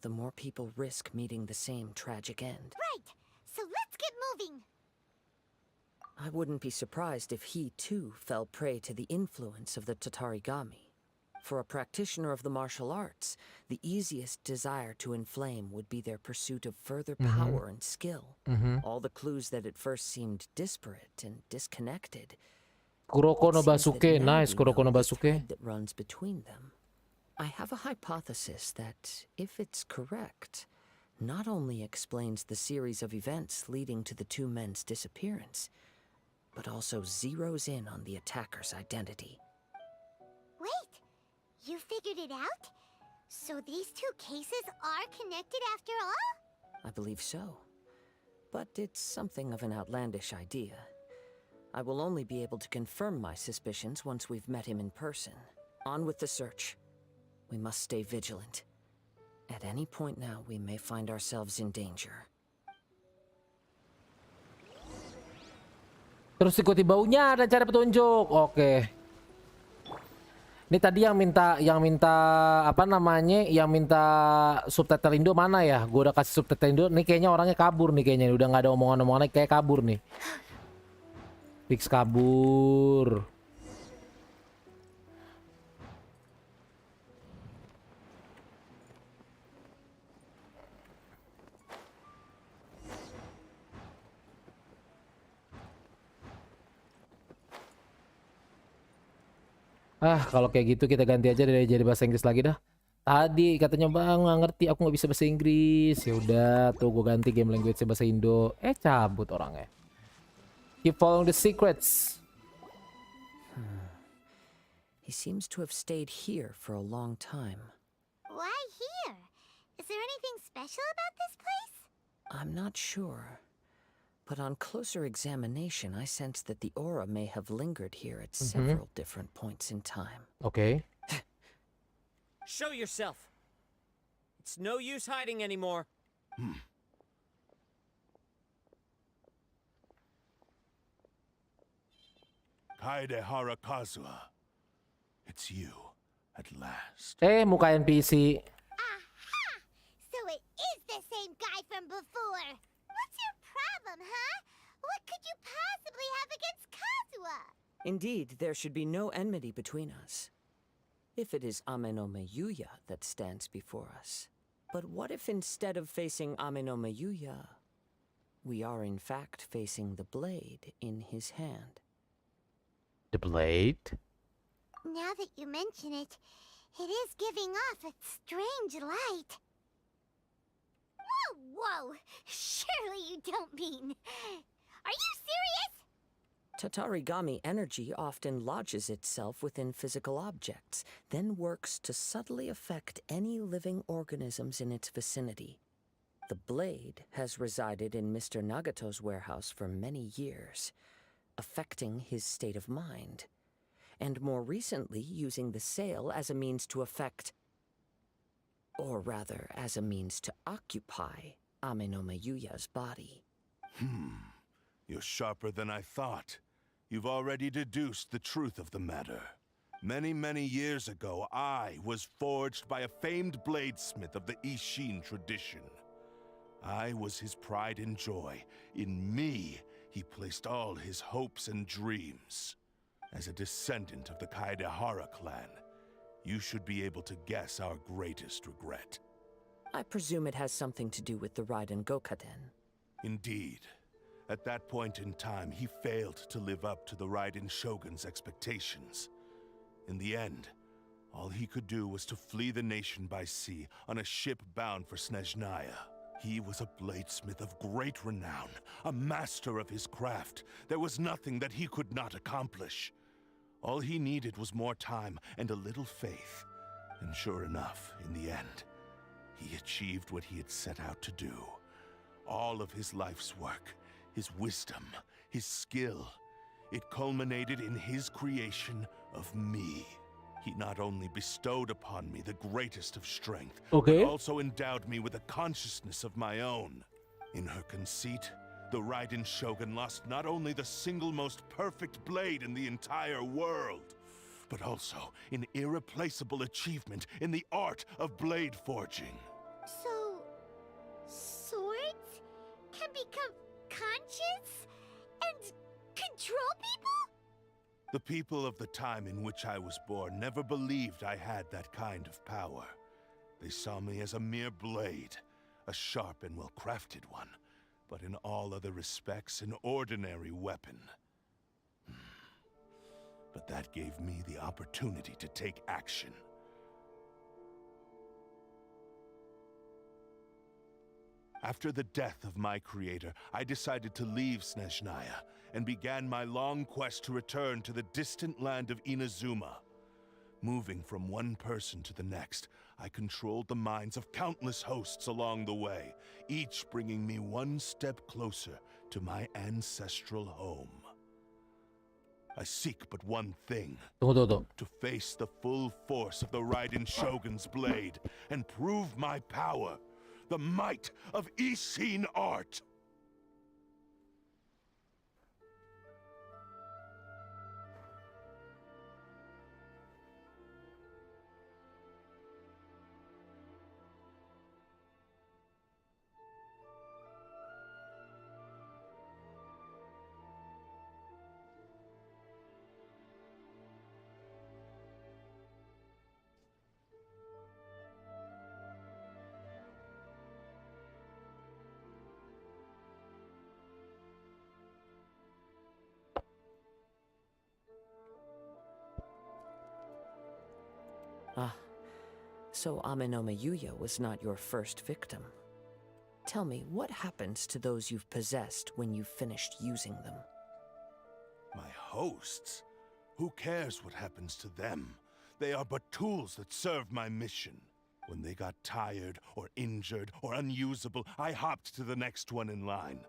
the more people risk meeting the same tragic end. Right, so let's get moving. I wouldn't be surprised if he, too, fell prey to the influence of the Tatarigami. For a practitioner of the martial arts, the easiest desire to inflame would be their pursuit of further power and skill. All the clues that at first seemed disparate and disconnected. Kuroko no It seems that Basuke, now nice, we know Kuroko no the Basuke. thread that runs between them. I have a hypothesis that, if it's correct, not only explains the series of events leading to the two men's disappearance, but also zeroes in on the attacker's identity. Wait, you figured it out? So these two cases are connected after all? I believe so. But it's something of an outlandish idea. I will only be able to confirm my suspicions once we've met him in person. On with the search. We must stay vigilant. At any point now, we may find ourselves in danger. Terus ikuti baunya dan cari petunjuk. Oke. Ini tadi yang minta apa namanya? Yang minta subtitle Indo mana ya? Gue udah kasih subtitle Indo. Nih kayaknya orangnya kabur nih kayaknya. Udah nggak ada omongan-omongan kayak kabur nih. Fix kabur. Kalau kayak gitu kita ganti aja dari jadi bahasa Inggris lagi dah. Tadi katanya bang nggak ngerti, aku nggak bisa bahasa Inggris. Ya udah, tuh gue ganti game language bahasa Indo. Cabut orangnya. Keep following the secrets. He seems to have stayed here for a long time. Why here? Is there anything special about this place? I'm not sure. But on closer examination, I sense that the aura may have lingered here at several different points in time. Okay. Show yourself. It's no use hiding anymore. Kaedehara Kazuha. It's you, at last. Muka NPC. Aha! So it is the same guy from before. What's your problem, huh? What could you possibly have against Kazuha? Indeed, there should be no enmity between us. If it is Ame no Yuya that stands before us. But what if instead of facing Ame no Yuya, we are in fact facing the blade in his hand? The blade? Now that you mention it, it is giving off a strange light. Whoa! Surely you don't mean... Are you serious? Tatarigami energy often lodges itself within physical objects, then works to subtly affect any living organisms in its vicinity. The blade has resided in Mr. Nagato's warehouse for many years, affecting his state of mind, and more recently using the sale as a means to affect, or rather as a means to occupy, Ame no Yuya's body. You're sharper than I thought. You've already deduced the truth of the matter. Many, many years ago, I was forged by a famed bladesmith of the Ishin tradition. I was his pride and joy. In me, he placed all his hopes and dreams. As a descendant of the Kaedehara clan, you should be able to guess our greatest regret. I presume it has something to do with the Raiden Gokaden. Indeed. At that point in time, he failed to live up to the Raiden Shogun's expectations. In the end, all he could do was to flee the nation by sea on a ship bound for Snezhnaya. He was a bladesmith of great renown, a master of his craft. There was nothing that he could not accomplish. All he needed was more time and a little faith. And sure enough, in the end, he achieved what he had set out to do. All of his life's work, his wisdom, his skill, it culminated in his creation of me. He not only bestowed upon me the greatest of strength, Okay. but also endowed me with a consciousness of my own. In her conceit, the Raiden Shogun lost not only the single most perfect blade in the entire world, but also an irreplaceable achievement in the art of blade forging. So, swords can become conscious and control people? The people of the time in which I was born never believed I had that kind of power. They saw me as a mere blade, a sharp and well-crafted one, but in all other respects an ordinary weapon. But that gave me the opportunity to take action. After the death of my creator, I decided to leave Snezhnaya and began my long quest to return to the distant land of Inazuma. Moving from one person to the next, I controlled the minds of countless hosts along the way, each bringing me one step closer to my ancestral home. I seek but one thing, to face the full force of the Raiden Shogun's blade and prove my power, the might of Ishin art. Ah, so Amenoma Yuya was not your first victim. Tell me, what happens to those you've possessed when you've finished using them? My hosts? Who cares what happens to them? They are but tools that serve my mission. When they got tired, or injured, or unusable, I hopped to the next one in line.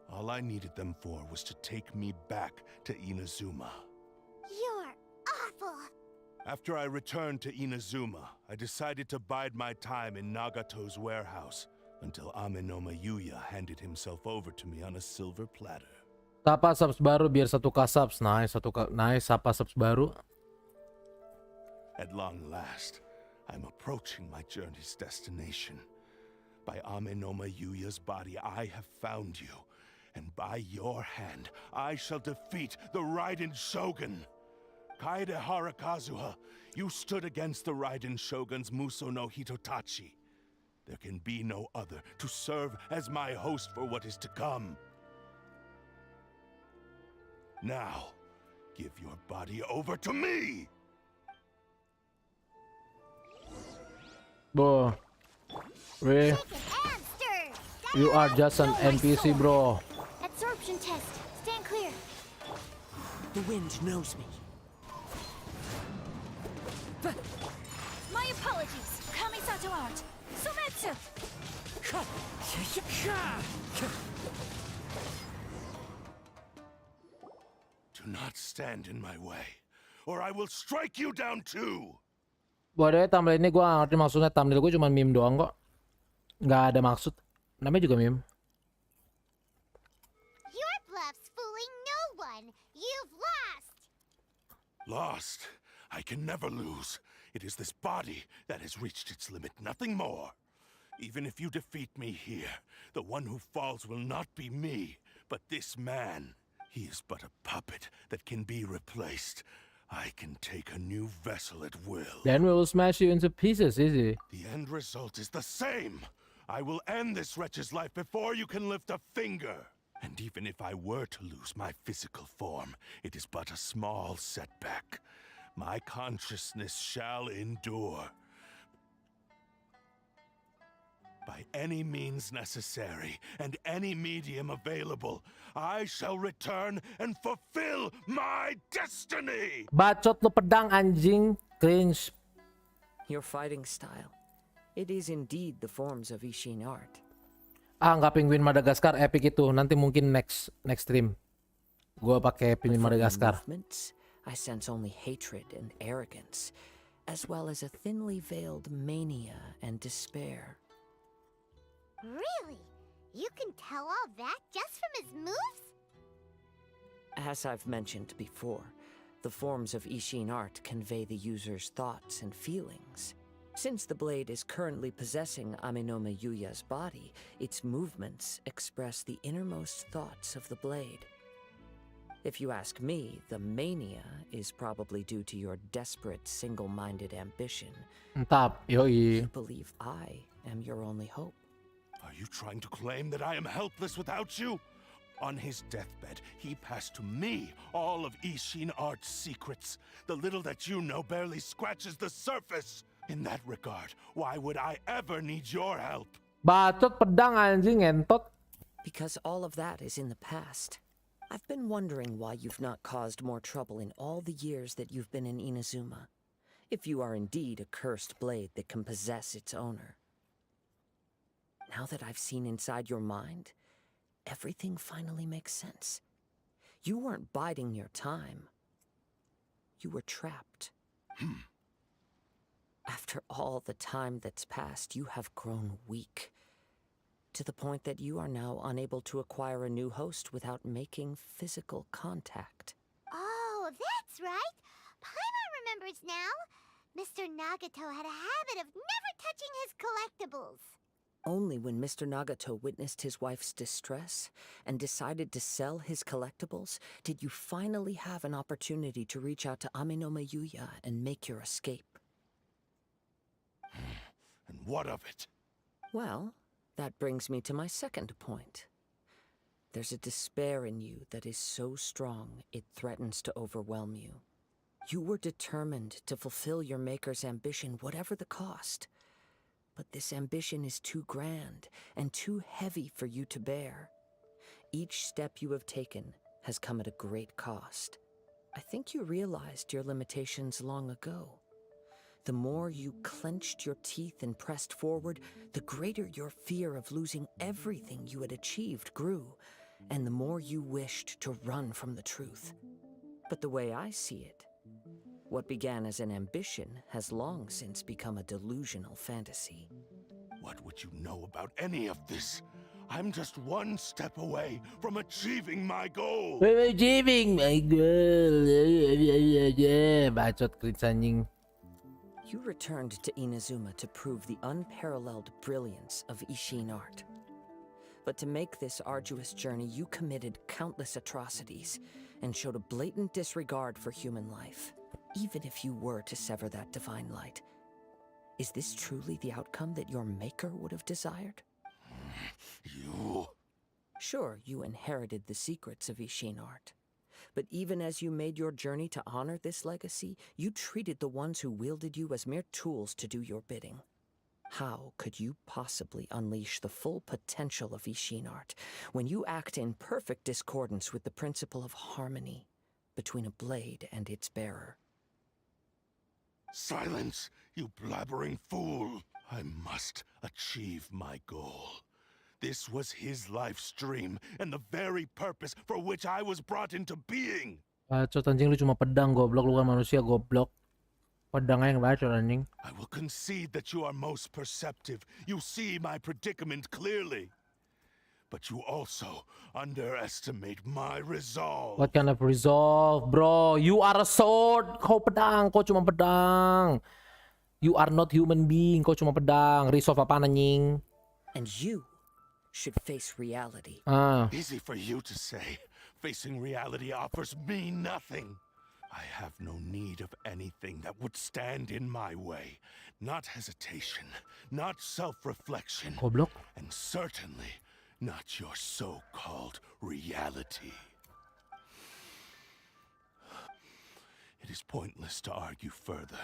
All I needed them for was to take me back to Inazuma. You're awful. After I returned to Inazuma, I decided to bide my time in Nagato's warehouse until Amenoma Yuya handed himself over to me on a silver platter. Sapa subs baru biar 1K subs. Nice, nice. Sapa subs baru. At long last, I'm approaching my journey's destination. By Amenoma Yuya's body, I have found you. And by your hand, I shall defeat the Raiden Shogun. Kaedehara Kazuha, you stood against the Raiden Shogun's Muso no Hitotachi. There can be no other to serve as my host for what is to come. Now, give your body over to me! Bro, you are just an NPC, bro. Absorption test. Stand clear. The wind knows me. My apologies. Kamisato art. Sumetsu. Do not stand in my way, or I will strike you down too! Waduh, thumbnail ini gue gak ngerti maksudnya. Thumbnail gue cuma meme doang kok. Gak ada maksud. Namanya juga meme. Your bluff's fooling no one. You've lost. Lost? I can never lose. It is this body that has reached its limit, nothing more. Even if you defeat me here, the one who falls will not be me, but this man. He is but a puppet that can be replaced. I can take a new vessel at will. Then we will smash you into pieces, easy. The end result is the same. I will end this wretch's life before you can lift a finger. And even if I were to lose my physical form, it is but a small setback. My consciousness shall endure. By any means necessary and any medium available, I shall return and fulfill my destiny! Bacot lu pedang anjing, cringe. Your fighting style. It is indeed the forms of Ishin art. Nggak penguin Madagaskar epic itu. Nanti mungkin next stream gua pakai penguin Madagaskar. Movements, I sense only hatred and arrogance, as well as a thinly veiled mania and despair. Really? You can tell all that just from his moves? As I've mentioned before, the forms of Ishin art convey the user's thoughts and feelings. Since the blade is currently possessing Aminome Yuya's body, its movements express the innermost thoughts of the blade. If you ask me, the mania is probably due to your desperate, single-minded ambition. Mantap, yoi. You believe I am your only hope. Are you trying to claim that I am helpless without you? On his deathbed, he passed to me all of Ishin art's secrets. The little that you know barely scratches the surface. In that regard, why would I ever need your help? Bacot pedang anjing entot. Because all of that is in the past. I've been wondering why you've not caused more trouble in all the years that you've been in Inazuma. If you are indeed a cursed blade that can possess its owner. Now that I've seen inside your mind, everything finally makes sense. You weren't biding your time. You were trapped. After all the time that's passed, you have grown weak. To the point that you are now unable to acquire a new host without making physical contact. Oh, that's right. Paimon remembers now. Mr. Nagato had a habit of never touching his collectibles. Only when Mr. Nagato witnessed his wife's distress and decided to sell his collectibles did you finally have an opportunity to reach out to Aminome Yuya and make your escape. And what of it? Well, that brings me to my second point. There's a despair in you that is so strong it threatens to overwhelm you. You were determined to fulfill your maker's ambition, whatever the cost. But this ambition is too grand and too heavy for you to bear. Each step you have taken has come at a great cost. I think you realized your limitations long ago. The more you clenched your teeth and pressed forward, the greater your fear of losing everything you had achieved grew, and the more you wished to run from the truth. But the way I see it, what began as an ambition has long since become a delusional fantasy. What would you know about any of this? I'm just one step away from achieving my goal. Achieving my goal. Bacot cringe anjing. You returned to Inazuma to prove the unparalleled brilliance of Ishin art. But to make this arduous journey, you committed countless atrocities and showed a blatant disregard for human life. Even if you were to sever that divine light, is this truly the outcome that your maker would have desired? You... Sure, you inherited the secrets of Ishin art. But even as you made your journey to honor this legacy, you treated the ones who wielded you as mere tools to do your bidding. How could you possibly unleash the full potential of Ishin art when you act in perfect discordance with the principle of harmony between a blade and its bearer? Silence, you blabbering fool! I must achieve my goal. This was his life's dream, and the very purpose for which I was brought into being. Bacot anjing, lu cuma pedang goblok, lu kan manusia goblok. Pedangnya yang bacot anjing. I will concede that you are most perceptive. You see my predicament clearly. But you also underestimate my resolve. What kind of resolve, bro? You are a sword. Kau pedang, kau cuma pedang. You are not human being, kau cuma pedang. Resolve apa anjing? And you should face reality. Easy for you to say. Facing reality offers me nothing. I have no need of anything that would stand in my way. Not hesitation, not self-reflection, Goblok. and certainly not your so-called reality. It is pointless to argue further,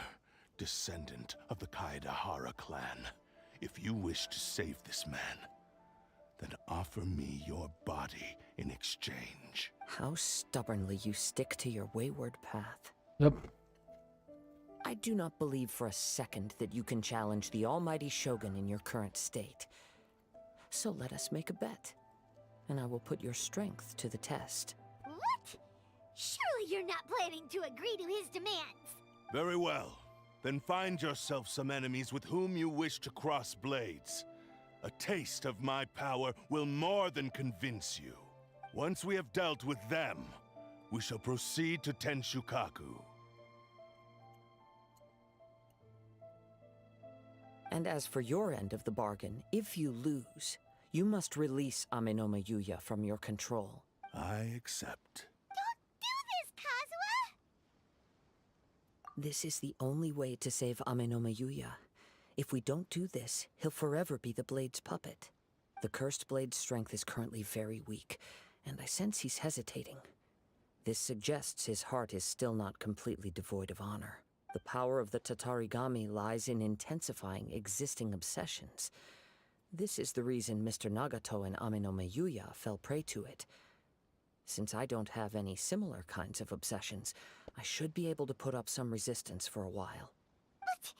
descendant of the Kaedahara clan. If you wish to save this man, then offer me your body in exchange. How stubbornly you stick to your wayward path. Yep. I do not believe for a second that you can challenge the almighty Shogun in your current state. So let us make a bet, and I will put your strength to the test. What? Surely you're not planning to agree to his demands. Very well. Then find yourself some enemies with whom you wish to cross blades. A taste of my power will more than convince you. Once we have dealt with them, we shall proceed to Tenshukaku. And as for your end of the bargain, if you lose, you must release Amenoma Yuya from your control. I accept. Don't do this, Kazuha! This is the only way to save Amenoma Yuya. If we don't do this, he'll forever be the Blade's puppet. The Cursed Blade's strength is currently very weak, and I sense he's hesitating. This suggests his heart is still not completely devoid of honor. The power of the Tatarigami lies in intensifying existing obsessions. This is the reason Mr. Nagato and Amenoma Yuya fell prey to it. Since I don't have any similar kinds of obsessions, I should be able to put up some resistance for a while. But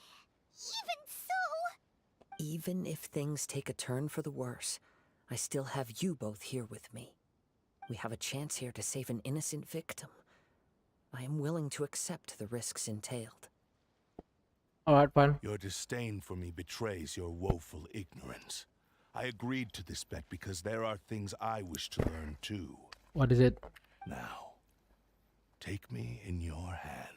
even so... Even if things take a turn for the worse, I still have you both here with me. We have a chance here to save an innocent victim. I am willing to accept the risks entailed. Alright, fine. Your disdain for me betrays your woeful ignorance. I agreed to this bet because there are things I wish to learn too. What is it? Now, take me in your hand.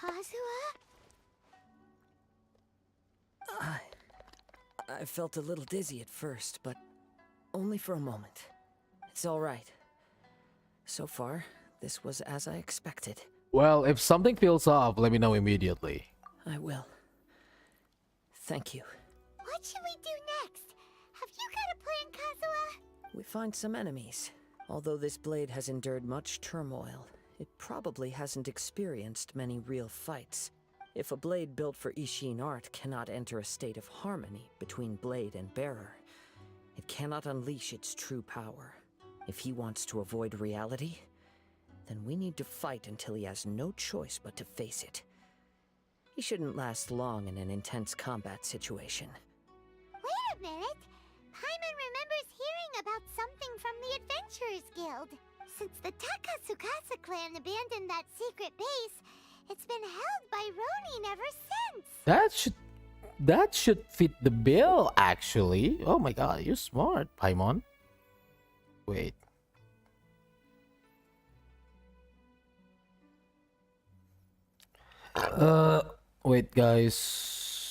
Kazuha? I felt a little dizzy at first, but only for a moment. It's all right. So far, this was as I expected. Well, if something feels off, let me know immediately. I will. Thank you. What should we do next? Have you got a plan, Kazuha? We find some enemies. Although this blade has endured much turmoil, it probably hasn't experienced many real fights. If a blade built for Ishin art cannot enter a state of harmony between blade and bearer, it cannot unleash its true power. If he wants to avoid reality, then we need to fight until he has no choice but to face it. He shouldn't last long in an intense combat situation. Wait a minute! Paimon remembers hearing about something from the Adventurers Guild. Since the Takasukasa clan abandoned that secret base, it's been held by Ronin ever since. That should fit the bill, actually. Oh my god, you're smart, Paimon. Wait. Wait, guys.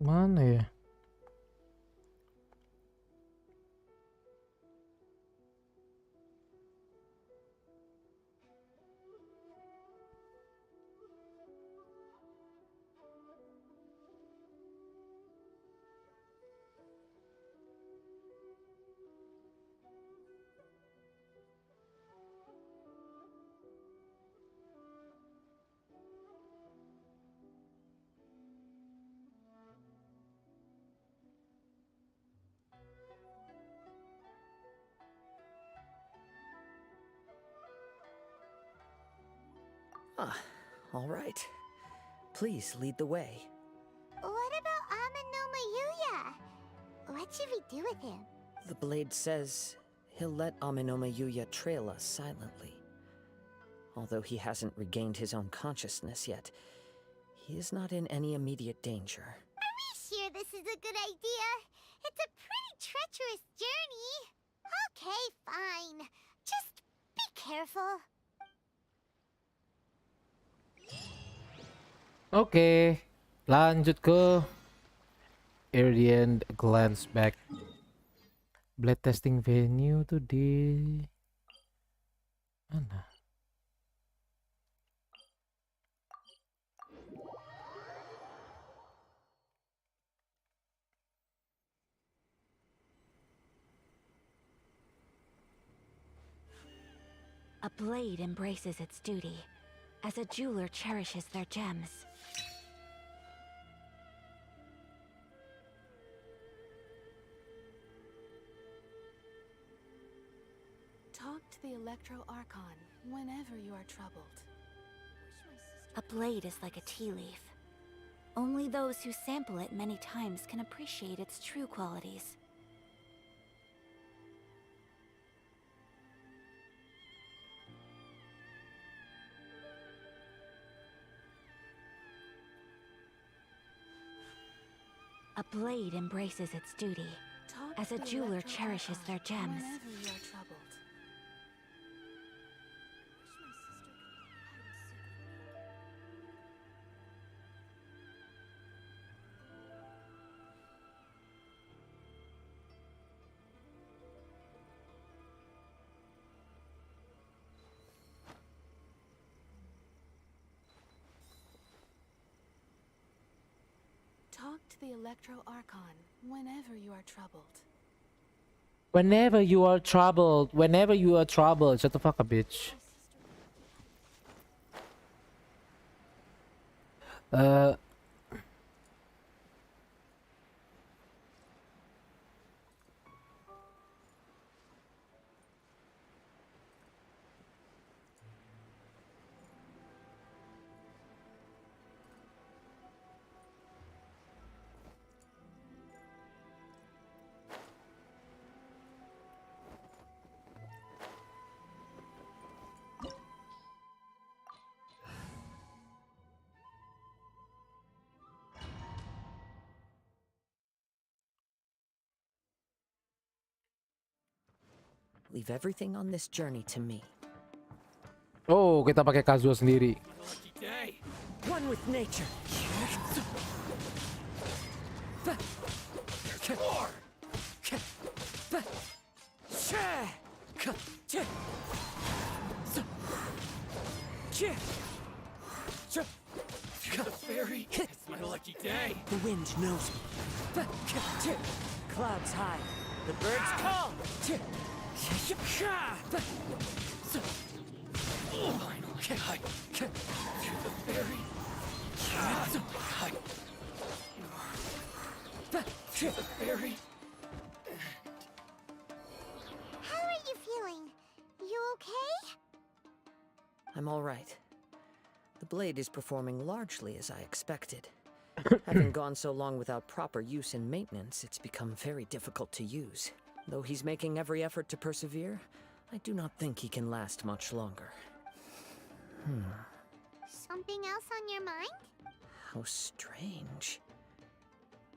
Mana ya? Ah, all right. Please lead the way. What about Amanoma Yuya? What should we do with him? The blade says he'll let Aminoma Yuya trail us silently. Although he hasn't regained his own consciousness yet, he is not in any immediate danger. Are we sure this is a good idea? It's a pretty treacherous journey. Okay, fine. Just be careful. Oke, lanjut ke Iridian Glance Back. Blade testing venue tuh di mana? A blade embraces its duty, as a jeweler cherishes their gems. Talk to the Electro Archon whenever you are troubled. A blade is like a tea leaf. Only those who sample it many times can appreciate its true qualities. A blade embraces its duty, as a jeweler cherishes their gems. Whenever you are troubled. Talk to the Electro Archon whenever you are troubled. Whenever you are troubled, shut the fuck up, bitch. Leave everything on this journey to me. Oh, kita pakai Kazuha sendiri. One with nature. The fairy, it's my lucky day. The wind knows me. Clouds high. The birds call. Finally, to the fairy. To the fairy. How are you feeling? You okay? I'm all right. The blade is performing largely as I expected. Having gone so long without proper use and maintenance, it's become very difficult to use. Though he's making every effort to persevere, I do not think he can last much longer. Something else on your mind? How strange.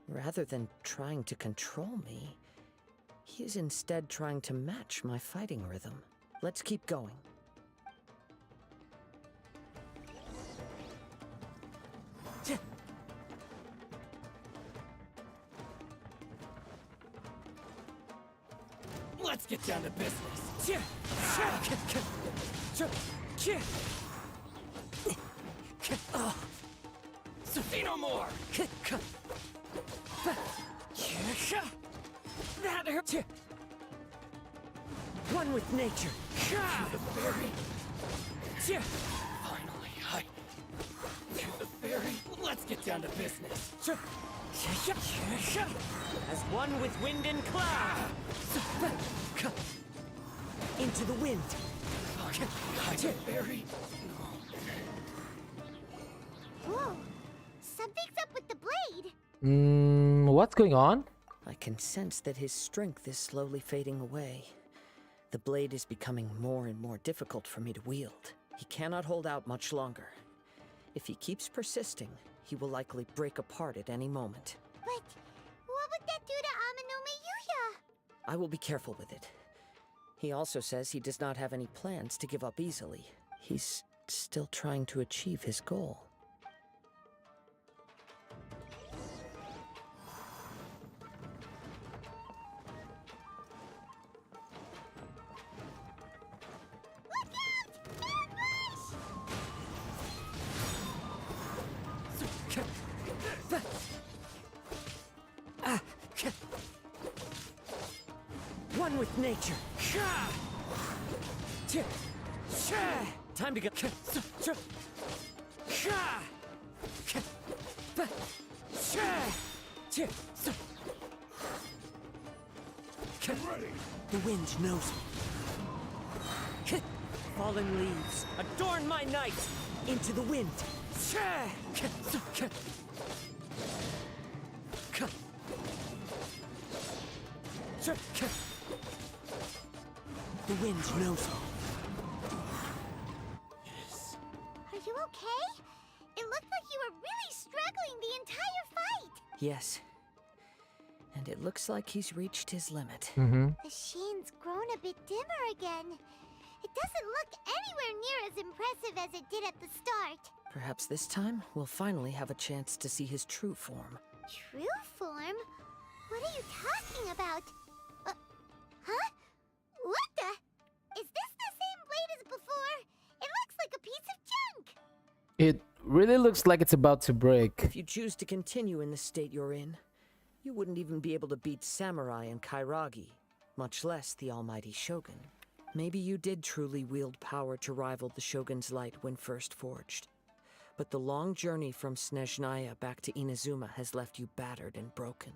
Rather than trying to control me, he is instead trying to match my fighting rhythm. Let's keep going. Let's get down to business. Say no more. That hurt. One with nature. The fairy. Finally, the fairy. Let's get down to business. As one with wind and cloud. Into the wind. The fairy. Whoa, something's up with the blade. What's going on? I can sense that his strength is slowly fading away. The blade is becoming more and more difficult for me to wield. He cannot hold out much longer. If he keeps persisting, he will likely break apart at any moment. But what would that do to Amanome Yuya? I will be careful with it. He also says he does not have any plans to give up easily. He's still trying to achieve his goal. One with nature. Time to go. The wind knows me. Fallen leaves adorn my night. Into the wind. The wind knows me. Yes. Are you okay? It looked like you were really struggling the entire fight. Yes. And it looks like he's reached his limit. The sheen's grown a bit dimmer again. It doesn't look anywhere near as impressive as it did at the start. Perhaps this time we'll finally have a chance to see his true form. True form? What are you talking about? Huh? What the? Is this the same blade as before? It looks like a piece of junk. It really looks like it's about to break. If you choose to continue in the state you're in, you wouldn't even be able to beat Samurai and Kairagi, much less the almighty Shogun. Maybe you did truly wield power to rival the Shogun's light when first forged. But the long journey from Snezhnaya back to Inazuma has left you battered and broken.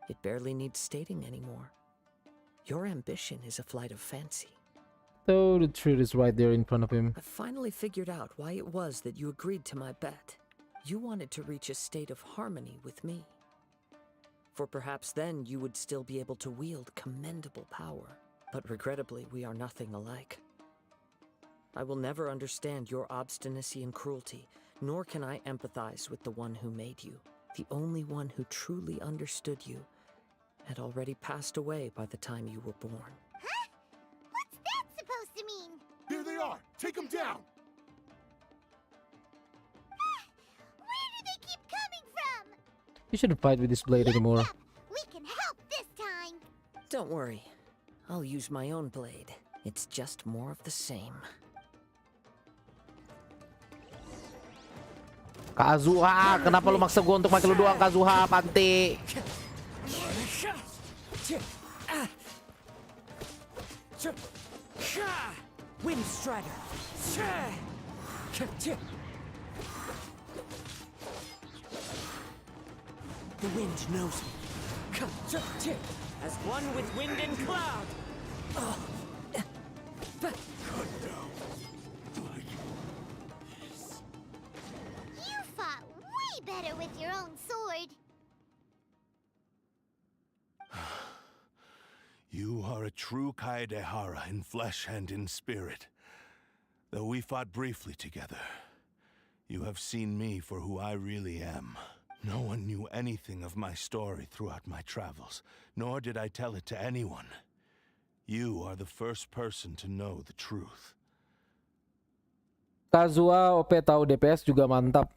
It barely needs stating anymore. Your ambition is a flight of fancy. So the truth is right there in front of him. I finally figured out why it was that you agreed to my bet. You wanted to reach a state of harmony with me. For perhaps then you would still be able to wield commendable power. But regrettably, we are nothing alike. I will never understand your obstinacy and cruelty, nor can I empathize with the one who made you. The only one who truly understood you had already passed away by the time you were born. Huh? What's that supposed to mean? Here they are! Take them down! Where do they keep coming from? You shouldn't fight with this blade anymore. Yep, we can help this time. Don't worry. I'll use my own blade. It's just more of the same. Kazuha, kenapa lu maksa gua untuk mati lu doang, Kazuha, Panti? Wind Strider. The wind knows me. As one with wind and cloud. You fought way better with your own sword. You are a true Kaedehara in flesh and in spirit. Though we fought briefly together, you have seen me for who I really am. No one knew anything of my story throughout my travels, nor did I tell it to anyone. You are the first person to know the truth. Kazuha OP tahu DPS juga mantap.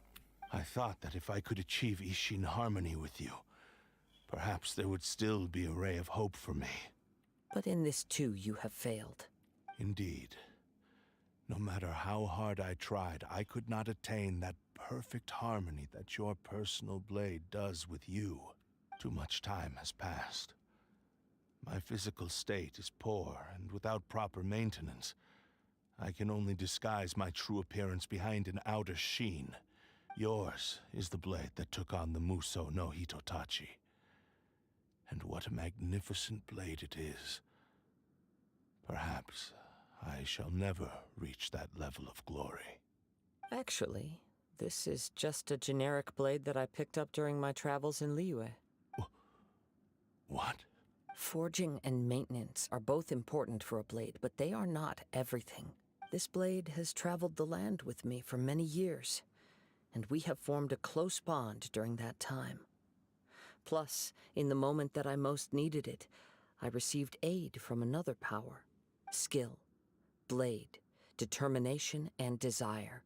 I thought that if I could achieve Ishin harmony with you, perhaps there would still be a ray of hope for me. But in this too you have failed. Indeed. No matter how hard I tried, I could not attain that perfect harmony that your personal blade does with you. Too much time has passed. My physical state is poor, and without proper maintenance, I can only disguise my true appearance behind an outer sheen. Yours is the blade that took on the Muso no Hitotachi. And what a magnificent blade it is. Perhaps I shall never reach that level of glory. Actually, this is just a generic blade that I picked up during my travels in Liyue. What? Forging and maintenance are both important for a blade, but they are not everything. This blade has traveled the land with me for many years, and we have formed a close bond during that time. Plus, in the moment that I most needed it, I received aid from another power. Skill, blade, determination, and desire.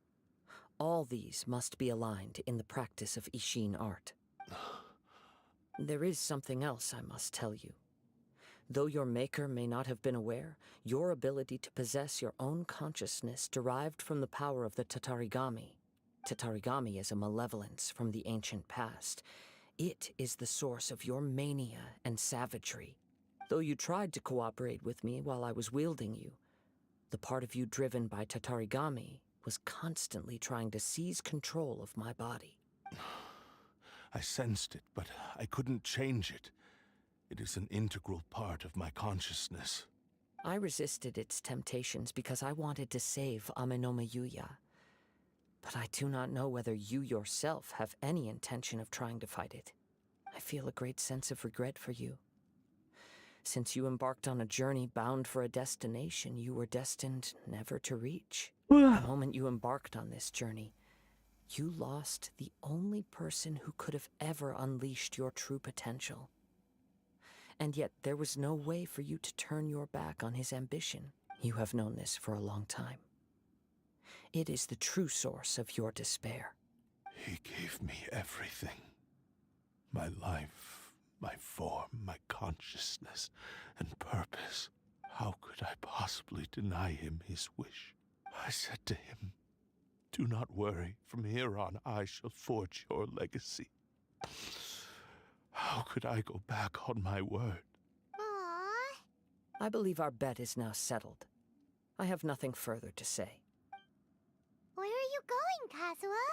All these must be aligned in the practice of Ishin art. There is something else I must tell you. Though your maker may not have been aware, your ability to possess your own consciousness derived from the power of the Tatarigami. Tatarigami is a malevolence from the ancient past. It is the source of your mania and savagery. Though you tried to cooperate with me while I was wielding you, the part of you driven by Tatarigami was constantly trying to seize control of my body. I sensed it, but I couldn't change it. It is an integral part of my consciousness. I resisted its temptations because I wanted to save Amenome Yuya. But I do not know whether you yourself have any intention of trying to fight it. I feel a great sense of regret for you. Since you embarked on a journey bound for a destination you were destined never to reach. The moment you embarked on this journey, you lost the only person who could have ever unleashed your true potential. And yet there was no way for you to turn your back on his ambition. You have known this for a long time. It is the true source of your despair. He gave me everything. My life, my form, my consciousness, and purpose. How could I possibly deny him his wish? I said to him, "Do not worry. From here on, I shall forge your legacy." How could I go back on my word? Aww. I believe our bet is now settled. I have nothing further to say. Where are you going, Kazuha?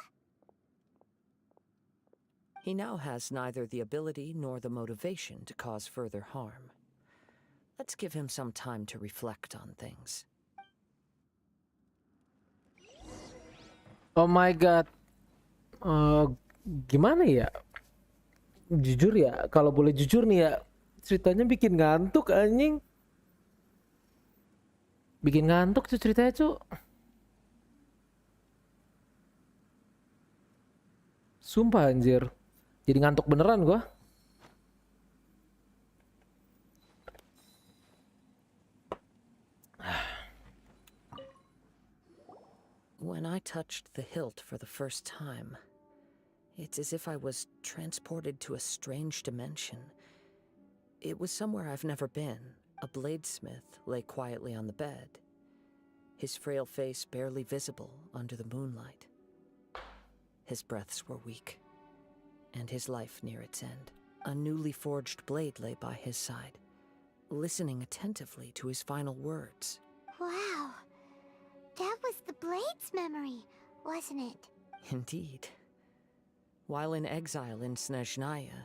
He now has neither the ability nor the motivation to cause further harm. Let's give him some time to reflect on things. Oh my god. Gimana ya? Jujur ya, kalau boleh jujur nih ya, ceritanya bikin ngantuk anjing. Bikin ngantuk tuh ceritanya, cu. Sumpah anjir. Jadi ngantuk beneran gua. When I touched the hilt for the first time, it's as if I was transported to a strange dimension. It was somewhere I've never been. A bladesmith lay quietly on the bed, his frail face barely visible under the moonlight. His breaths were weak, and his life near its end. A newly forged blade lay by his side, listening attentively to his final words. Wow. That was the Blade's memory, wasn't it? Indeed. While in exile in Snezhnaya,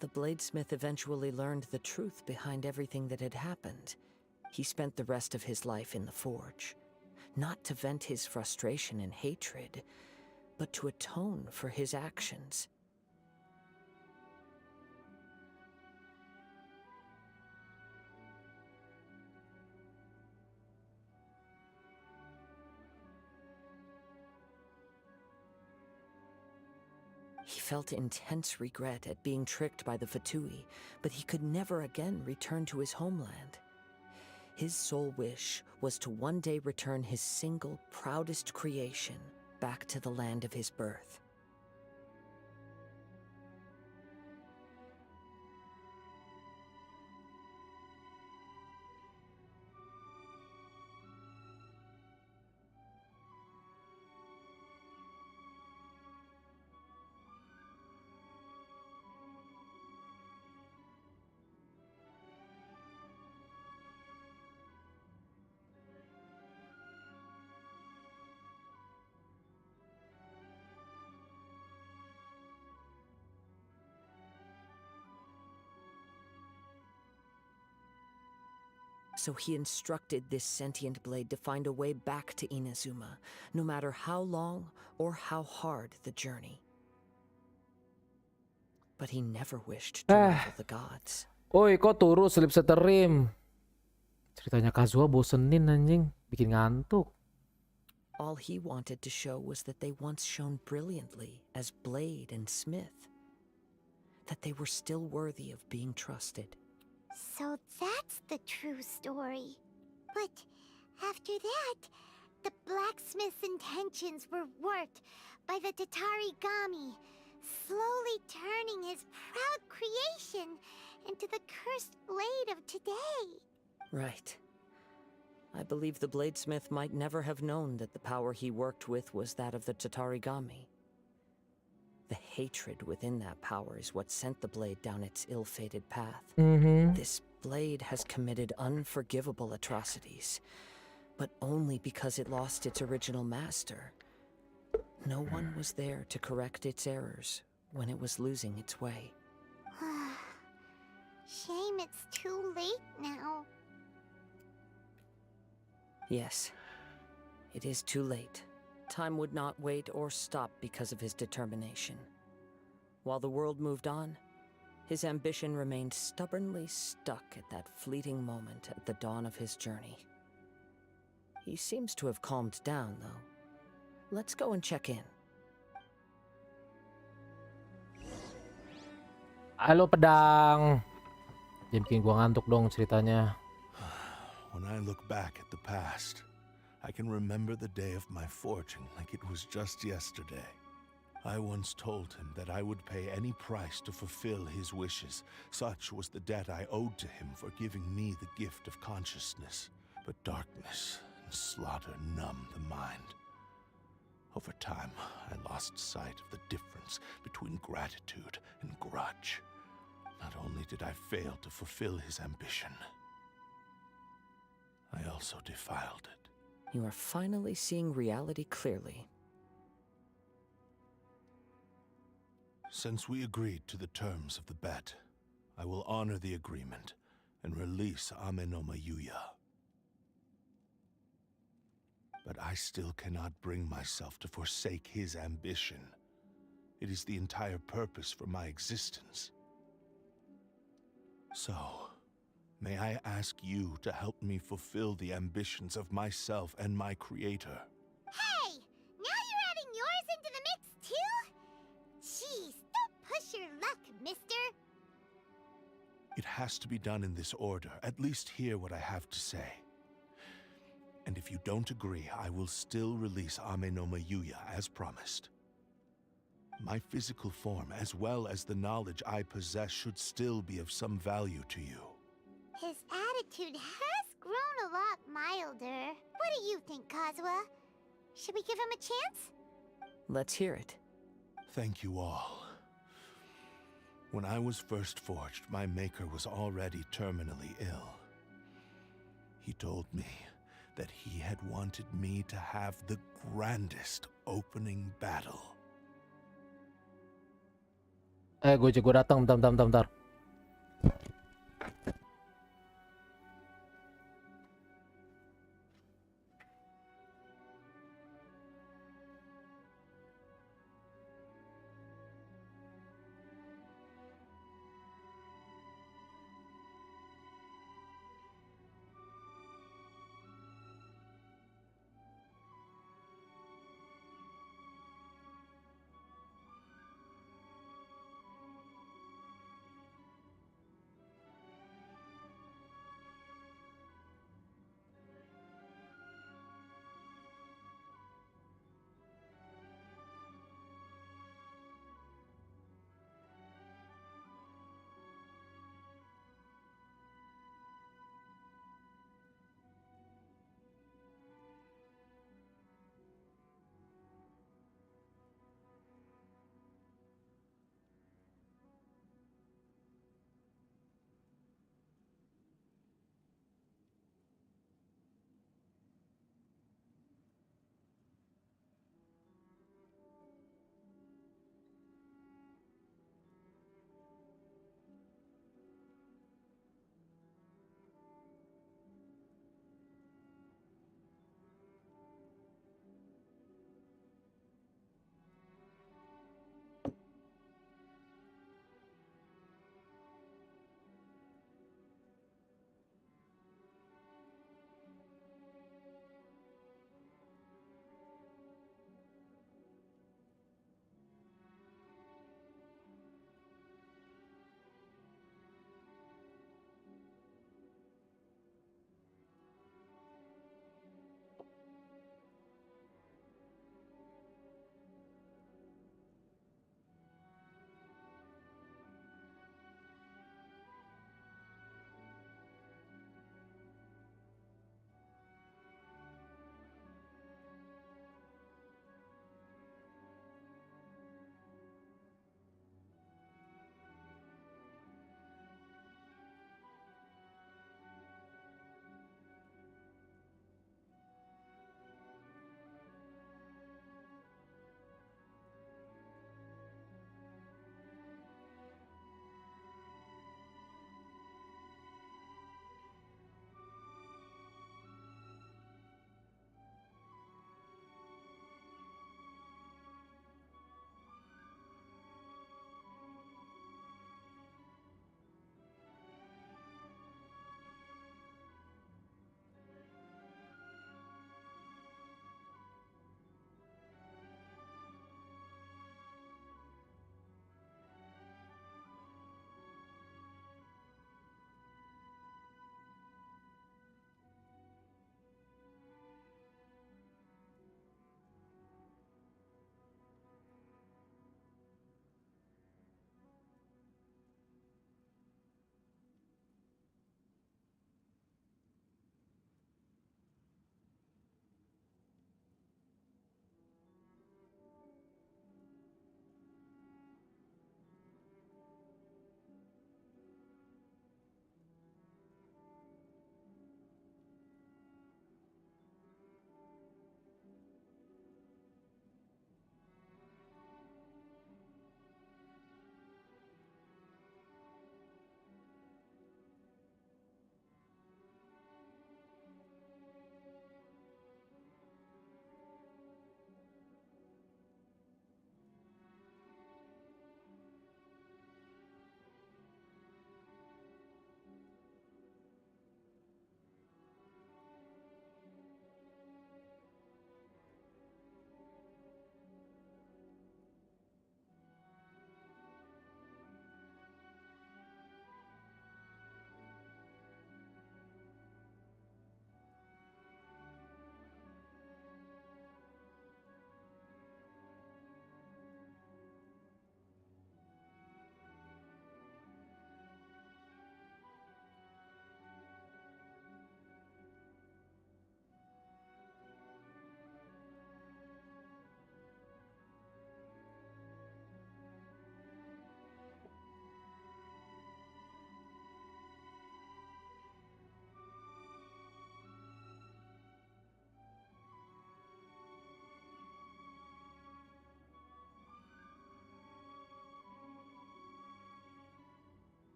the bladesmith eventually learned the truth behind everything that had happened. He spent the rest of his life in the forge, not to vent his frustration and hatred, but to atone for his actions. He felt intense regret at being tricked by the Fatui, but he could never again return to his homeland. His sole wish was to one day return his single, proudest creation back to the land of his birth. So he instructed this sentient blade to find a way back to Inazuma, no matter how long or how hard the journey. But he never wished to rival the gods. Oi, kok turun slip seterim? Ceritanya Kazuha bosenin anjing, bikin ngantuk. All he wanted to show was that they once shone brilliantly as blade and smith. That they were still worthy of being trusted. So that's the true story. But after that, the blacksmith's intentions were warped by the Tatarigami, slowly turning his proud creation into the cursed blade of today. Right. I believe the bladesmith might never have known that the power he worked with was that of the Tatarigami. The hatred within that power is what sent the blade down its ill-fated path. This blade has committed unforgivable atrocities, but only because it lost its original master. No one was there to correct its errors when it was losing its way. Shame it's too late now. Yes, it is too late. Time would not wait or stop because of his determination. While the world moved on, his ambition remained stubbornly stuck at that fleeting moment at the dawn of his journey. He seems to have calmed down, though. Let's go and check in. Halo pedang. Jangan bikin gua ngantuk dong ceritanya. When I look back at the past, I can remember the day of my forging like it was just yesterday. I once told him that I would pay any price to fulfill his wishes. Such was the debt I owed to him for giving me the gift of consciousness. But darkness and slaughter numbed the mind. Over time, I lost sight of the difference between gratitude and grudge. Not only did I fail to fulfill his ambition, I also defiled it. You are finally seeing reality clearly. Since we agreed to the terms of the bet, I will honor the agreement and release Ame no Mayuya. But I still cannot bring myself to forsake his ambition. It is the entire purpose for my existence. So, may I ask you to help me fulfill the ambitions of myself and my creator? Hey! Now you're adding yours into the mix too? Jeez, don't push your luck, mister. It has to be done in this order. At least hear what I have to say. And if you don't agree, I will still release Ame no Mayuya as promised. My physical form, as well as the knowledge I possess, should still be of some value to you. His attitude has grown a lot milder. What do you think, Kazuha? Should we give him a chance? Let's hear it. Thank you all. When I was first forged, my maker was already terminally ill. He told me that he had wanted me to have the grandest opening battle. Gue datang, bentar.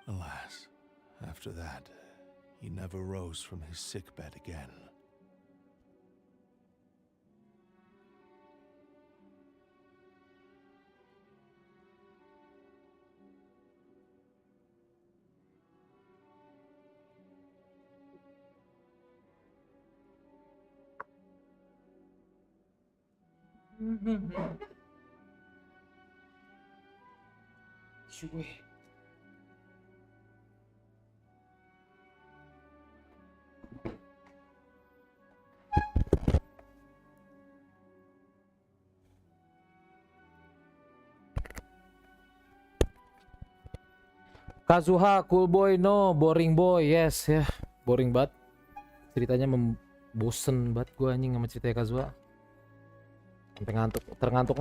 Alas, after that, he never rose from his sickbed again. Kazuha, cool boy, no, boring boy, yes, ya, boring banget. Ceritanya bosen banget gua anjing sama ceritanya Kazuha. Sampai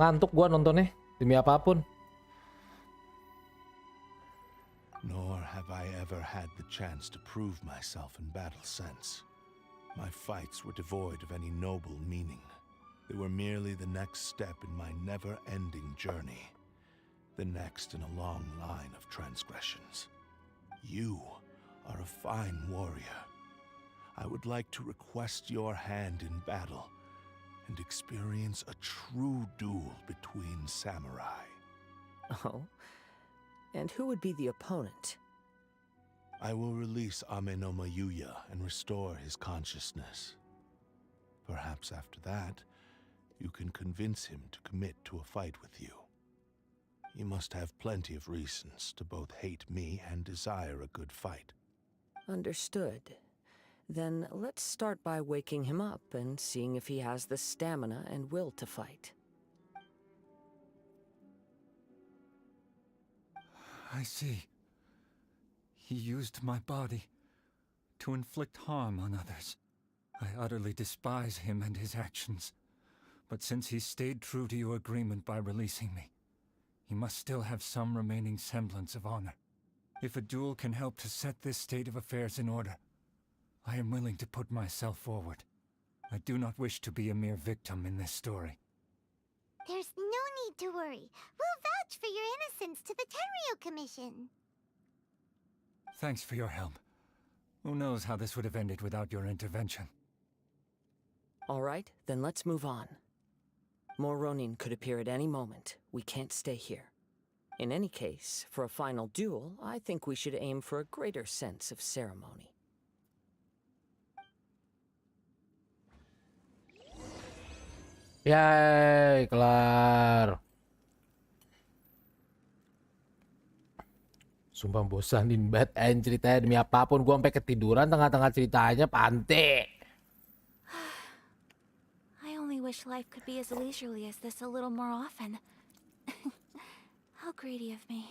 ngantuk gua nontonnya demi apapun. Nor have I ever had the chance to prove myself in battle since. My fights were devoid of any noble meaning. They were merely the next step in my never-ending journey. The next in a long line of transgressions. You are a fine warrior. I would like to request your hand in battle and experience a true duel between samurai. Oh? And who would be the opponent? I will release Ame no Mayuya and restore his consciousness. Perhaps after that, you can convince him to commit to a fight with you. You must have plenty of reasons to both hate me and desire a good fight. Understood. Then let's start by waking him up and seeing if he has the stamina and will to fight. I see. He used my body to inflict harm on others. I utterly despise him and his actions. But since he stayed true to your agreement by releasing me, he must still have some remaining semblance of honor. If a duel can help to set this state of affairs in order, I am willing to put myself forward. I do not wish to be a mere victim in this story. There's no need to worry. We'll vouch for your innocence to the Tenryo Commission. Thanks for your help. Who knows how this would have ended without your intervention. All right, then let's move on. More Ronin could appear at any moment. We can't stay here. In any case, for a final duel, I think we should aim for a greater sense of ceremony. Yay, kelar. Sumpah bosanin banget ceritanya demi apapun. Gua sampai ketiduran tengah-tengah ceritanya, Pante. I only wish life could be as leisurely as this a little more often. How greedy of me.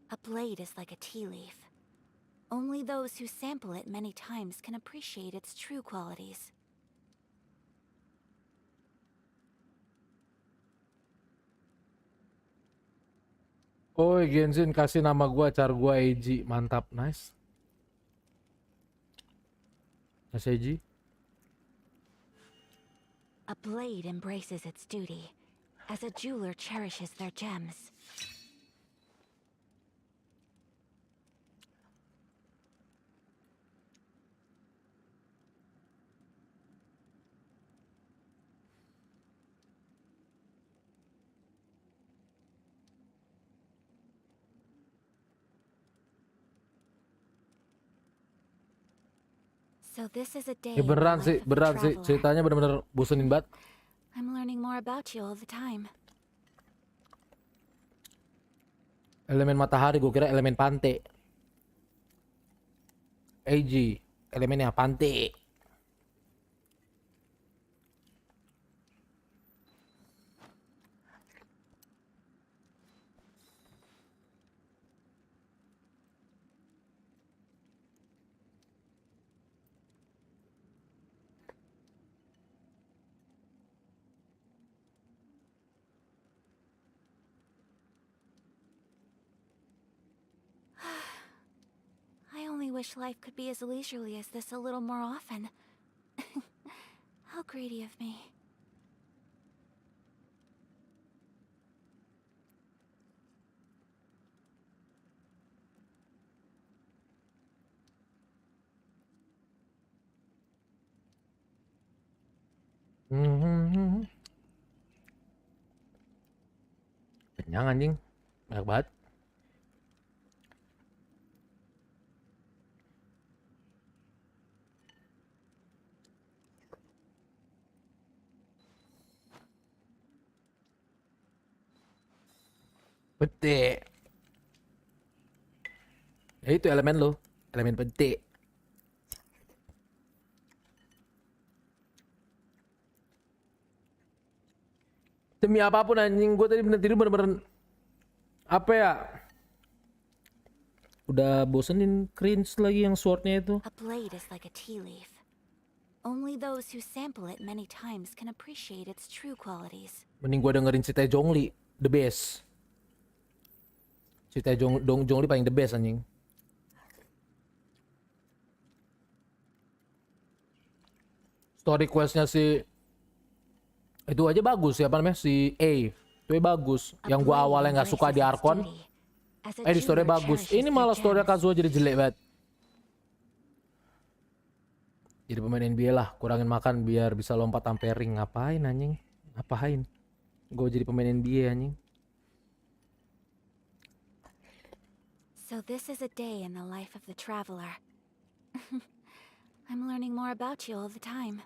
A blade is like a tea leaf. Only those who sample it many times can appreciate its true qualities. Oh, Genshin kasih nama gua, car gua Eiji. Mantap, nice. Nice Eiji. A blade embraces its duty, as a jeweler cherishes their gems. So this is a day. Beneran sih ceritanya bener-bener bosenin banget. I'm learning more about you all the time. Elemen matahari, gue kira elemen pantai. Eiji, elemennya pantai. wish life could be as leisurely as this a little more often. How greedy of me. Kenyang anjing. Banyak banget. Petik. Ya itu elemen lo. Elemen petik. Demi apapun anjing, gue tadi bener-bener apa ya? Udah bosenin cringe lagi yang swordnya itu. A blade is like a tea leaf. Only those who sample it many times can appreciate its true qualities. Mending gue dengerin cerita Zhongli, the best. Cerita Zhongli paling the best anjing. Story questnya si itu aja bagus, siapa namanya si A itu bagus. Yang gua awalnya nggak suka di Arkon, di story bagus. Ini malah story Kazuha jadi jelek banget. Jadi pemain NBA lah, kurangin makan biar bisa lompat sampai ring. Ngapain anjing? Ngapain? Gue jadi pemain NBA anjing. So this is a day in the life of the traveler. I'm learning more about you all the time.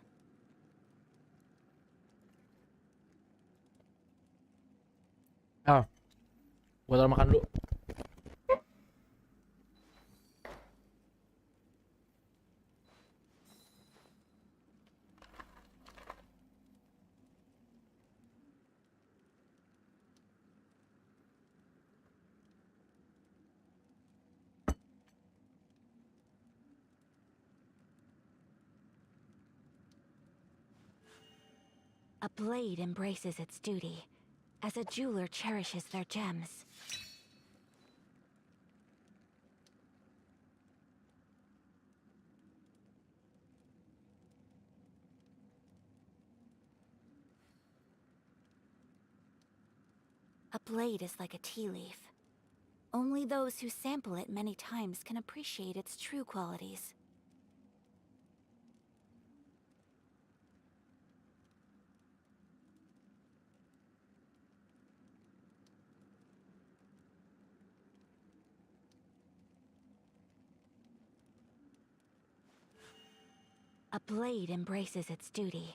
Ah, gue taruh makan dulu. A blade embraces its duty, as a jeweler cherishes their gems. A blade is like a tea leaf. Only those who sample it many times can appreciate its true qualities. A blade embraces its duty,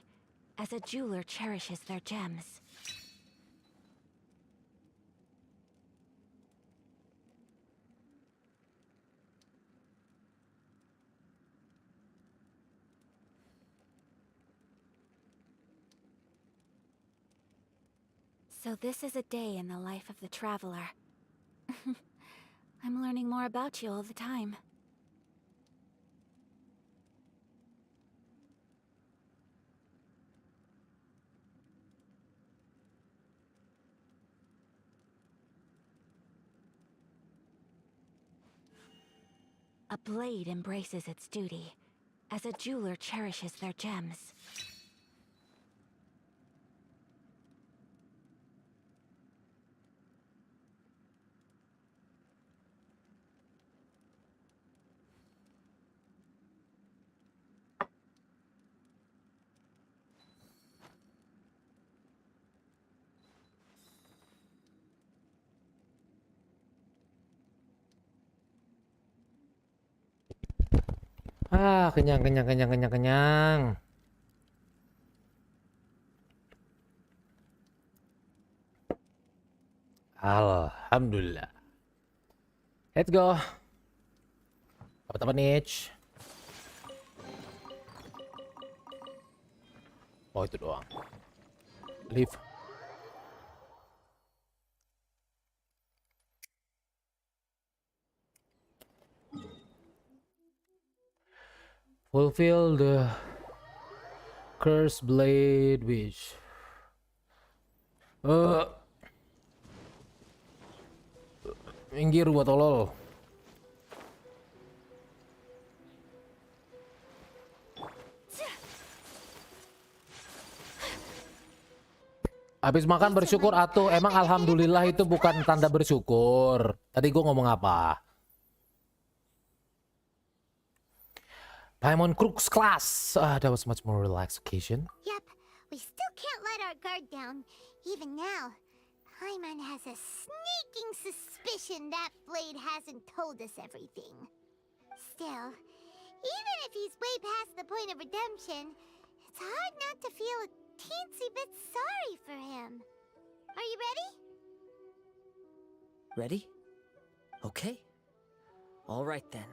as a jeweler cherishes their gems. So this is a day in the life of the traveler. I'm learning more about you all the time. A blade embraces its duty, as a jeweler cherishes their gems. Ah, kenyang. Alhamdulillah. Let's go. Apa niche? Oh, itu doang. Leave. Fulfill the Curse Blade Wish. Minggir gua tolol. Habis makan bersyukur atuh. Emang alhamdulillah itu bukan tanda bersyukur. Tadi gue ngomong apa? Paimon Crux class. That was much more relaxed occasion. Yep, we still can't let our guard down. Even now, Paimon has a sneaking suspicion that Blade hasn't told us everything. Still, even if he's way past the point of redemption, it's hard not to feel a teensy bit sorry for him. Are you ready? Ready? Okay. All right then.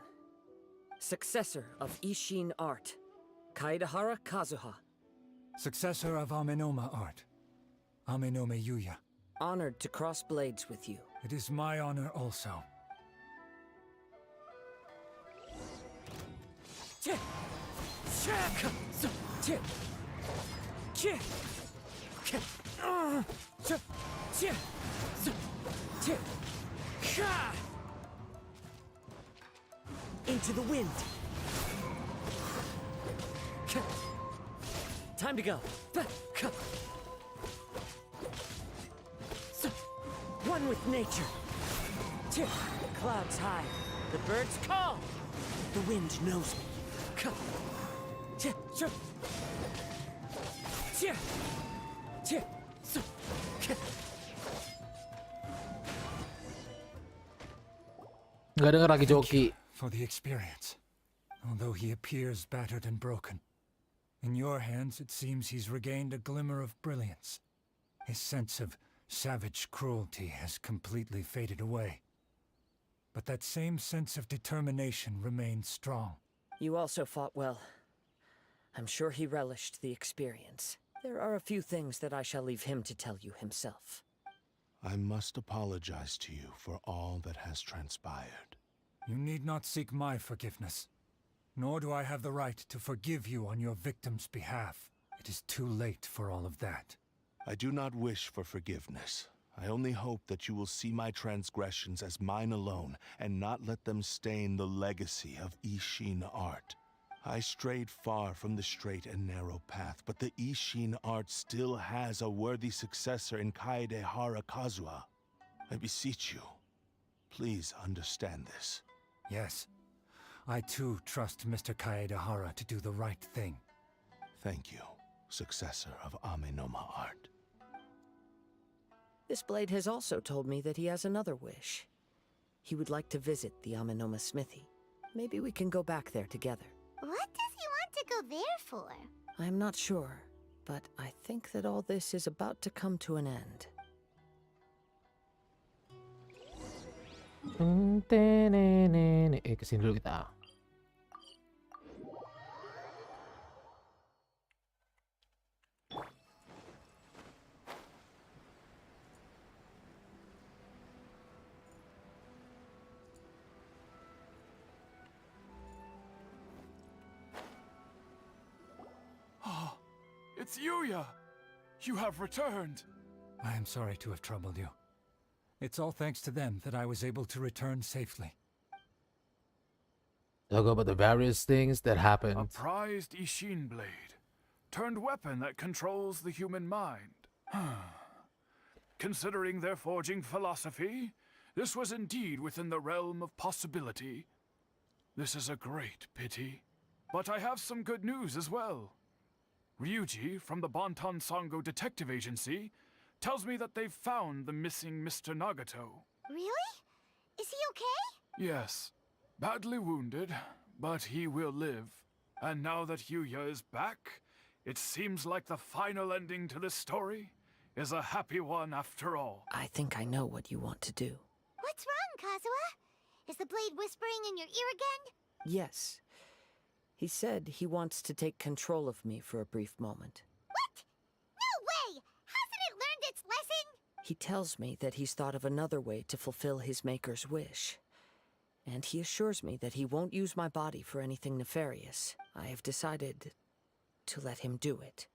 Successor of Ishin art, Kaedahara Kazuha. Successor of Amenoma art, Amenome Yuya. Honored to cross blades with you. It is my honor also. Into the wind. Time to go. One with nature. The clouds high. The birds call. The wind knows me. Nggak denger lagi joki. For the experience, although he appears battered and broken. In your hands, it seems he's regained a glimmer of brilliance. His sense of savage cruelty has completely faded away. But that same sense of determination remains strong. You also fought well. I'm sure he relished the experience. There are a few things that I shall leave him to tell you himself. I must apologize to you for all that has transpired. You need not seek my forgiveness. Nor do I have the right to forgive you on your victim's behalf. It is too late for all of that. I do not wish for forgiveness. I only hope that you will see my transgressions as mine alone and not let them stain the legacy of Ishin art. I strayed far from the straight and narrow path, but the Ishin art still has a worthy successor in Kaedehara Kazuha. I beseech you, please understand this. Yes, I too trust Mr. Kaedehara to do the right thing. Thank you, successor of Amenoma art. This blade has also told me that he has another wish. He would like to visit the Amenoma smithy. Maybe we can go back there together. What does he want to go there for? I'm not sure, but I think that all this is about to come to an end. Kesini dulu kita. It's Yuya! You have returned! I am sorry to have troubled you. It's all thanks to them that I was able to return safely. Talk about the various things that happened. A prized Ishin blade, turned weapon that controls the human mind. Considering their forging philosophy, this was indeed within the realm of possibility. This is a great pity. But I have some good news as well. Ryuji, from the Bonton Sango Detective Agency, tells me that they've found the missing Mr. Nagato. Really? Is he okay? Yes. Badly wounded, but he will live. And now that Yuya is back, it seems like the final ending to this story is a happy one after all. I think I know what you want to do. What's wrong, Kazuha? Is the blade whispering in your ear again? Yes. He said he wants to take control of me for a brief moment. What? No way! Hasn't it learned its lesson? He tells me that he's thought of another way to fulfill his maker's wish. And he assures me that he won't use my body for anything nefarious. I have decided to let him do it.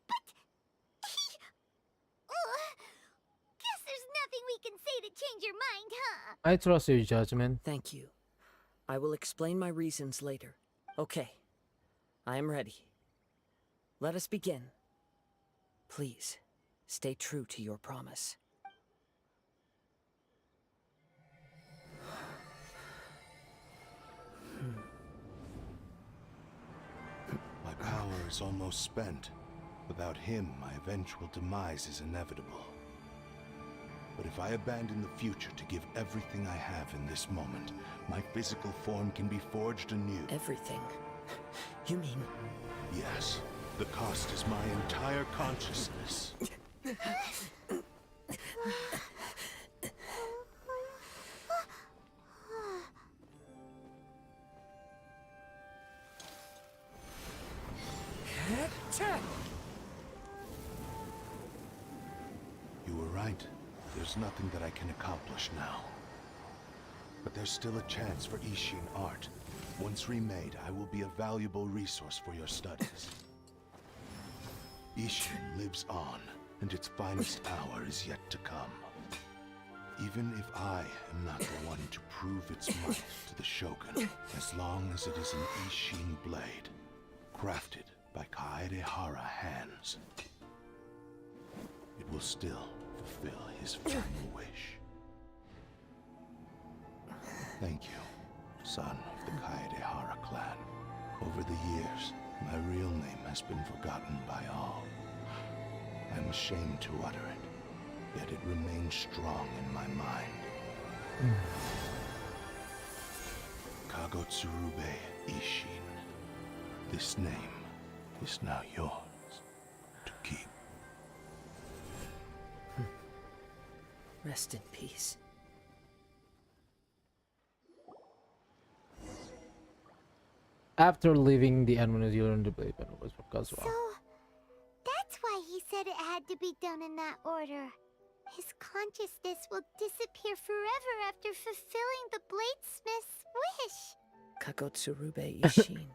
But he... Guess there's nothing we can say to change your mind, huh? I trust your judgment. Thank you. I will explain my reasons later. Okay. I am ready. Let us begin. Please, Stay true to your promise. My power is almost spent. Without him, my eventual demise is inevitable. But if I abandon the future to give everything I have in this moment, my physical form can be forged anew. Everything? You mean... Yes. The cost is my entire consciousness. You were right. There's nothing that I can accomplish now. But there's still a chance for Ishin art. Once remade, I will be a valuable resource for your studies. Ishin lives on, and its finest hour is yet to come. Even if I am not the one to prove its might to the Shogun, as long as it is an Ishin blade, crafted by Kaedehara hands, it will still fulfill his final wish. Thank you, son of the Kaedehara clan. Over the years, my real name has been forgotten by all. I'm ashamed to utter it, yet it remains strong in my mind. Kagotsurube Ishin. This name is now yours to keep. Rest in peace. After leaving the Anonymous, you learned to play was for Kazuha. So, that's why he said it had to be done in that order. His consciousness will disappear forever after fulfilling the bladesmith's wish. Kagotsurube Ishin.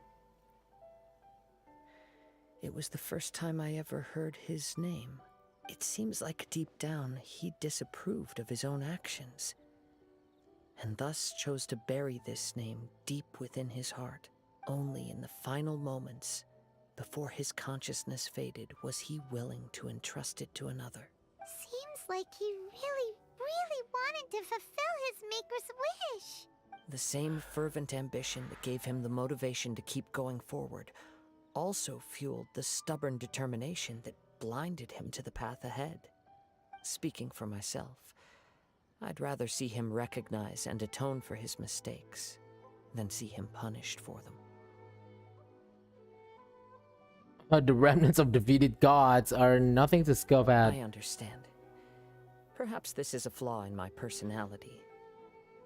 It was the first time I ever heard his name. It seems like deep down he disapproved of his own actions, and thus chose to bury this name deep within his heart. Only in the final moments, before his consciousness faded, was he willing to entrust it to another. Seems like he really wanted to fulfill his maker's wish. The same fervent ambition that gave him the motivation to keep going forward also fueled the stubborn determination that blinded him to the path ahead. Speaking for myself, I'd rather see him recognize and atone for his mistakes than see him punished for them. The remnants of defeated gods are nothing to scoff at. I understand. Perhaps this is a flaw in my personality.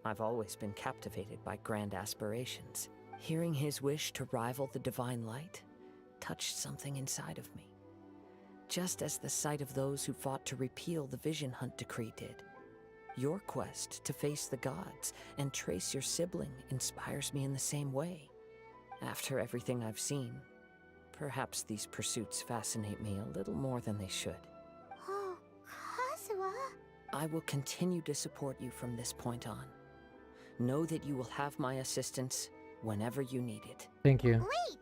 I've always been captivated by grand aspirations. Hearing his wish to rival the divine light touched something inside of me. Just as the sight of those who fought to repeal the Vision Hunt decree did. Your quest to face the gods and trace your sibling inspires me in the same way. After everything I've seen, perhaps these pursuits fascinate me a little more than they should. Oh, Kazuha. I will continue to support you from this point on. Know that you will have my assistance whenever you need it. Thank you. Wait!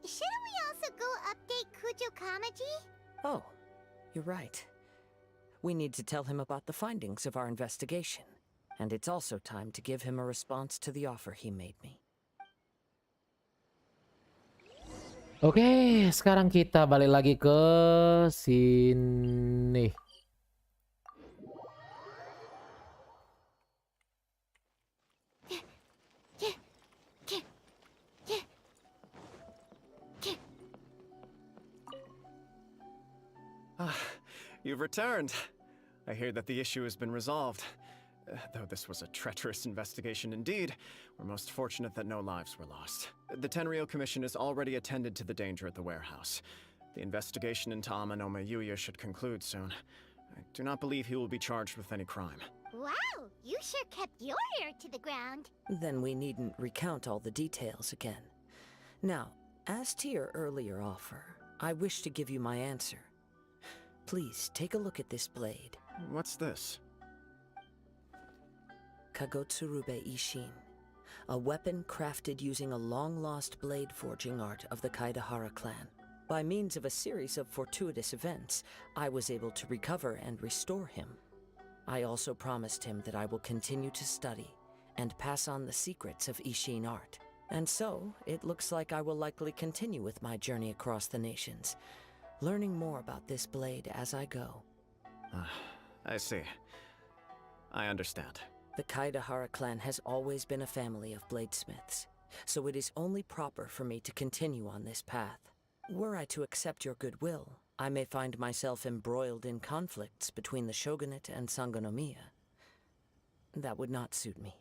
Shouldn't we also go update Kujo Kamaji? Oh, you're right. We need to tell him about the findings of our investigation. And it's also time to give him a response to the offer he made me. Oke, sekarang kita balik lagi ke sini. You've returned. I hear that the issue has been resolved. Though this was a treacherous investigation indeed, we're most fortunate that no lives were lost. The Tenryou Commission has already attended to the danger at the warehouse. The investigation into Amanome Yuya should conclude soon. I do not believe he will be charged with any crime. Wow, you sure kept your ear to the ground. Then we needn't recount all the details again. Now, as to your earlier offer, I wish to give you my answer. Please, take a look at this blade. What's this? Kagotsurube Ishin. A weapon crafted using a long-lost blade forging art of the Kaedehara clan. By means of a series of fortuitous events, I was able to recover and restore him. I also promised him that I will continue to study and pass on the secrets of Ishin art. And so, it looks like I will likely continue with my journey across the nations, learning more about this blade as I go. I see. I understand. The Kaidahara clan has always been a family of bladesmiths, so it is only proper for me to continue on this path. Were I to accept your goodwill, I may find myself embroiled in conflicts between the shogunate and Sangonomiya. That would not suit me.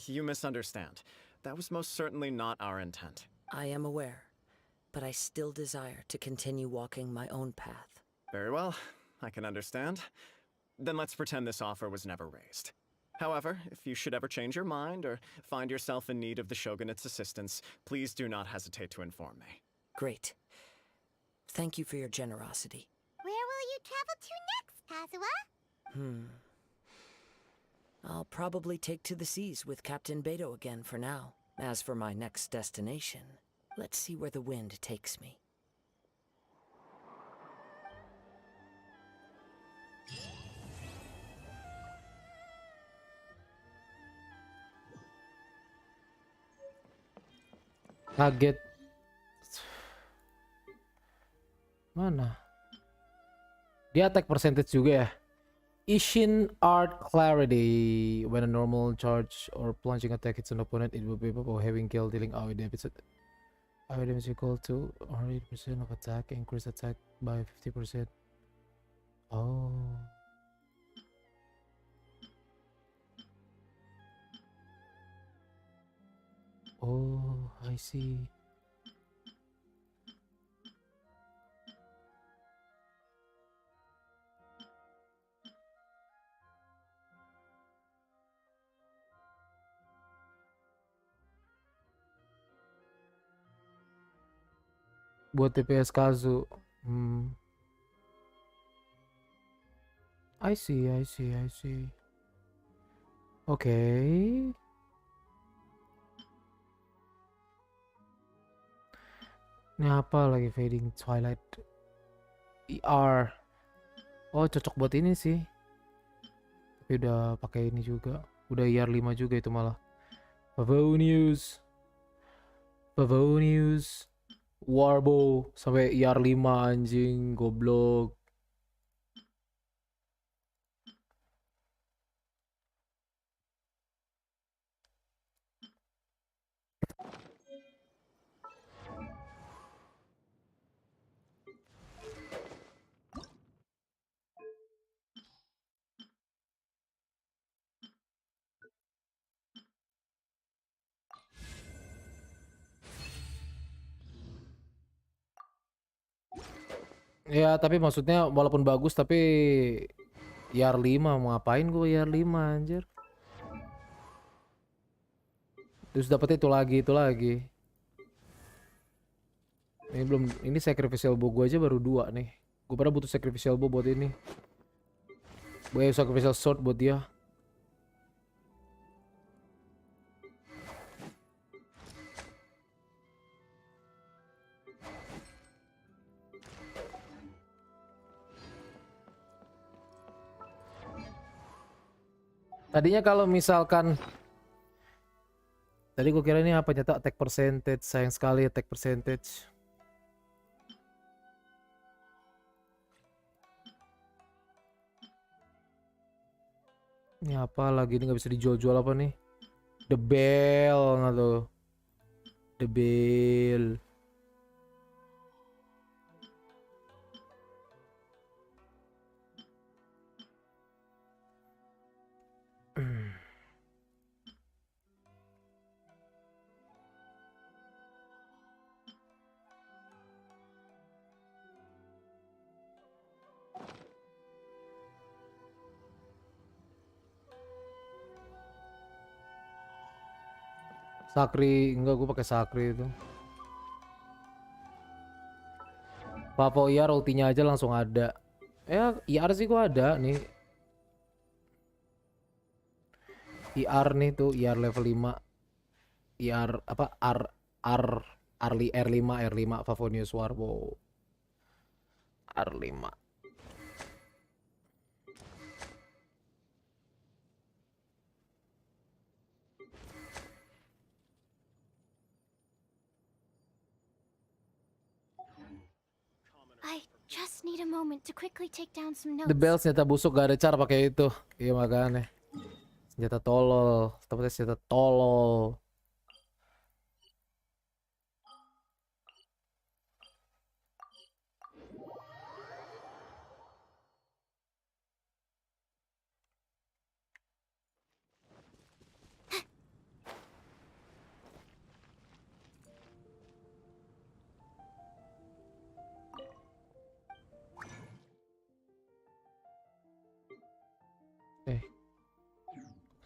You misunderstand. That was most certainly not our intent. I am aware, but I still desire to continue walking my own path. Very well, I can understand. Then let's pretend this offer was never raised. However, if you should ever change your mind or find yourself in need of the shogunate's assistance, please do not hesitate to inform me. Great. Thank you for your generosity. Where will you travel to next, Kazuha? I'll probably take to the seas with Captain Beto again for now. As for my next destination, let's see where the wind takes me. Kaget. Mana? Dia attack percentage juga ya. Ishin Art Clarity. When a normal charge or plunging attack hits an opponent, it will be able having kill dealing AoE damage. AoE damage equal to 100% of attack, increase attack by 50%. Oh. Oh, I see. Buat TPS Kazu. I see. Okay. Ini apa lagi? Fading Twilight ER. Oh, cocok buat ini sih. Tapi udah pakai ini juga. Udah ER 5 juga itu malah. Pavonius. Warbow sampai ER 5 anjing, goblok. Ya, tapi maksudnya walaupun bagus tapi IR 5 mau ngapain gue IR 5 anjir. Terus dapet itu lagi. Ini belum, ini sacrificial bow gue aja baru 2 nih. Gue pada butuh sacrificial bow buat ini. Gue sacrificial sword buat dia. Tadinya kalau misalkan tadi gue kira ini apa, nyata attack percentage, sayang sekali attack percentage. Ini apa lagi, ini nggak bisa dijual-jual apa nih? The Bell nggak tuh? The Bell. Sakri, enggak, gue pakai Sakri itu. Pavo IR ultinya aja langsung ada. Ya, IR sih gue ada nih. IR nih tuh, IR level 5. IR apa? R5 Favonius Warbo. R5. I just need a moment to quickly take down some The notes. Bell senjata busuk, gak ada cara pakai itu. Iya makanya. Senjata tolol, tempatnya senjata tolol.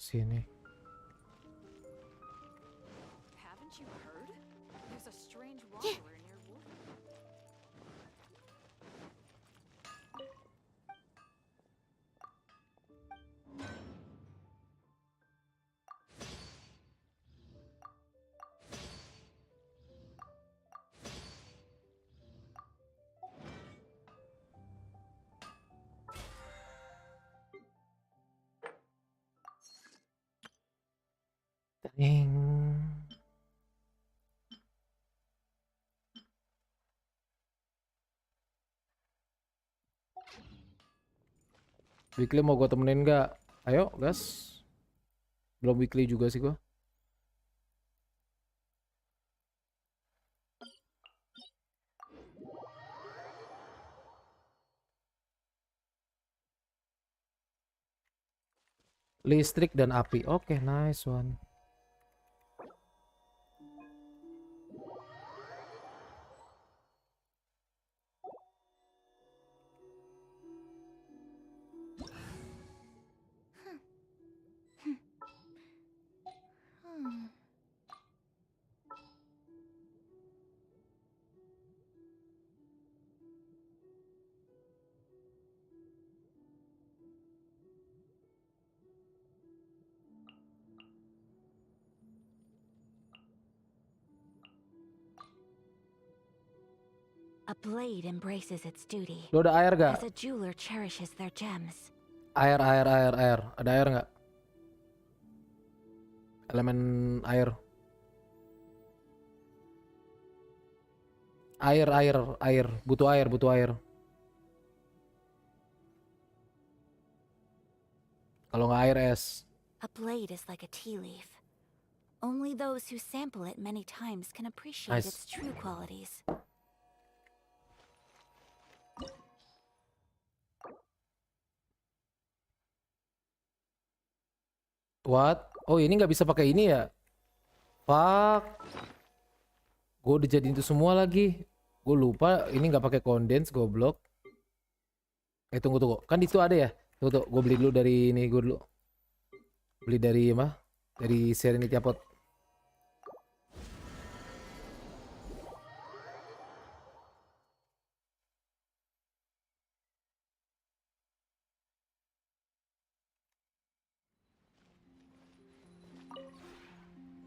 Sini. Haven't you heard? There's a strange wanderer near Wolf. Weekly mau gue temenin nggak? Ayo gas. Belum weekly juga sih gue. Listrik dan api. Oke, nice one. A blade embraces its duty. Lo ada air gak? As a jeweler cherishes their gems. Air. Ada air nggak? Elemen air. Air. Butuh air. Kalau nggak air es. A blade is like a tea leaf. Only those who sample it many times can appreciate Nice. its true qualities. What? Oh ini nggak bisa pakai ini ya? Fuck. Gue udah jadiin itu semua lagi. Gue lupa ini nggak pakai condense goblok. Tunggu. Kan itu ada ya? Tunggu. Gue beli dulu dari ini gue dulu. Beli dari apa? Dari Serenity Apot.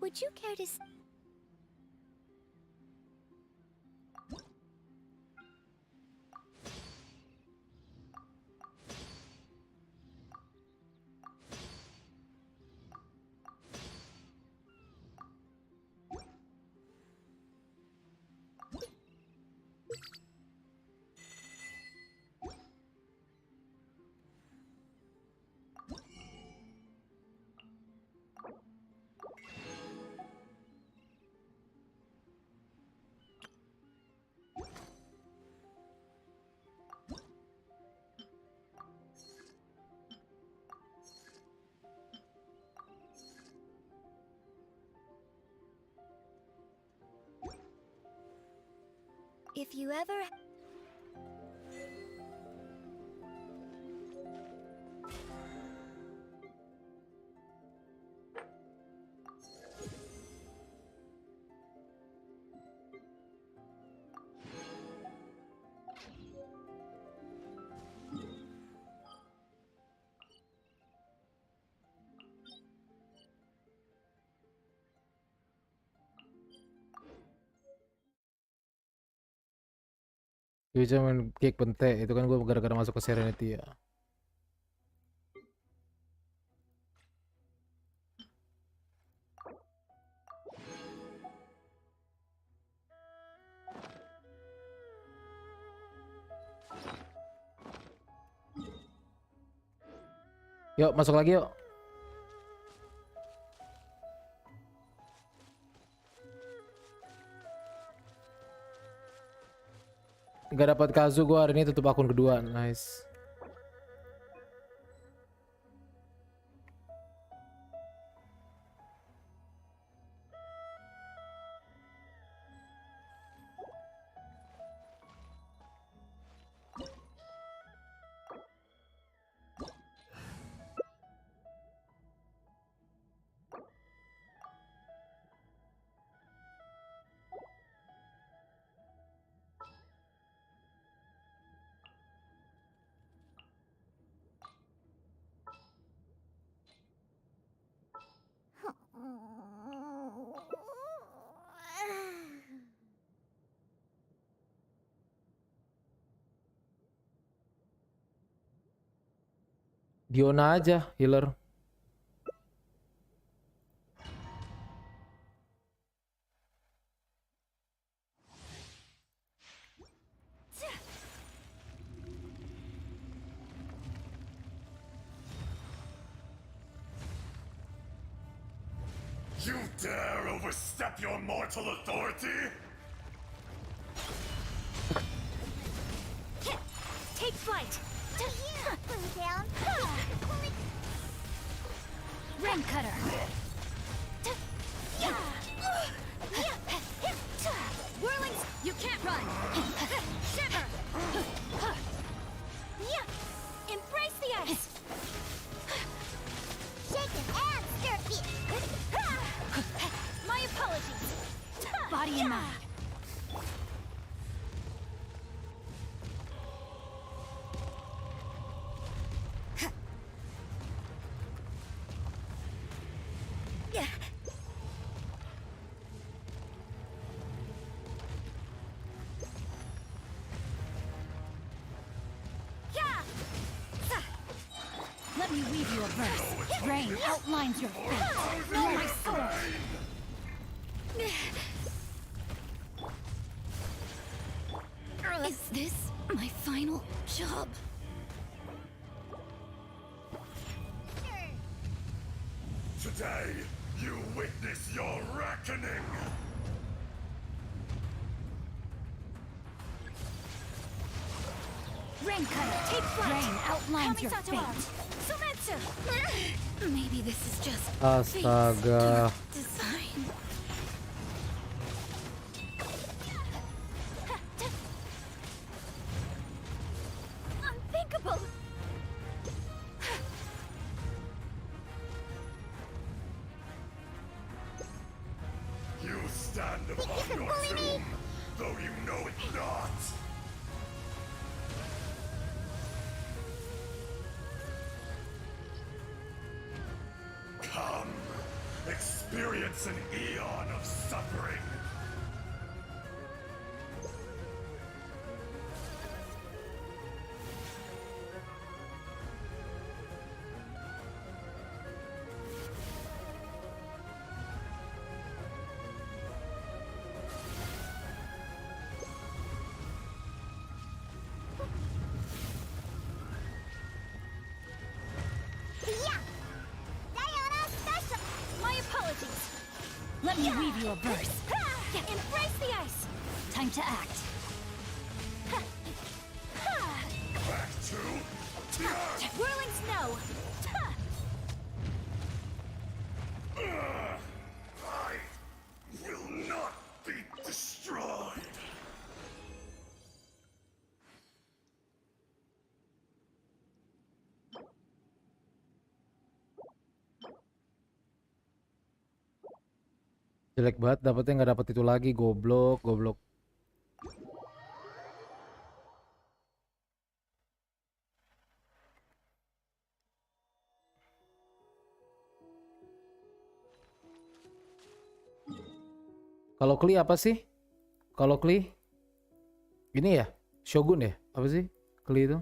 Would you care to... If you ever... Gue cuma main kick pente, itu kan gue gara-gara masuk ke Serenity ya. Yuk, masuk lagi yuk. Gak dapat Kazu gue hari ini, tutup akun kedua. Nice. Diona aja healer. You dare overstep your mortal authority? Take flight! Bring down! Ram cutter! Whirling! You can't run! Shiver! Embrace the ice! Shake it and stir it! My apologies! Body and mind! Let me weave you a verse. Rain outlines your fate. Know my sword. Is this my final job? Today, you witness your reckoning! Rain cutter, take flight. Rain outlines your fate. Maybe this is just Astaga. design. Unthinkable. You stand upon your tomb, though you know it not. Come, experience an eon of suffering. My apologies. Let me weave you a verse. Embrace the ice. Time to act. Back to the earth! Whirling snow. I will not be destroyed. Jelek banget dapetnya, nggak dapet itu lagi. Goblok, goblok. Kalau Kli apa sih? Kalau Kli ini ya? Shogun ya? Apa sih? Kli itu?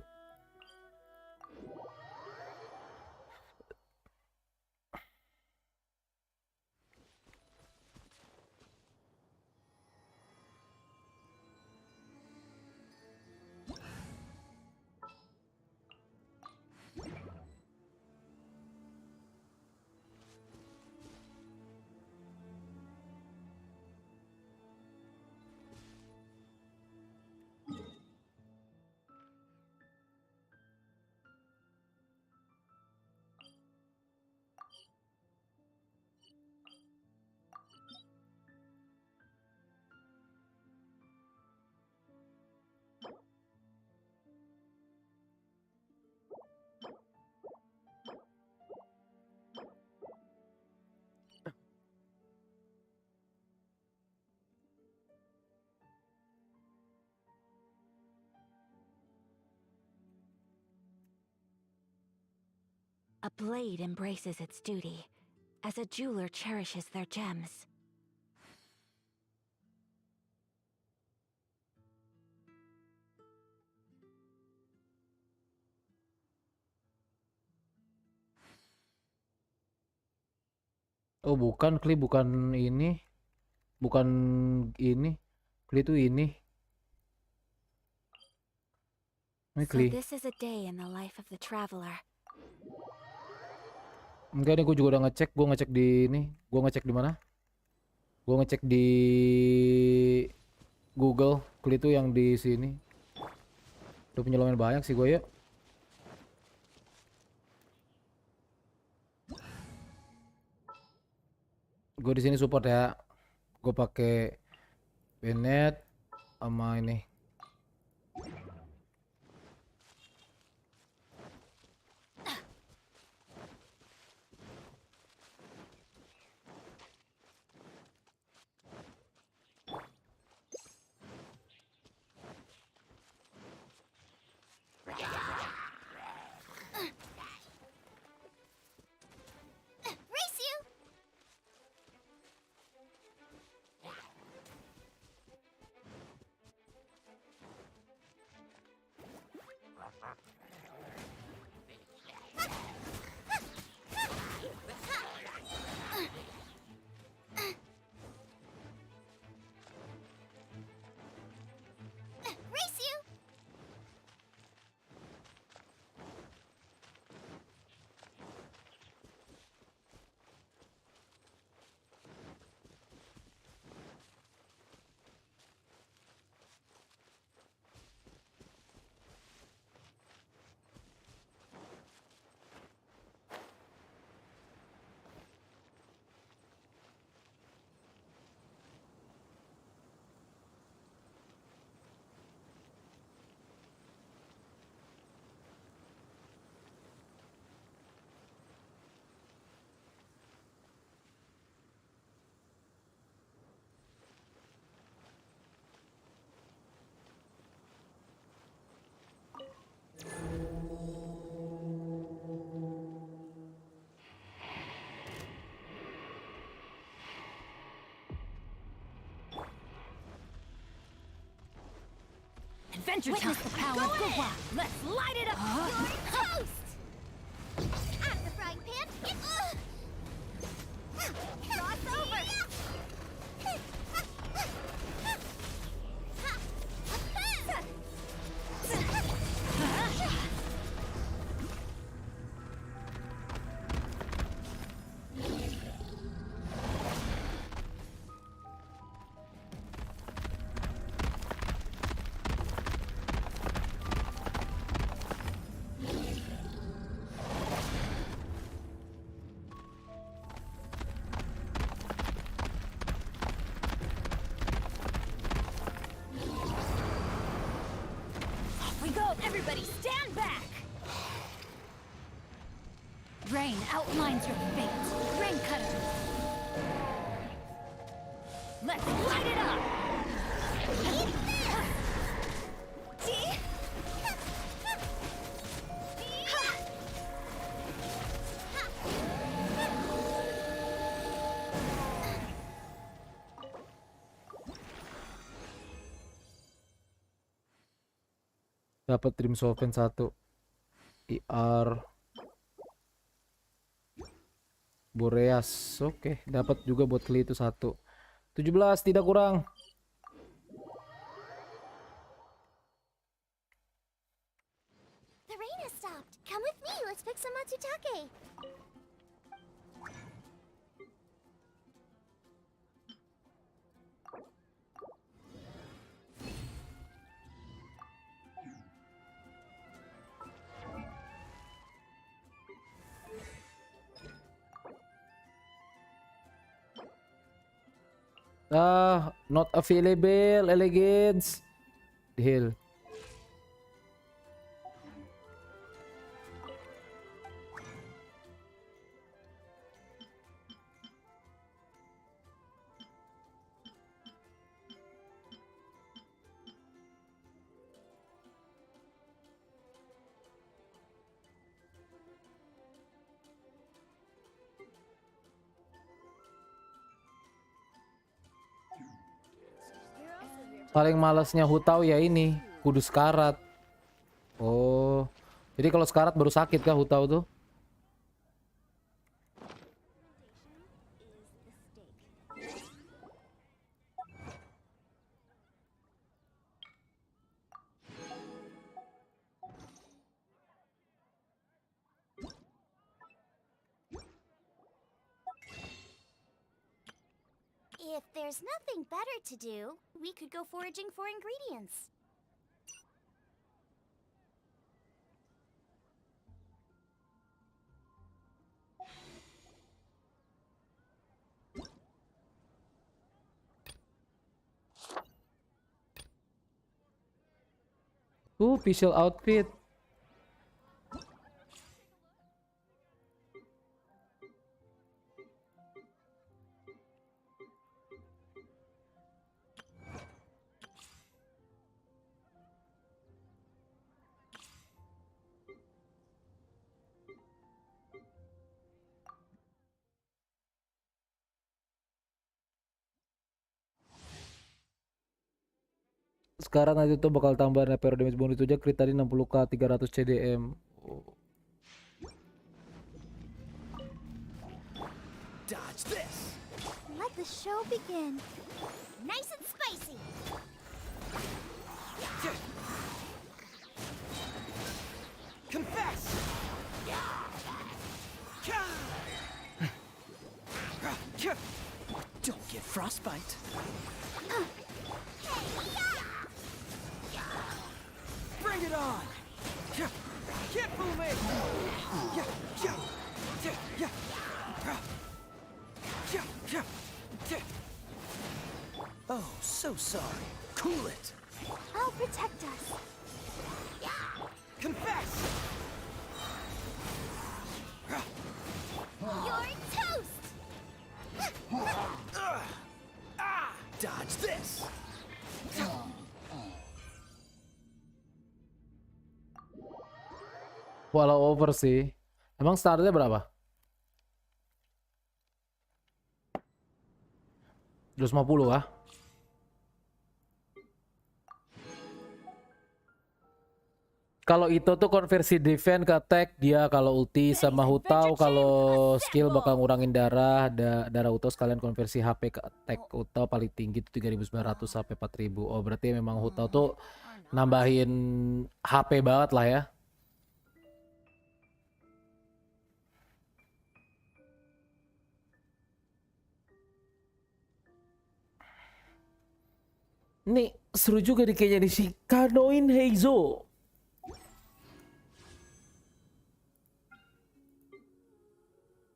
A blade embraces its duty, as a jeweler cherishes their gems. Oh bukan, Kli bukan ini. Bukan ini. Kli itu ini. Ini So Kli. this is a day in the life of the traveler. Enggak nih, gue juga udah ngecek. Gue ngecek di ini. Gue ngecek di mana? Gue ngecek di Google. Kli itu yang di sini. Udah punya lumayan banyak sih gue ya. Gue di sini support ya. Gue pakai Menit sama ini. Race you! Race you! Adventure time! Witness the power of the wild. Let's light it up! You're toast! Out of the frying pan! Cross over! We go! Everybody stand back! Rain outlines your fate. Rain cutter. Let's light it up! Eat this! See? Dapat Dream Solvent 1. IR Boreas. Oke, dapat juga buat Kli itu 1. 17 tidak kurang. The rain has stopped. Come with me. Let's pick some matsutake. Not available, elegance. Deal. Paling malesnya Hutau ya ini, kudu sekarat. Oh, jadi kalau sekarat baru sakit kah Hutau tuh? If there's nothing better to do, we could go foraging for ingredients. Official outfit. Sekarang nanti tuh bakal tambah repero damage bonus itu aja, crit tadi 60k 300 CDM. Dodge this. Let the show begin. Nice and spicy. Confess. Don't get frostbite. Bring it on! Get moving! Oh, so sorry. Cool it. I'll protect us. Confess! You're toast! Dodge this! Walau over sih. Emang startnya berapa? 250 ah. Kalau itu tuh konversi defense ke attack dia, kalau ulti sama Hutau kalau skill bakal ngurangin darah, darah Hutau sekalian konversi HP ke attack. Hutau paling tinggi tuh 3.900 sampai 4.000. Oh, berarti memang Hutau tuh nambahin HP banget lah ya. Nih seru juga nih kayaknya nih si Kanoin Heizo.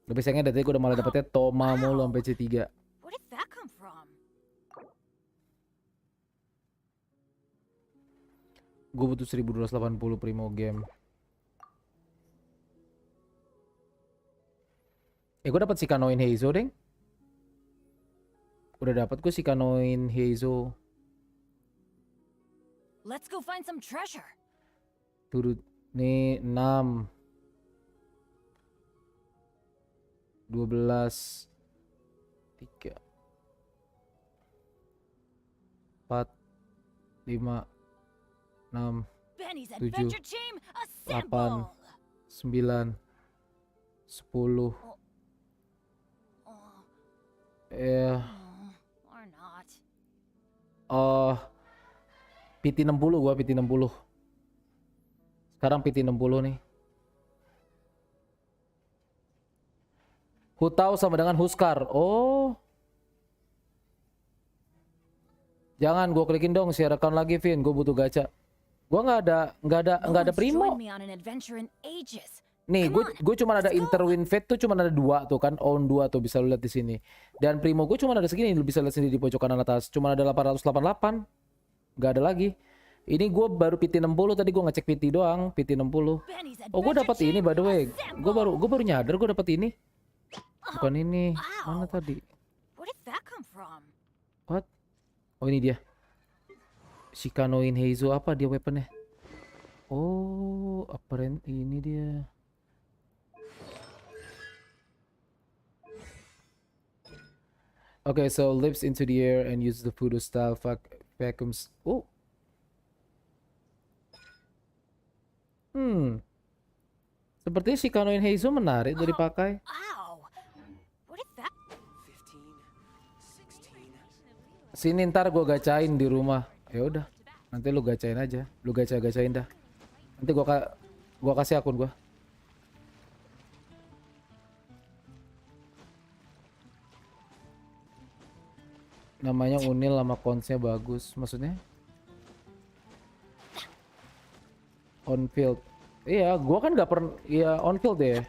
Tapi sayangnya dari tadi gue udah malah dapetnya Toma mulu sampai C3. Where did that come from? Gue butuh 1280 primo game. Gue dapat si Kanoin Heizo, deng. Udah dapat gue si Kanoin Heizo. Let's go find some treasure. Turut nih 6 12 3 4 5 6 Benny's 7, adventure team 8, assemble. 9, 10. Ya. Or not. PT 60 gua, PT 60. Sekarang PT 60 nih. Hutau sama dengan Huskar. Oh. Jangan, gue klikin dong share account lagi, Vin. Gue butuh gacha. Gue nggak ada primo. Nih, gue cuma ada interwin fate tuh cuma ada 2 tuh kan, own 2 tuh bisa lu lihat di sini. Dan primo gue cuma ada segini, lu bisa lihat sendiri di pojok kanan atas. Cuma ada 888. Nggak ada lagi. Ini gue baru PT 60 tadi, gue ngecek PT doang, PT 60. Oh, gue dapat ini by the way. Gue baru nyadar gue dapat ini. Bukan ini. Mana tadi? What? Oh, ini dia. Shikanoin Heizo, apa dia weaponnya? Oh, apparent ini dia. Okay, so lips into the air and use the voodoo style vacuums. Oh. Sepertinya Shikanoin Heizo menarik untuk dipakai. Sini ntar gue gacain di rumah. Ya udah, nanti lu gacain aja. Lu gacain dah. Nanti gua kasih akun gua. Namanya Unil, sama konsnya bagus. Maksudnya? On field. Iya, gua kan nggak pernah. Iya, on field deh.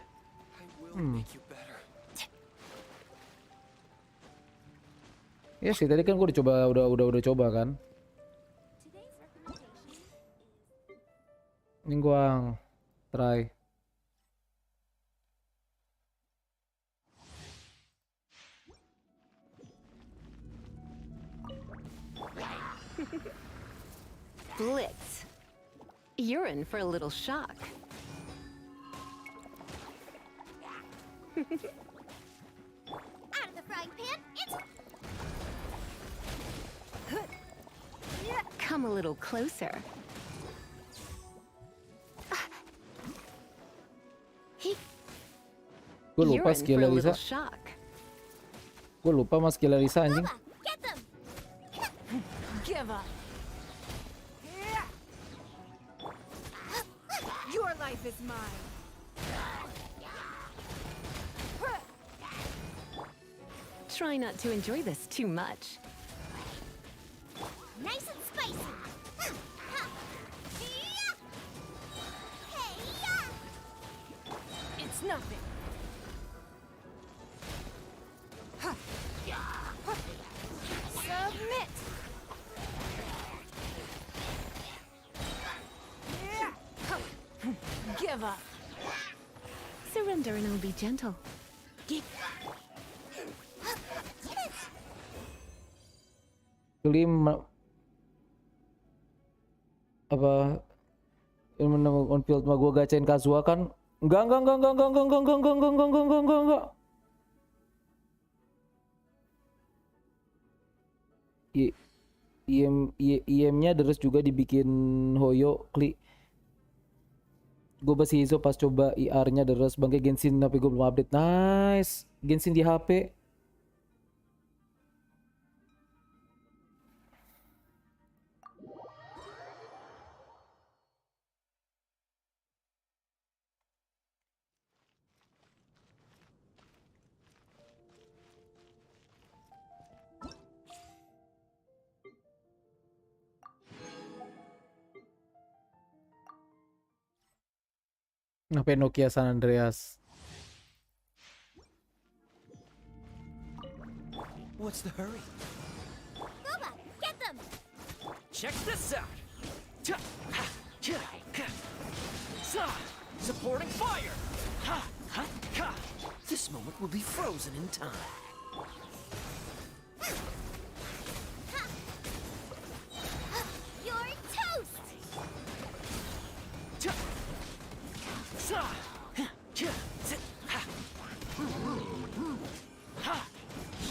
Iya sih, tadi kan gue udah coba kan. Ini gua try. Blitz. You're in for a little shock. Out of the frying pan, it's... Come a little closer. Gue lupa skill Lisa. Gue lupa mas skill Lisa anjing. Give up. Your life is mine. Try not to enjoy this too much. Nice and spicy. It's nothing. Submit. Give up. Surrender and I'll be gentle. Klim apa ini on field mah gua gacain Kazuha kan enggak IM-nya terus juga dibikin Hoyo klik. Gue basi Izo pas coba IR-nya terus bangke Genshin tapi gue belum update. Nice. Genshin di HP. Ngapain Nokia San Andreas? What's the hurry? Boba, get them! Check this out! Supporting fire! This moment will be frozen in time. You're toast!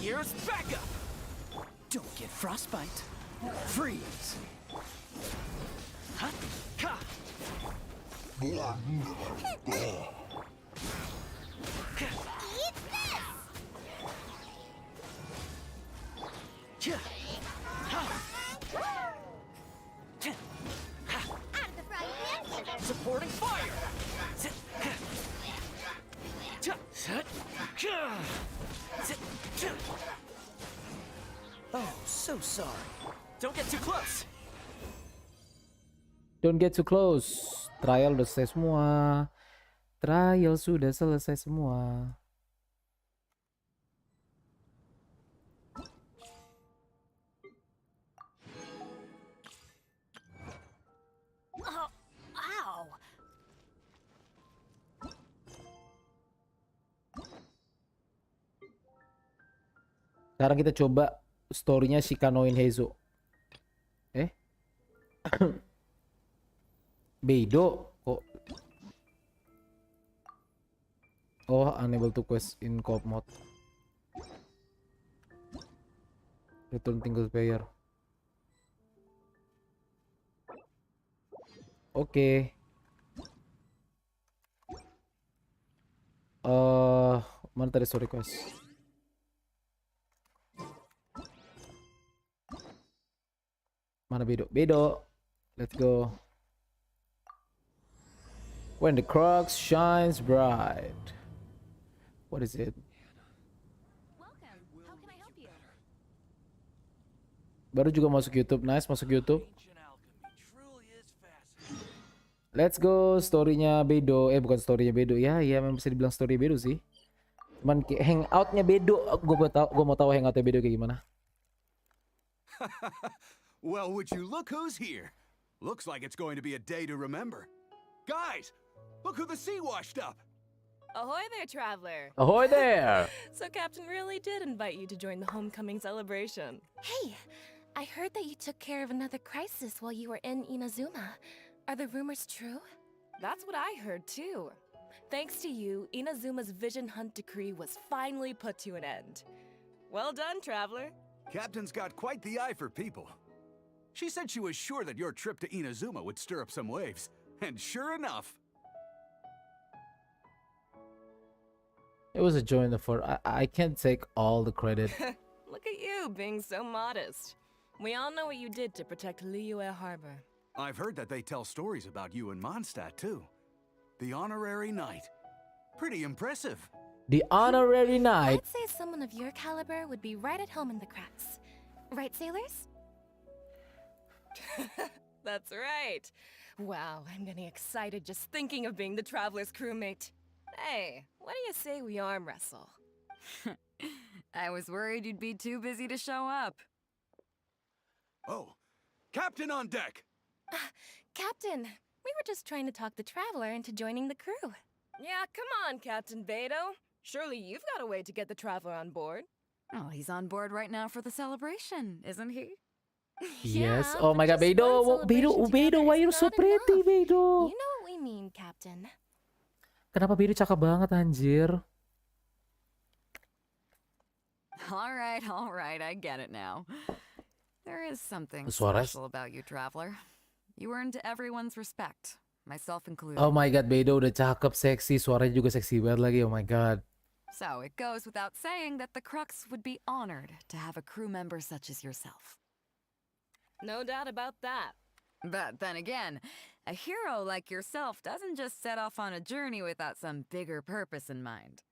Here's backup! Don't get frostbite. Freeze! Supporting fire! Oh, so sorry. Don't get too close. Don't get too close. Trial udah selesai semua. Trial sudah selesai semua. Oh, ow! Sekarang kita coba story-nya Shikanoin Heizo. Bedo kok. Oh, unable to quest in co-op mode. Return single player. Oke. Mana tadi story quest? Mana Bedo? Bedo. Let's go. When the crux shines bright. What is it? Baru juga masuk YouTube. Nice, masuk YouTube. Let's go. Story-nya Bedo. Bukan story-nya Bedo. Ya, memang bisa dibilang story Bedo sih. Cuman hangout-nya Bedo. Gue mau tahu hangout-nya Bedo kayak gimana. Well, would you look who's here? Looks like it's going to be a day to remember. Guys, look who the sea washed up. Ahoy there, traveler. Ahoy there. So Captain really did invite you to join the homecoming celebration. Hey, I heard that you took care of another crisis while you were in Inazuma. Are the rumors true? That's what I heard too. Thanks to you, Inazuma's vision hunt decree was finally put to an end. Well done, traveler. Captain's got quite the eye for people. She said she was sure that your trip to Inazuma would stir up some waves. And sure enough. It was a joy in the fort. I can't take all the credit. Look at you being so modest. We all know what you did to protect Liyue Harbor. I've heard that they tell stories about you in Mondstadt too. The honorary knight. Pretty impressive. The honorary knight. I'd say someone of your caliber would be right at home in the cracks. Right, sailors? That's right. Wow, I'm getting excited just thinking of being the traveler's crewmate. Hey, what do you say we arm wrestle? I was worried you'd be too busy to show up. Oh, Captain on deck! Captain, we were just trying to talk the traveler into joining the crew. Yeah, come on, Captain Beto. Surely you've got a way to get the traveler on board. Oh, he's on board right now for the celebration, isn't he? Yes. Oh my god, Bedo. Bedo, why you so pretty, Bedo? You know what we mean, Captain. Kenapa Bedo cakep banget, anjir? All right, I get it now. There is something Suara. special about you, traveler. You earned everyone's respect, myself included. Oh my god, Bedo udah cakep, seksi, suaranya juga seksi banget lagi. Oh my god. So it goes without saying that the Crux would be honored to have a crew member such as yourself. No doubt about that. But then again, a hero like yourself doesn't just set off on a journey without some bigger purpose in mind.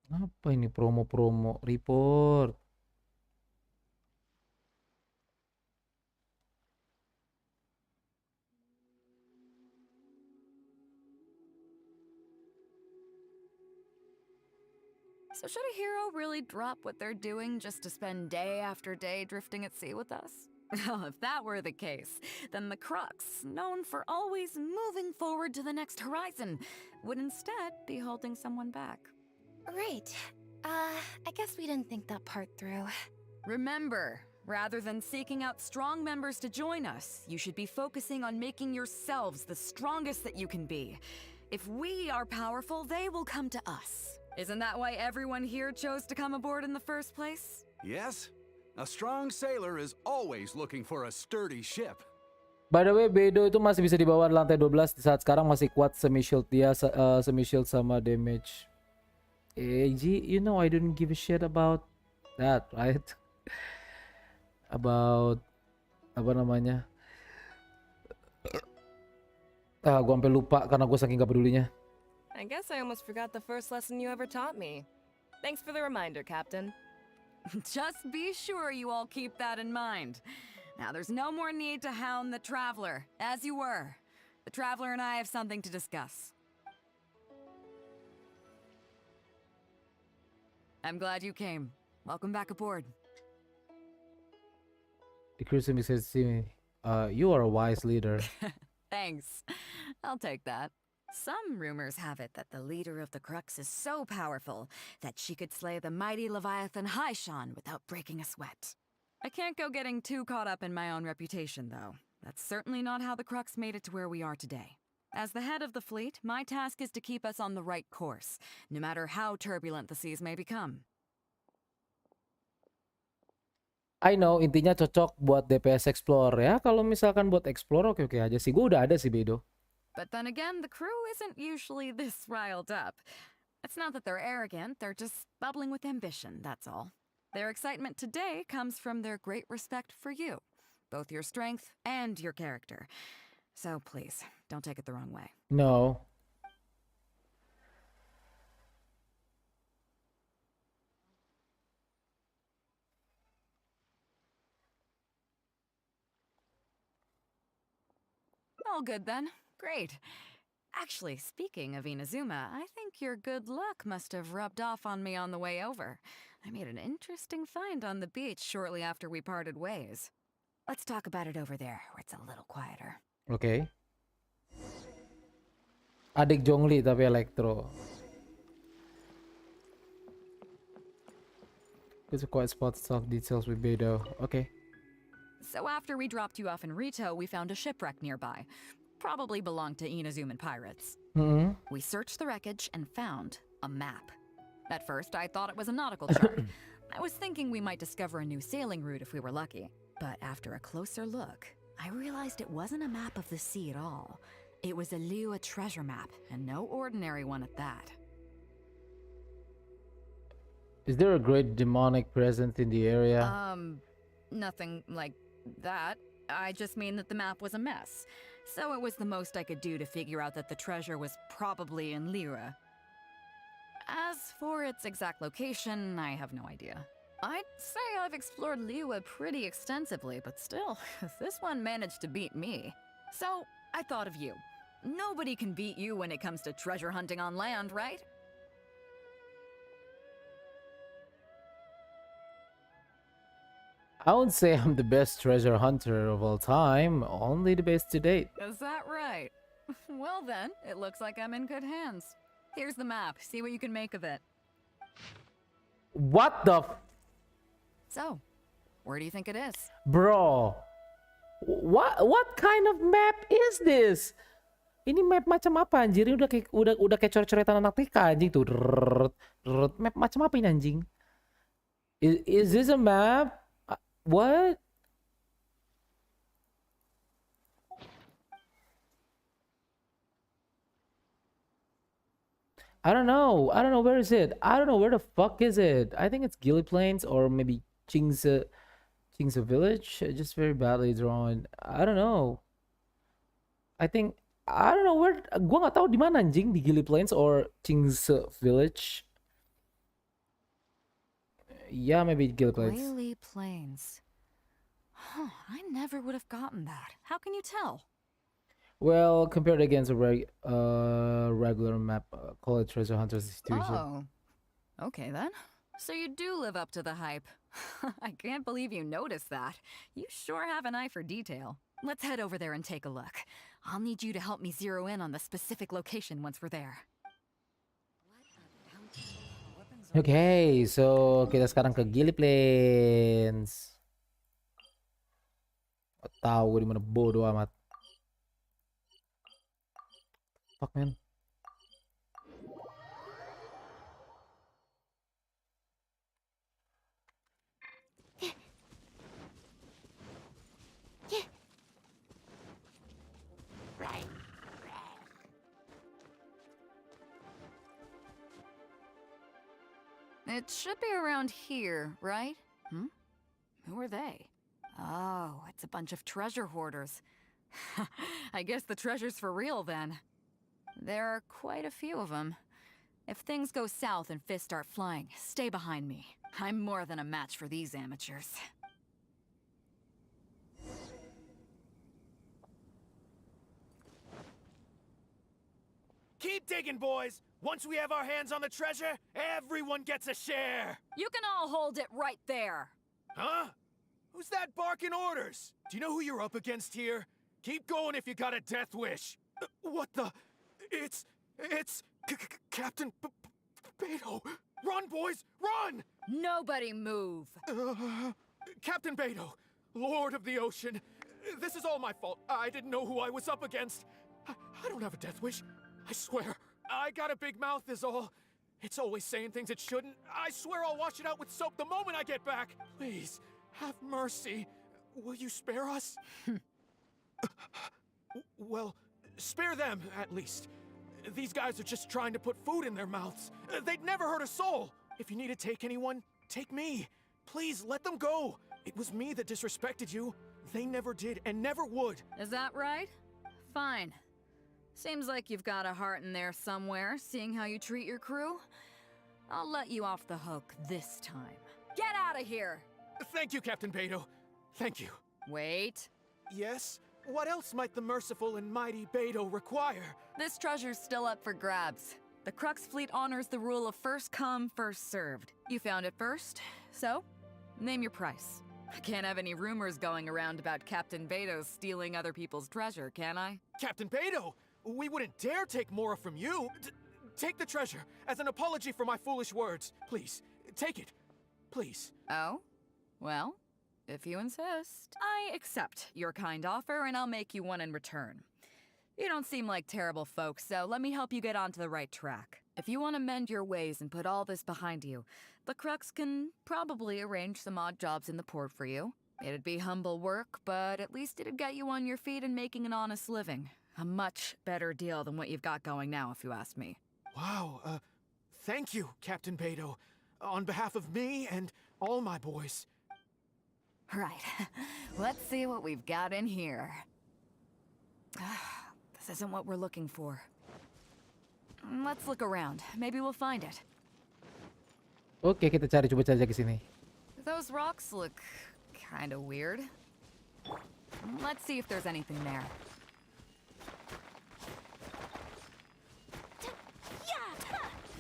Apa ini promo-promo report? So should a hero really drop what they're doing just to spend day after day drifting at sea with us? Well, if that were the case, then the Crux, known for always moving forward to the next horizon, would instead be holding someone back. Right. I guess we didn't think that part through. Remember, rather than seeking out strong members to join us, you should be focusing on making yourselves the strongest that you can be. If we are powerful, they will come to us. Isn't that why everyone here chose to come aboard in the first place? Yes, a strong sailor is always looking for a sturdy ship. By the way, Bedo itu masih bisa dibawa di lantai 12 di saat sekarang masih kuat semi shield dia semi shield sama damage. G, you know I don't give a shit about that, right? About apa namanya? Gua sampai lupa karena gue saking gak pedulinya. I guess I almost forgot the first lesson you ever taught me. Thanks for the reminder, Captain. Just be sure you all keep that in mind. Now there's no more need to hound the Traveler, as you were. The Traveler and I have something to discuss. I'm glad you came. Welcome back aboard. The crew says to me, you are a wise leader. Thanks. I'll take that. Some rumors have it that the leader of the Crux is so powerful that she could slay the mighty Leviathan Haishan without breaking a sweat. I can't go getting too caught up in my own reputation, though. That's certainly not how the Crux made it to where we are today. As the head of the fleet, my task is to keep us on the right course, no matter how turbulent the seas may become. I know, intinya cocok buat DPS Explore ya. Kalau misalkan buat Explore oke-oke aja sih. Gue udah ada sih, Bedo. But then again, the crew isn't usually this riled up. It's not that they're arrogant, they're just bubbling with ambition, that's all. Their excitement today comes from their great respect for you, both your strength and your character. So please, don't take it the wrong way. No. All good then. Great. Actually, speaking of Inazuma, I think your good luck must have rubbed off on me on the way over. I made an interesting find on the beach shortly after we parted ways. Let's talk about it over there, where it's a little quieter. Oke. Adik Zhongli tapi elektro. It's a quiet spot to talk details with Bedo. Okay. So after we dropped you off in Rito, we found a shipwreck nearby. Probably belonged to Inazuman pirates. Mm-hmm. We searched the wreckage and found a map. At first, I thought it was a nautical chart. I was thinking we might discover a new sailing route if we were lucky. But after a closer look, I realized it wasn't a map of the sea at all. It was a Liua treasure map, and no ordinary one at that. Is there a great demonic presence in the area? Nothing like that. I just mean that the map was a mess. So it was the most I could do to figure out that the treasure was probably in Liua. As for its exact location, I have no idea. I'd say I've explored Liua pretty extensively, but still, this one managed to beat me. So, I thought of you. Nobody can beat you when it comes to treasure hunting on land, right? I would say I'm the best treasure hunter of all time. Only the best to date. Is that right? Well then, it looks like I'm in good hands. Here's the map. See what you can make of it. What the So, where do you think it is? Bro, what kind of map is this? Ini map macam apa anjir? Ini udah kayak coret-coretan anak TK anjing tuh. Map macam apa ini anjing? Is this a map? What? I don't know. Where is it? I don't know where the fuck is it. I think it's Gili Plains or maybe Chingsa Village. Just very badly drawn. I don't know. I don't know where. Gua nggak tahu di mana anjing, di Gili Plains or Chingsa Village. Yeah, maybe Gili Plains. Gili Plains. Huh, I never would have gotten that. How can you tell? Well, compared against a regular map, call it Treasure Hunter's Institution. Oh, okay then. So you do live up to the hype. I can't believe you noticed that. You sure have an eye for detail. Let's head over there and take a look. I'll need you to help me zero in on the specific location once we're there. Okay, so kita sekarang ke Gili Plains. Tahu di mana bodoh amat. Fuck man. It should be around here, right? Who are they? Oh, it's a bunch of treasure hoarders. I guess the treasure's for real then. There are quite a few of them. If things go south and fists start flying, stay behind me. I'm more than a match for these amateurs. Keep digging, boys! Once we have our hands on the treasure, everyone gets a share! You can all hold it right there! Huh? Who's that barking orders? Do you know who you're up against here? Keep going if you got a death wish. What the? It's Captain Beto. Run, boys, run! Nobody move. Captain Beto, Lord of the Ocean. This is all my fault. I didn't know who I was up against. I don't have a death wish. I swear. I got a big mouth is all. It's always saying things it shouldn't. I swear I'll wash it out with soap the moment I get back. Please, have mercy. Will you spare us? Well, spare them, at least. These guys are just trying to put food in their mouths. They'd never hurt a soul. If you need to take anyone, take me. Please, let them go. It was me that disrespected you. They never did and never would. Is that right? Fine. Seems like you've got a heart in there somewhere, seeing how you treat your crew. I'll let you off the hook this time. Get out of here! Thank you, Captain Beto. Thank you. Wait. Yes? What else might the merciful and mighty Beto require? This treasure's still up for grabs. The Crux fleet honors the rule of first come, first served. You found it first, so name your price. I can't have any rumors going around about Captain Beto stealing other people's treasure, can I? Captain Beto! We wouldn't dare take more from you. Take the treasure as an apology for my foolish words. Please, take it. Please. Oh? Well, if you insist. I accept your kind offer, and I'll make you one in return. You don't seem like terrible folks, so let me help you get onto the right track. If you want to mend your ways and put all this behind you, the Crux can probably arrange some odd jobs in the port for you. It'd be humble work, but at least it'd get you on your feet and making an honest living. A much better deal than what you've got going now, if you ask me. Wow, thank you, Captain Beto. On behalf of me and all my boys. Right. Let's see what we've got in here. This isn't what we're looking for. Let's look around. Maybe we'll find it. Oke, kita coba cari ke sini. Those rocks look kind of weird. Let's see if there's anything there.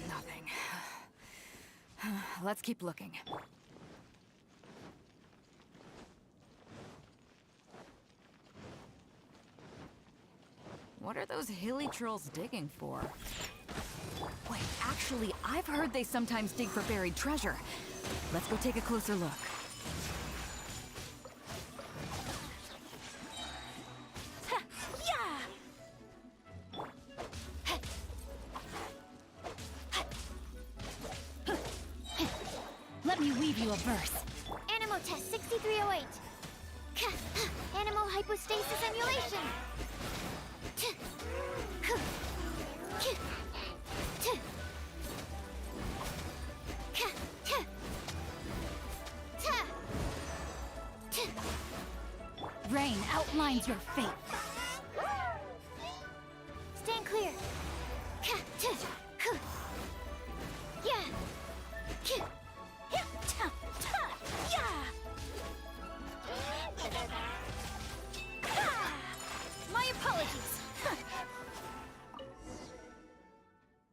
Nothing. Let's keep looking. What are those hilly trolls digging for? Wait, actually, I've heard they sometimes dig for buried treasure. Let's go take a closer look. Let me weave you a verse. Animal test 6308. Animal hypostasis emulation. Rain outlines your fate. Stand clear. My apologies.